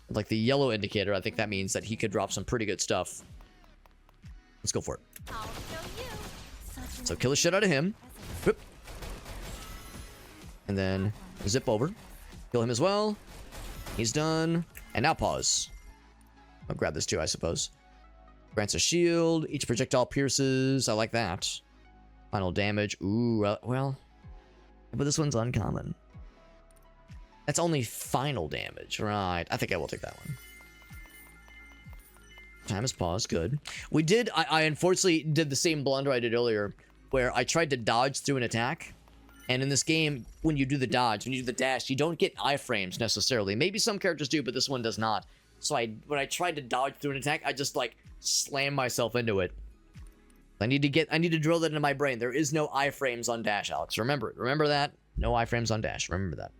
like the yellow indicator, I think that means that he could drop some pretty good stuff. Let's go for it. I'll show you. So kill the shit out of him. Whoop. And then zip over. Kill him as well. He's done. And now pause. I'll grab this too, I suppose. Grants a shield. Each projectile pierces. I like that. Final damage. Ooh, well. But this one's uncommon. That's only final damage. Right. I think I will take that one. Time is paused. Good. We did... I unfortunately did the same blunder I did earlier, where I tried to dodge through an attack. And in this game, when you do the dodge, when you do the dash, you don't get iframes necessarily. Maybe some characters do, but this one does not. So when I tried to dodge through an attack, I just like slammed myself into it. I need to drill that into my brain. There is no iframes on dash, Alex. Remember it. Remember that. No iframes on dash. Remember that.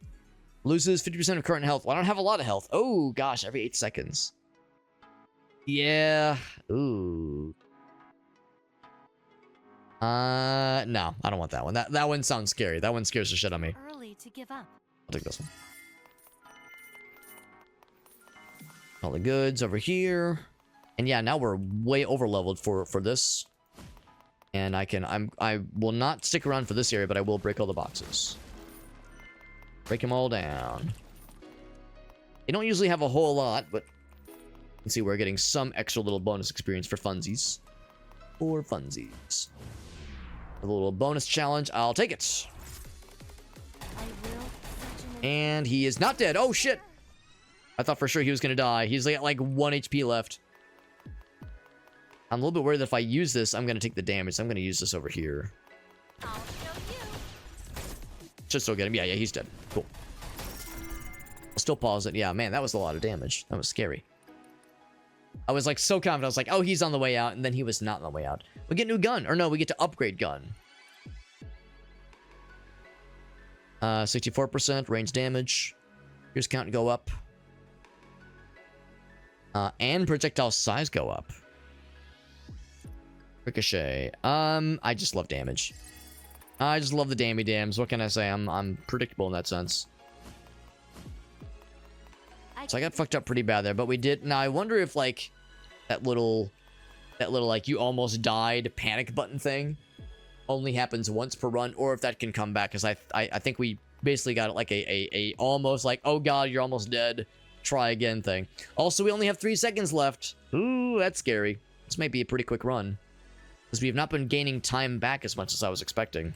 Loses 50% of current health. Well, I don't have a lot of health. Oh gosh, every 8 seconds. Yeah. Ooh. No, I don't want that one. That one sounds scary. That one scares the shit out of me. Early to give up. I'll take this one. All the goods over here. And yeah, now we're way over leveled for this. And I will not stick around for this area, but I will break all the boxes. Break them all down. They don't usually have a whole lot, but you can see we're getting some extra little bonus experience for funsies. For funsies. A little bonus challenge. I'll take it. I will. And he is not dead. Oh shit. I thought for sure he was gonna die. He's like 1 HP left. I'm a little bit worried that if I use this, I'm gonna take the damage. So I'm gonna use this over here. I'll show you. Should still get him. Yeah, he's dead. Cool. I'll still pause it. Yeah, man, that was a lot of damage. That was scary. I was like so confident. I was like, oh, he's on the way out. And then he was not on the way out. We get a new gun. Or no, we get to upgrade gun. 64% range damage. Here's count go up. And projectile size go up. Ricochet. I just love damage. I just love the dammy dams. What can I say? I'm predictable in that sense. So I got fucked up pretty bad there, but we did. Now I wonder if like that little like you almost died panic button thing only happens once per run, or if that can come back, because I think we basically got like a almost like, oh god, you're almost dead, try again thing. Also, we only have 3 seconds left. Ooh, that's scary. This might be a pretty quick run, because we have not been gaining time back as much as I was expecting.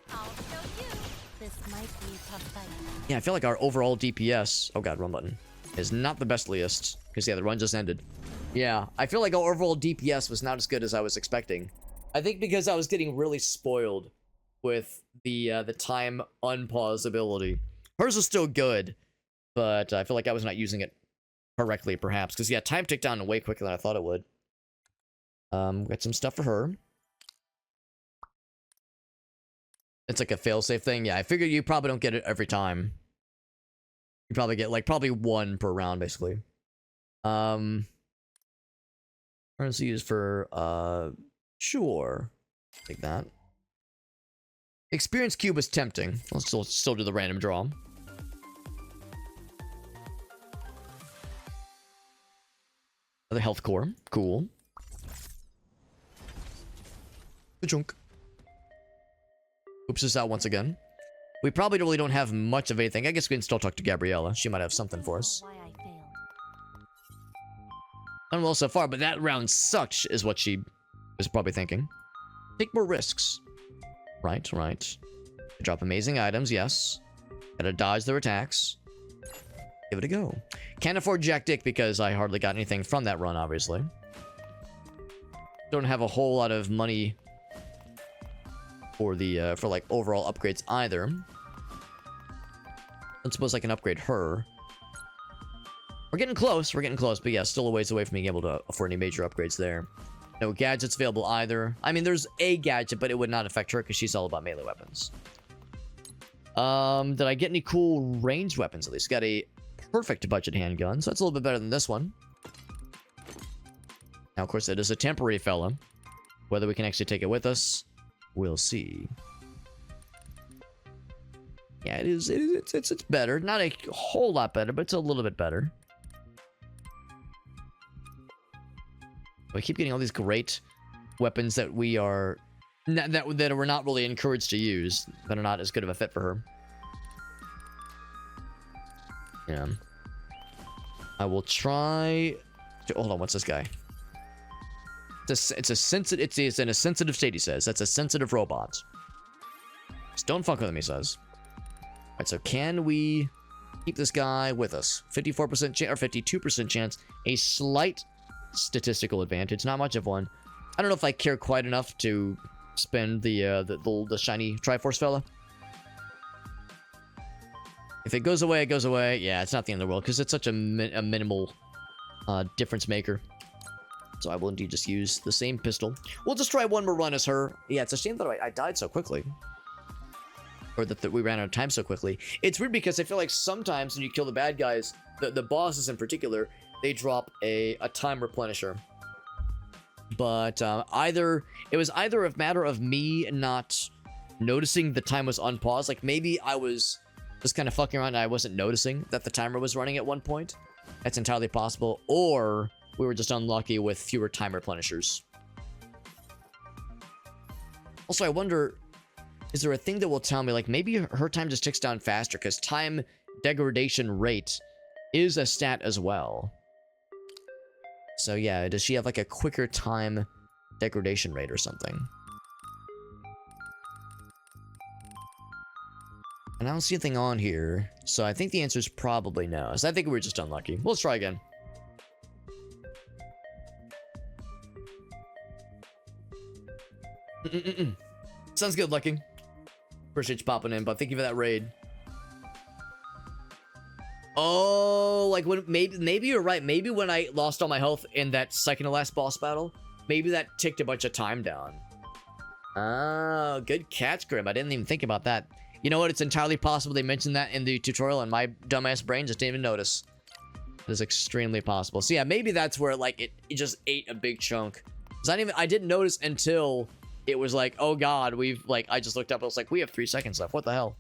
I'll show you. This might be a tough fight. Yeah, I feel like our overall DPS, oh god, run button, is not the bestliest, because yeah, the run just ended. Yeah, I feel like our overall DPS was not as good as I was expecting. I think because I was getting really spoiled with the time unpause ability. Hers is still good, but I feel like I was not using it correctly, perhaps, because yeah, time ticked down way quicker than I thought it would. Got some stuff for her. It's like a failsafe thing. Yeah, I figure you probably don't get it every time. You probably get like probably 1 per round, basically. Currency used for sure. Take that. Experience cube is tempting. Let's still do the random draw. Another health core. Cool. Good chunk. Oops this out once again. We probably really don't have much of anything. I guess we can still talk to Gabriella. She might have something for us. Why I failed. Done well so far, but that round sucked, is what she was probably thinking. Take more risks. Right. Drop amazing items, yes. Gotta dodge their attacks. Give it a go. Can't afford Jack Dick because I hardly got anything from that run, obviously. Don't have a whole lot of money for the for like overall upgrades either. I suppose I can upgrade her. We're getting close, but yeah, still a ways away from being able to afford any major upgrades there. No gadgets available either. I mean, there's a gadget, but it would not affect her because she's all about melee weapons. Did I get any cool ranged weapons at least? Got a perfect budget handgun, so that's a little bit better than this one. Now, of course, it is a temporary fella. Whether we can actually take it with us, we'll see. Yeah, it is. It's better. Not a whole lot better, but it's a little bit better. We keep getting all these great weapons that we are that we're not really encouraged to use, that are not as good of a fit for her. Yeah. I will try to, hold on, what's this guy? It's in a sensitive state, he says. That's a sensitive robot. Just don't fuck with him, he says. Alright, so can we keep this guy with us? 54% chance, or 52% chance. A slight statistical advantage, not much of one. I don't know if I care quite enough to spend the shiny Triforce fella. If it goes away, it goes away. Yeah, it's not the end of the world because it's such a minimal difference maker. So I will indeed just use the same pistol. We'll just try one more run as her. Yeah, it's a shame that I died so quickly. Or that we ran out of time so quickly. It's weird because I feel like sometimes when you kill the bad guys, the bosses in particular, they drop a time replenisher. But it was either a matter of me not noticing the time was unpaused. Like maybe I was just kind of fucking around and I wasn't noticing that the timer was running at one point. That's entirely possible. Or we were just unlucky with fewer time replenishers. Also, I wonder, is there a thing that will tell me, like, maybe her time just ticks down faster because time degradation rate is a stat as well. So yeah, does she have like a quicker time degradation rate or something? And I don't see anything on here, so I think the answer is probably no. So I think we were just unlucky. Let's try again. Sounds good, Lucky. Appreciate you popping in, but thank you for that raid. Oh, like when maybe you're right. Maybe when I lost all my health in that second to last boss battle, maybe that ticked a bunch of time down. Oh, good catch, Grim. I didn't even think about that. You know what? It's entirely possible they mentioned that in the tutorial, and my dumbass brain just didn't even notice. It is extremely possible. So yeah, maybe that's where like it just ate a big chunk. Cause I didn't notice until it was like, oh god, I just looked up. I was like, we have 3 seconds left. What the hell?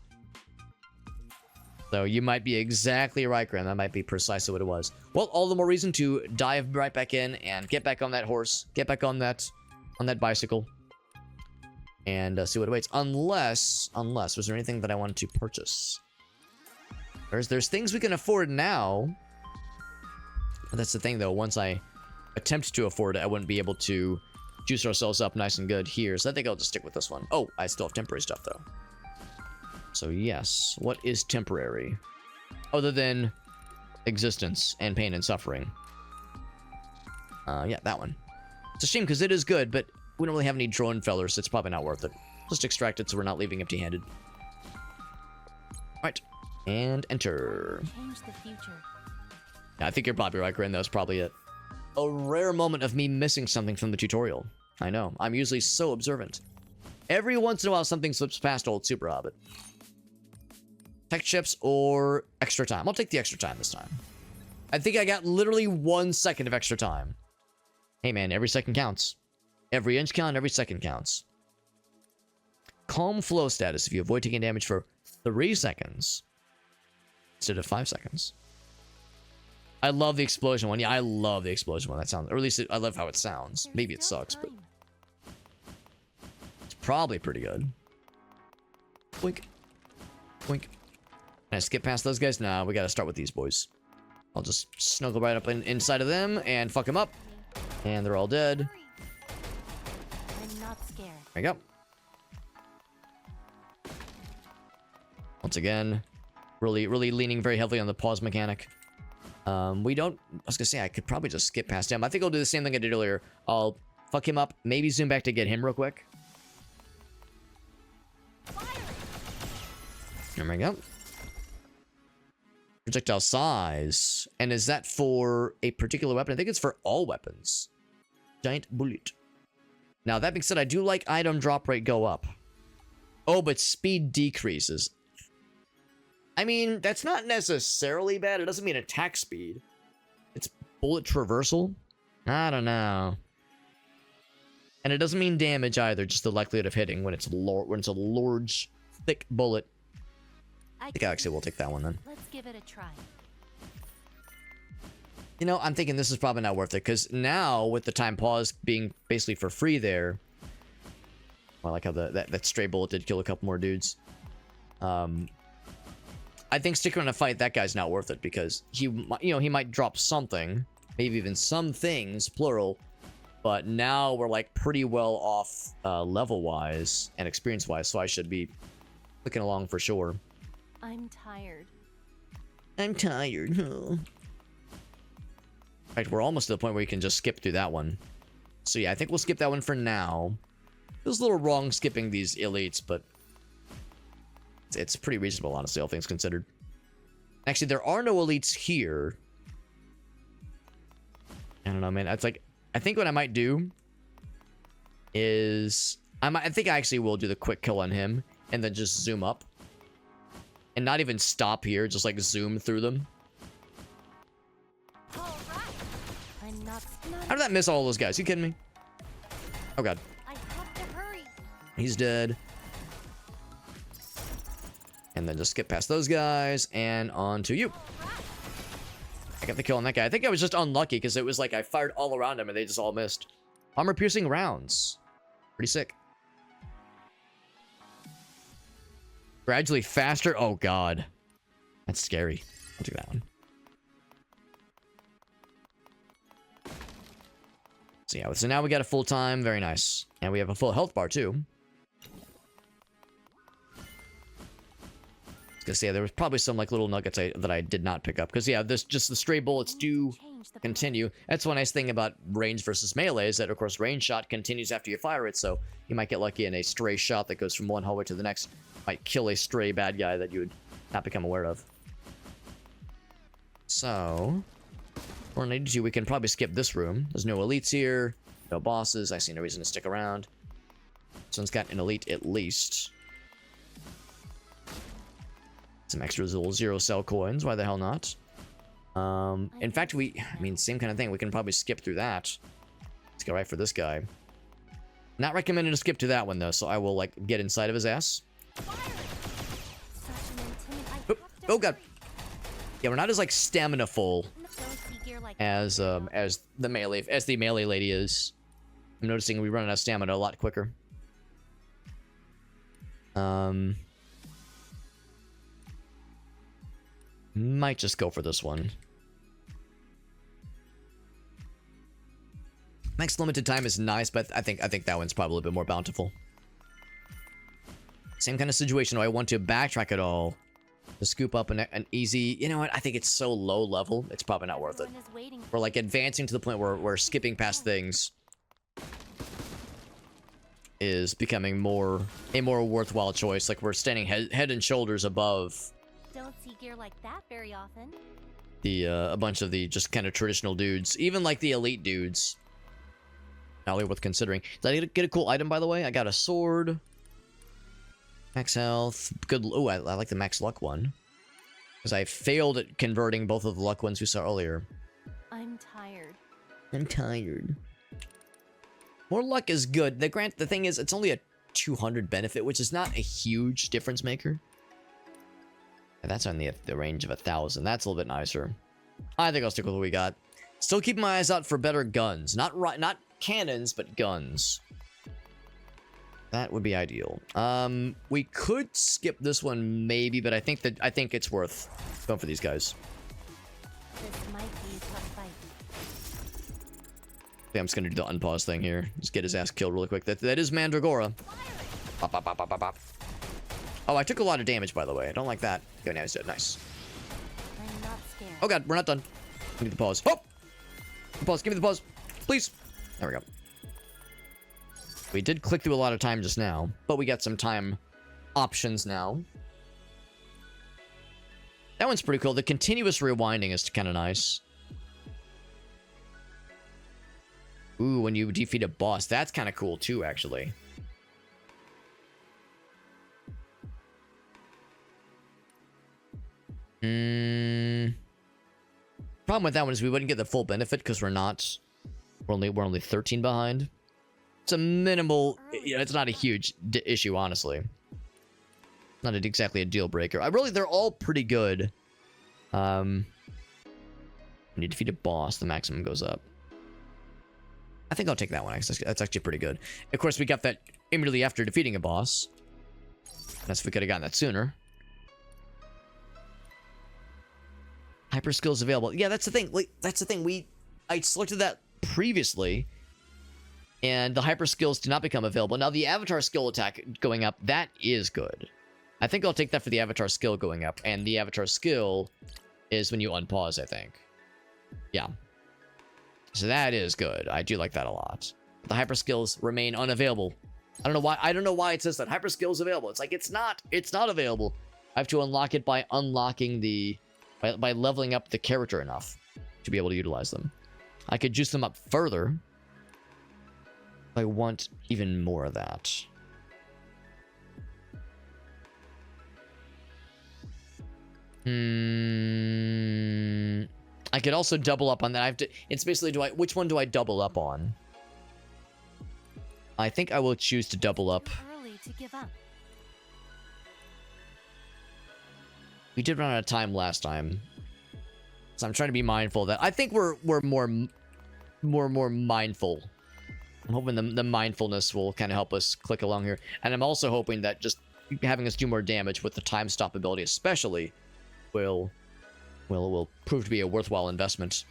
So you might be exactly right, Graham. That might be precisely what it was. Well, all the more reason to dive right back in and get back on that horse, get back on that bicycle, and see what awaits. Unless was there anything that I wanted to purchase? There's things we can afford now. But that's the thing, though. Once I attempt to afford it, I wouldn't be able to juice ourselves up nice and good here. So I think I'll just stick with this one. Oh, I still have temporary stuff, though. So yes, what is temporary? Other than existence and pain and suffering. Yeah, that one. It's a shame because it is good, but we don't really have any drone fellers, so it's probably not worth it. Just extract it so we're not leaving empty-handed. Alright, and enter. Change the future. Yeah, I think you're probably right, Grin. That was probably it. A rare moment of me missing something from the tutorial. I know, I'm usually so observant. Every once in a while, something slips past old Super Hobbit. Tech chips or extra time? I'll take the extra time this time. I think I got literally 1 second of extra time. Hey man, every second counts. Every inch counts, every second counts. Calm flow status if you avoid taking damage for 3 seconds instead of 5 seconds. I love the explosion one. Yeah, I love the explosion one. That sounds, or at least I love how it sounds. Maybe it sucks, but it's probably pretty good. Blink. Wink. Can I skip past those guys? Nah, we gotta start with these boys. I'll just snuggle right up inside of them and fuck them up. And they're all dead. I'm not scared. There you go. Once again, really leaning very heavily on the pause mechanic. We don't... I was gonna say, I could probably just skip past him. I think I'll do the same thing I did earlier. I'll fuck him up, maybe zoom back to get him real quick. There we go. Projectile size. And is that for a particular weapon? I think it's for all weapons. Giant bullet. Now, that being said, I do like item drop rate go up. Oh, but speed decreases. I mean, that's not necessarily bad. It doesn't mean attack speed. It's bullet traversal. I don't know. And it doesn't mean damage either, just the likelihood of hitting when it's a large, thick bullet. I think actually we'll take that one then. Let's give it a try. You know, I'm thinking this is probably not worth it, because now, with the time pause being basically for free there... Well, I like how that stray bullet did kill a couple more dudes. I think sticking in a fight, that guy's not worth it, because he might drop something, maybe even some things, plural, but now we're like pretty well off level-wise and experience-wise, so I should be clicking along for sure. I'm tired. I'm tired. Right, we're almost to the point where you can just skip through that one. So yeah, I think we'll skip that one for now. Feels a little wrong skipping these elites, but it's pretty reasonable, honestly, all things considered. Actually, there are no elites here. I don't know, man. It's like, I think what I might do is I think I actually will do the quick kill on him and then just zoom up and not even stop here, just like zoom through them. How did that miss all those guys? You kidding me? Oh god. I have to hurry. He's dead. And then just skip past those guys and on to you. I got the kill on that guy. I think I was just unlucky because it was like I fired all around him and they just all missed. Armor piercing rounds. Pretty sick. Gradually faster. Oh god. That's scary. I'll do that one. So yeah, so now we got a full time. Very nice. And we have a full health bar too. I was gonna say there was probably some like little nuggets that I did not pick up. Because yeah, just the stray bullets do continue. That's one nice thing about range versus melee is that of course range shot continues after you fire it. So you might get lucky in a stray shot that goes from one hallway to the next. Might kill a stray bad guy that you would not become aware of. So, 482, we can probably skip this room. There's no elites here, no bosses. I see no reason to stick around. This one's got an elite at least. Some extra little zero cell coins. Why the hell not? In fact, same kind of thing. We can probably skip through that. Let's go right for this guy. Not recommended to skip to that one though, so I will like get inside of his ass. Oh god. Yeah, we're not as like stamina full as the melee lady is. I'm noticing we run out of stamina a lot quicker. Might just go for this one. Max limited time is nice, but I think that one's probably a little bit more bountiful. Same kind of situation. Do I want to backtrack at all to scoop up an easy? You know what? I think it's so low level. It's probably not worth it. We're like advancing to the point where we're skipping past things is becoming a more worthwhile choice. Like we're standing head and shoulders above. Don't see gear like that very often. A bunch of the just kind of traditional dudes, even like the elite dudes. Not really worth considering. Did I get a cool item by the way? I got a sword. Max health. Good. Oh, I like the max luck one. Because I failed at converting both of the luck ones we saw earlier. I'm tired. I'm tired. More luck is good. The thing is, it's only a 200 benefit, which is not a huge difference maker. And that's on the range of 1,000. That's a little bit nicer. I think I'll stick with what we got. Still keeping my eyes out for better guns. Not cannons, but guns. That would be ideal. We could skip this one maybe, but I think it's worth going for these guys. This might be a tough fight. Okay, I'm just gonna do the unpause thing here. Just get his ass killed really quick. That is Mandragora. Bop, bop, bop, bop, bop, bop. Oh, I took a lot of damage, by the way. I don't like that. Okay, now he's dead. Nice. I'm not scared. Oh god, we're not done. Give me the pause. Oh! The pause. Give me the pause. Please. There we go. We did click through a lot of time just now, but we got some time options now. That one's pretty cool. The continuous rewinding is kind of nice. Ooh, when you defeat a boss. That's kind of cool too, actually. Problem with that one is we wouldn't get the full benefit because we're only 13 behind. It's a minimal, you know, it's not a huge issue, honestly. Not exactly a deal breaker. They're all pretty good. When you defeat a boss, the maximum goes up. I think I'll take that one. That's actually pretty good. Of course, we got that immediately after defeating a boss. That's if we could have gotten that sooner. Hyper skills available. Yeah, that's the thing. Like, that's the thing. I selected that previously, and the hyper skills did not become available. Now, the avatar skill attack going up, that is good. I think I'll take that for the avatar skill going up, and the avatar skill is when you unpause, I think. Yeah. So that is good. I do like that a lot. The hyper skills remain unavailable. I don't know why it says that hyper skills available. It's like it's not available. I have to unlock it by by leveling up the character enough to be able to utilize them. I could juice them up further. I want even more of that. I could also double up on that. It's basically, which one do I double up on? I think I will choose to double up. Early to give up. We did run out of time last time, so I'm trying to be mindful of that. I think we're more mindful. I'm hoping the mindfulness will kind of help us click along here, and I'm also hoping that just having us do more damage with the time stop ability, especially, will prove to be a worthwhile investment.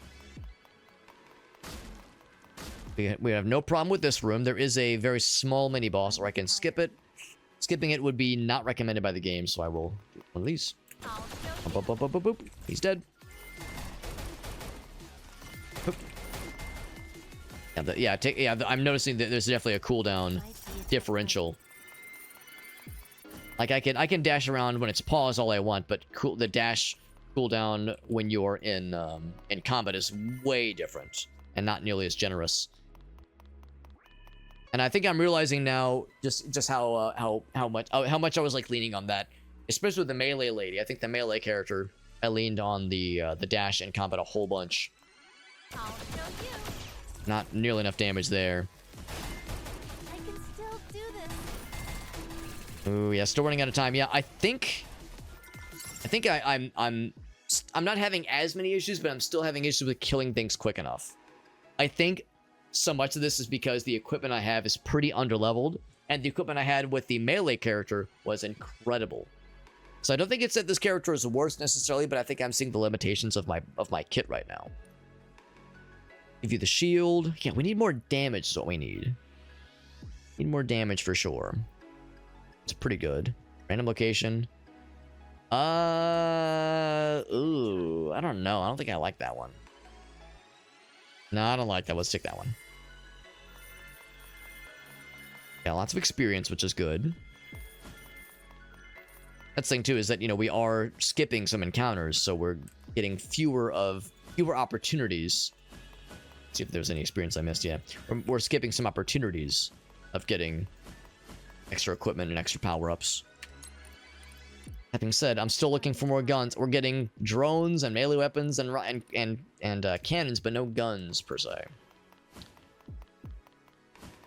We have no problem with this room. There is a very small mini boss, or I can skip it. Skipping it would be not recommended by the game, so I will do one of these. Boop, boop, boop, boop, boop. He's dead. Boop. I'm noticing that there's definitely a cooldown differential. Like I can dash around when it's paused all I want, but the dash cooldown when you're in combat is way different and not nearly as generous. And I think I'm realizing now just how much I was like leaning on that, especially with the melee lady. I think the melee character, I leaned on the dash in combat a whole bunch. Not nearly enough damage there. I can still do this. Ooh, yeah, still running out of time. Yeah, I think I'm not having as many issues, but I'm still having issues with killing things quick enough. I think so much of this is because the equipment I have is pretty underleveled, and the equipment I had with the melee character was incredible. So I don't think it's that this character is worse necessarily, but I think I'm seeing the limitations of my kit right now. Give you the shield. Yeah, we need more damage is what we need. Need more damage for sure. It's pretty good. Random location. Ooh, I don't know. I don't think I like that one. No, I don't like that. Let's take that one. Got lots of experience, which is good. That's the thing too, is that, you know, we are skipping some encounters, so we're getting fewer opportunities. Let's see if there's any experience I missed. Yeah, we're skipping some opportunities of getting extra equipment and extra power-ups. That being said, I'm still looking for more guns. We're getting drones and melee weapons and cannons, but no guns per se.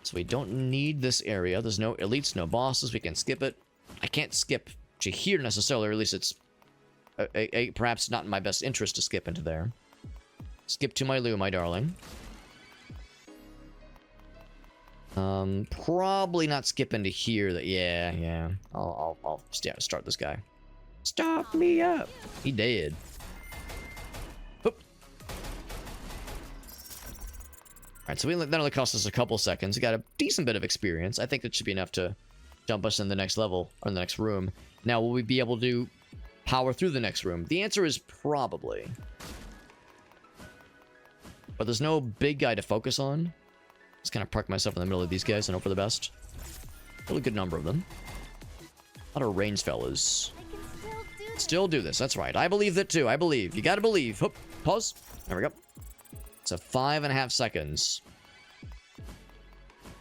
So we don't need this area. There's no elites, no bosses. We can skip it. I can't skip to here necessarily, or at least it's perhaps not in my best interest to skip into there. Skip to my loo, my darling. Probably not skip into here. Yeah. I'll start this guy. Stop me up. He dead. Oop. Alright, so that only cost us a couple seconds. We got a decent bit of experience. I think that should be enough to jump us in the next level, or the next room. Now, will we be able to power through the next room? The answer is probably. But there's no big guy to focus on. Just kind of park myself in the middle of these guys and hope for the best. Really good number of them. A lot of range fellas. Still do this. That's right. I believe that too. I believe. You gotta believe. Hoop. Pause. There we go. It's a 5.5 seconds.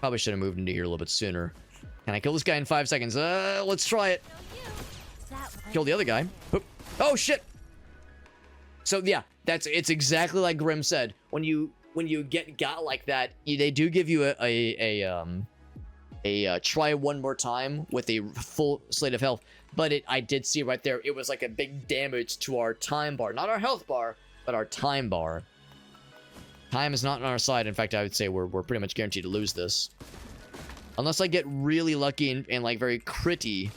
Probably should have moved into here a little bit sooner. Can I kill this guy in 5 seconds? Let's try it. Kill the other guy. Hoop. Oh shit. So yeah, it's exactly like Grim said. When you get got like that, they do give you a try one more time with a full slate of health. But I did see right there, it was like a big damage to our time bar. Not our health bar, but our time bar. Time is not on our side. In fact, I would say we're pretty much guaranteed to lose this. Unless I get really lucky and like very critty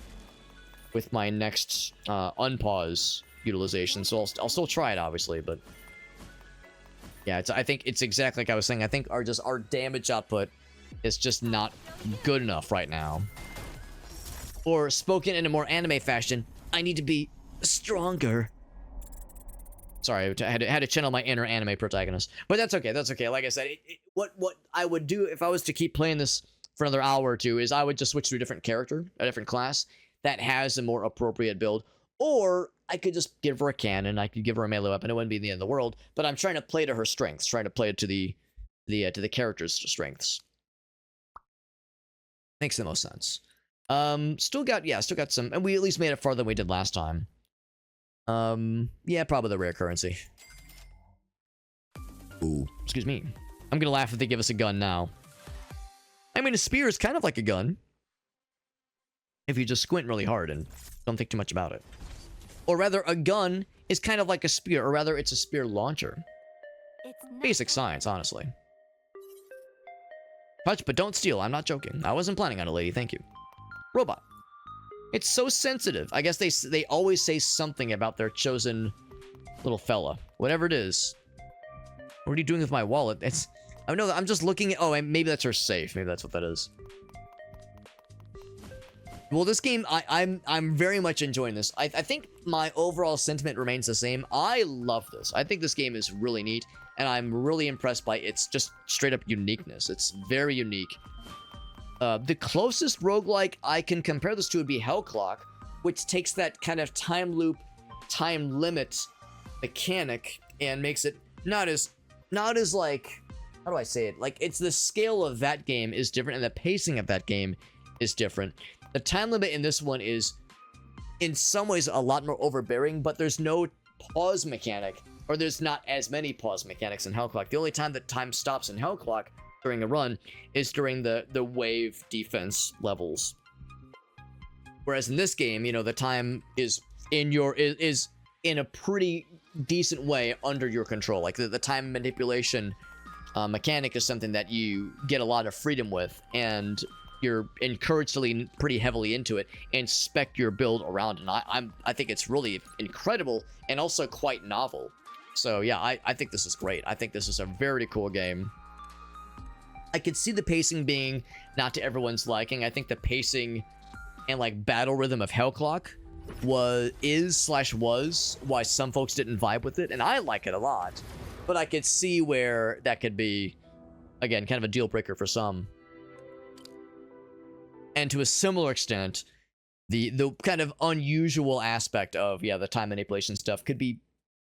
with my next unpause utilization. So I'll still try it, obviously, but yeah, I think it's exactly like I was saying. I think our damage output is just not good enough right now. Or spoken in a more anime fashion, I need to be stronger. Sorry, I had to channel my inner anime protagonist, but that's okay. That's okay. Like I said, what I would do if I was to keep playing this for another hour or two is I would just switch to a different character, a different class that has a more appropriate build. Or I could just give her a cannon. I could give her a melee weapon. It wouldn't be the end of the world. But I'm trying to play to her strengths. Trying to play it to the character's strengths. Makes the most sense. Still got some, and we at least made it farther than we did last time. Yeah, probably the rare currency. Ooh, excuse me. I'm gonna laugh if they give us a gun now. I mean, a spear is kind of like a gun. If you just squint really hard and don't think too much about it. Or rather, a gun is kind of like a spear, or rather, it's a spear launcher. Basic science, honestly. Touch, but don't steal. I'm not joking. I wasn't planning on it, lady. Thank you. Robot. It's so sensitive. I guess they always say something about their chosen little fella. Whatever it is. What are you doing with my wallet? I know that I'm just looking at... Oh, maybe that's her safe. Maybe that's what that is. Well, this game, I'm very much enjoying this. I think my overall sentiment remains the same. I love this. I think this game is really neat, and I'm really impressed by its just straight-up uniqueness. It's very unique. The closest roguelike I can compare this to would be Hellclock, which takes that kind of time loop, time limit mechanic and makes it not as like, how do I say it? Like, it's the scale of that game is different, and the pacing of that game is different. The time limit in this one is, in some ways, a lot more overbearing, but there's no pause mechanic, or there's not as many pause mechanics in Hellclock. The only time that time stops in Hellclock during a run is during the wave defense levels. Whereas in this game, you know, the time is is in a pretty decent way under your control. Like the time manipulation mechanic is something that you get a lot of freedom with, and you're encouraged to lean pretty heavily into it and spec your build around. And I think it's really incredible and also quite novel. So yeah, I think this is great. I think this is a very cool game. I could see the pacing being not to everyone's liking. I think the pacing and like battle rhythm of Hellclock was why some folks didn't vibe with it, and I like it a lot. But I could see where that could be, again, kind of a deal breaker for some. And to a similar extent, the kind of unusual aspect of, yeah, the time manipulation stuff could be,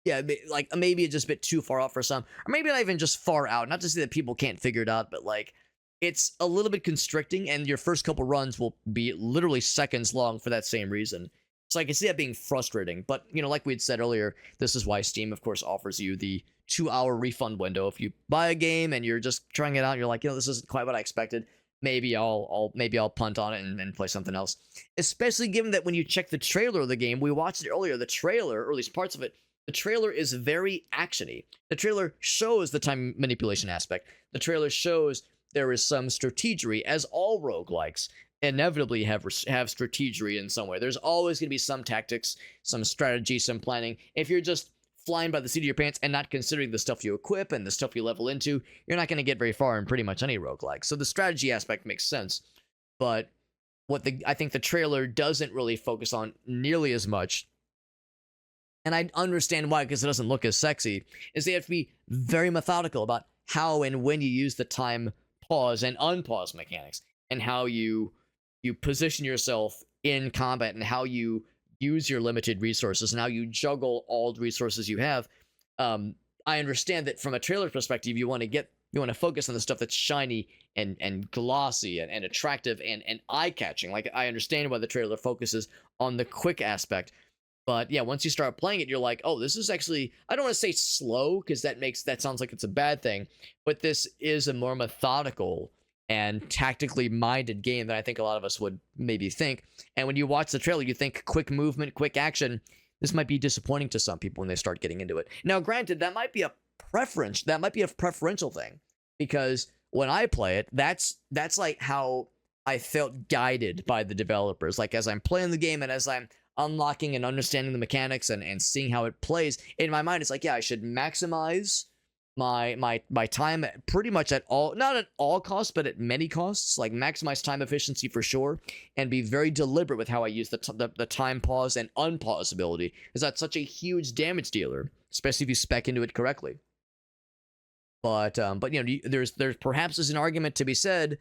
yeah, like maybe just a bit too far out for some, or maybe not even just far out. Not to say that people can't figure it out, but like it's a little bit constricting, and your first couple runs will be literally seconds long for that same reason. So I can see that being frustrating, but you know, like we had said earlier, this is why Steam, of course, offers you the 2-hour refund window. If you buy a game and you're just trying it out, and you're like, you know, this isn't quite what I expected. Maybe I'll punt on it and play something else. Especially given that when you check the trailer of the game, we watched it earlier. The trailer, or at least parts of it, the trailer is very actiony. The trailer shows the time manipulation aspect. The trailer shows there is some strategery, as all roguelikes inevitably have strategery in some way. There's always going to be some tactics, some strategy, some planning. If you're just flying by the seat of your pants and not considering the stuff you equip and the stuff you level into, you're not going to get very far in pretty much any roguelike. So the strategy aspect makes sense. But I think the trailer doesn't really focus on nearly as much, and I understand why, because it doesn't look as sexy, is they have to be very methodical about how and when you use the time pause and unpause mechanics, and how you position yourself in combat, and how you use your limited resources, and how you juggle all the resources you have. I understand that from a trailer perspective, you want to focus on the stuff that's shiny and glossy and attractive and eye-catching. Like, I understand why the trailer focuses on the quick aspect. But yeah, once you start playing it, you're like, oh, this is actually, I don't want to say slow, because that sounds like it's a bad thing, but this is a more methodical and tactically minded game than I think a lot of us would maybe think. And when you watch the trailer, you think quick movement, quick action. This might be disappointing to some people when they start getting into it. Now, granted, that might be a preferential thing, because when I play it, that's like how I felt guided by the developers. Like, as I'm playing the game and as I'm unlocking and understanding the mechanics and seeing how it plays, in my mind, it's like, yeah, I should maximize my time pretty much at all, not at all costs, but at many costs. Like, maximize time efficiency for sure, and be very deliberate with how I use the time pause and unpause ability, because that's such a huge damage dealer, especially if you spec into it correctly. But you know, there's perhaps an argument to be said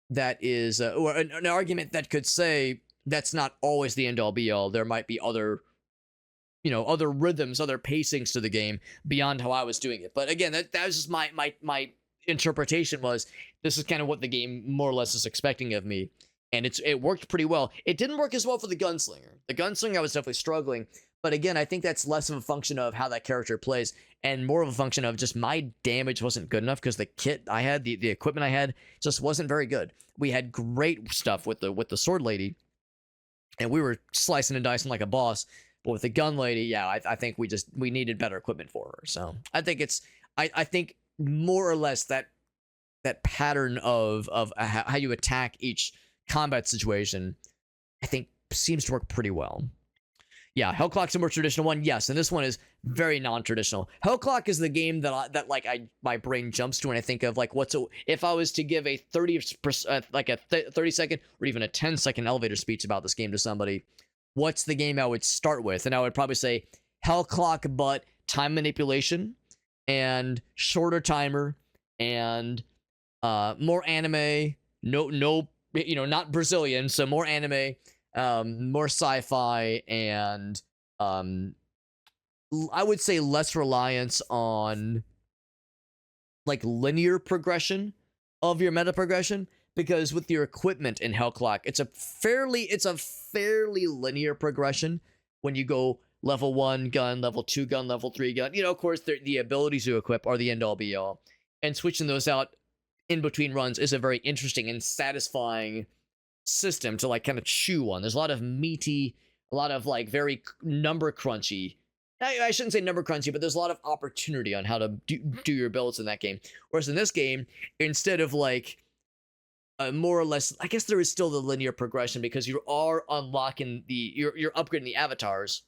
that is, or an argument that could say that's not always the end all be all. There might be other rhythms, other pacings to the game beyond how I was doing it. But again, that was just my interpretation. Was this is kind of what the game more or less is expecting of me, and it worked pretty well. It didn't work as well for the gunslinger. The gunslinger, I was definitely struggling. But again, I think that's less of a function of how that character plays, and more of a function of just my damage wasn't good enough, because the kit I had, the equipment I had, just wasn't very good. We had great stuff with the sword lady, and we were slicing and dicing like a boss. But with the gun lady, yeah, I think we needed better equipment for her. So I think I think more or less that pattern of how you attack each combat situation, I think seems to work pretty well. Yeah, Hellclock's a more traditional one, yes, and this one is very non-traditional. Hellclock is the game that my brain jumps to when I think of, like, if I was to give a 30-second or even a 10-second elevator speech about this game to somebody, what's the game I would start with? And I would probably say Hellclock, but time manipulation and shorter timer and more anime. No, not Brazilian, so more anime. More sci-fi, and I would say less reliance on like linear progression of your meta progression, because with your equipment in Hellclock, it's a fairly linear progression when you go level 1 gun, level 2 gun, level 3 gun. Of course, the abilities you equip are the end all be all, and switching those out in between runs is a very interesting and satisfying system to like kind of chew on. There's a lot of meaty, a lot of like very number crunchy. I shouldn't say number crunchy, but there's a lot of opportunity on how to do your builds in that game. Whereas in this game, instead of like more or less, I guess there is still the linear progression, because you are unlocking you're upgrading the avatars,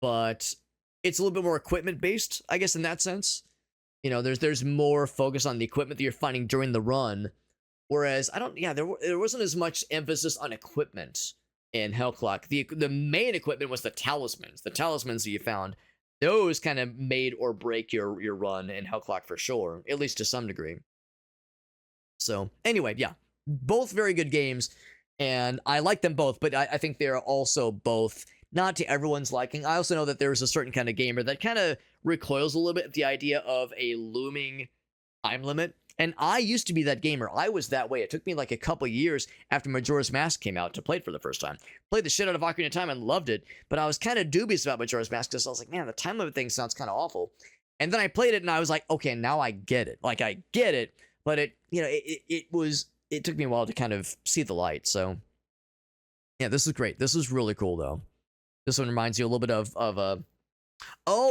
but it's a little bit more equipment based, I guess, in that sense. There's more focus on the equipment that you're finding during the run. Whereas there wasn't as much emphasis on equipment in Hellclock. The main equipment was the talismans. The talismans that you found, those kind of made or break your run in Hellclock for sure, at least to some degree. So anyway, yeah, both very good games, and I like them both, but I think they're also both not to everyone's liking. I also know that there's a certain kind of gamer that kind of recoils a little bit at the idea of a looming time limit. And I used to be that gamer. I was that way. It took me like a couple years after Majora's Mask came out to play it for the first time. Played the shit out of Ocarina of Time and loved it, but I was kind of dubious about Majora's Mask, because I was like, man, the time limit thing sounds kind of awful. And then I played it and I was like, okay, now I get it. Like, I get it, but it took me a while to kind of see the light. So yeah, this is great. This is really cool though. This one reminds you a little bit of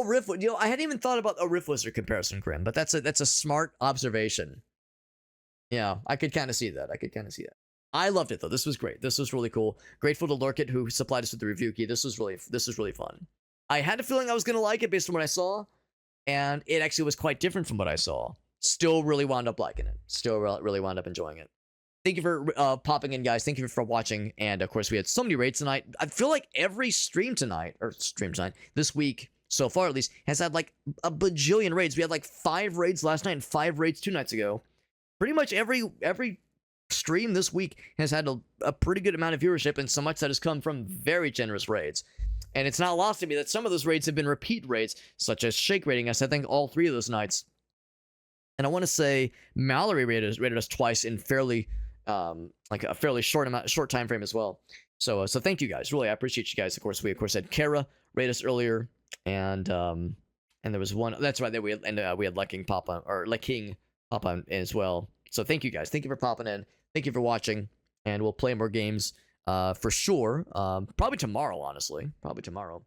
Rift. I hadn't even thought about a Rift Wizard comparison, Grim, but that's a smart observation. Yeah, I could kind of see that. I could kind of see that. I loved it though. This was great. This was really cool. Grateful to Lurkit who supplied us with the review key. This was really fun. I had a feeling I was gonna like it based on what I saw, and it actually was quite different from what I saw. Still really wound up liking it. Still really wound up enjoying it. Thank you for popping in, guys. Thank you for watching. And of course, we had so many raids tonight. I feel like every stream tonight, this week so far at least, has had like a bajillion raids. We had like 5 raids last night and 5 raids 2 nights ago. Pretty much every stream this week has had a pretty good amount of viewership, and so much that has come from very generous raids. And it's not lost to me that some of those raids have been repeat raids, such as Shake raiding us, I think, all 3 of those nights. And I want to say Mallory raided us twice in fairly, like a fairly short time frame as well. So thank you guys. Really, I appreciate you guys. Of course, we had Kara raid us earlier, and there was one. That's right. There we had Lecking Papa or Lecking Papa in as well. So thank you guys. Thank you for popping in. Thank you for watching, and we'll play more games for sure. Probably tomorrow, honestly. Probably tomorrow.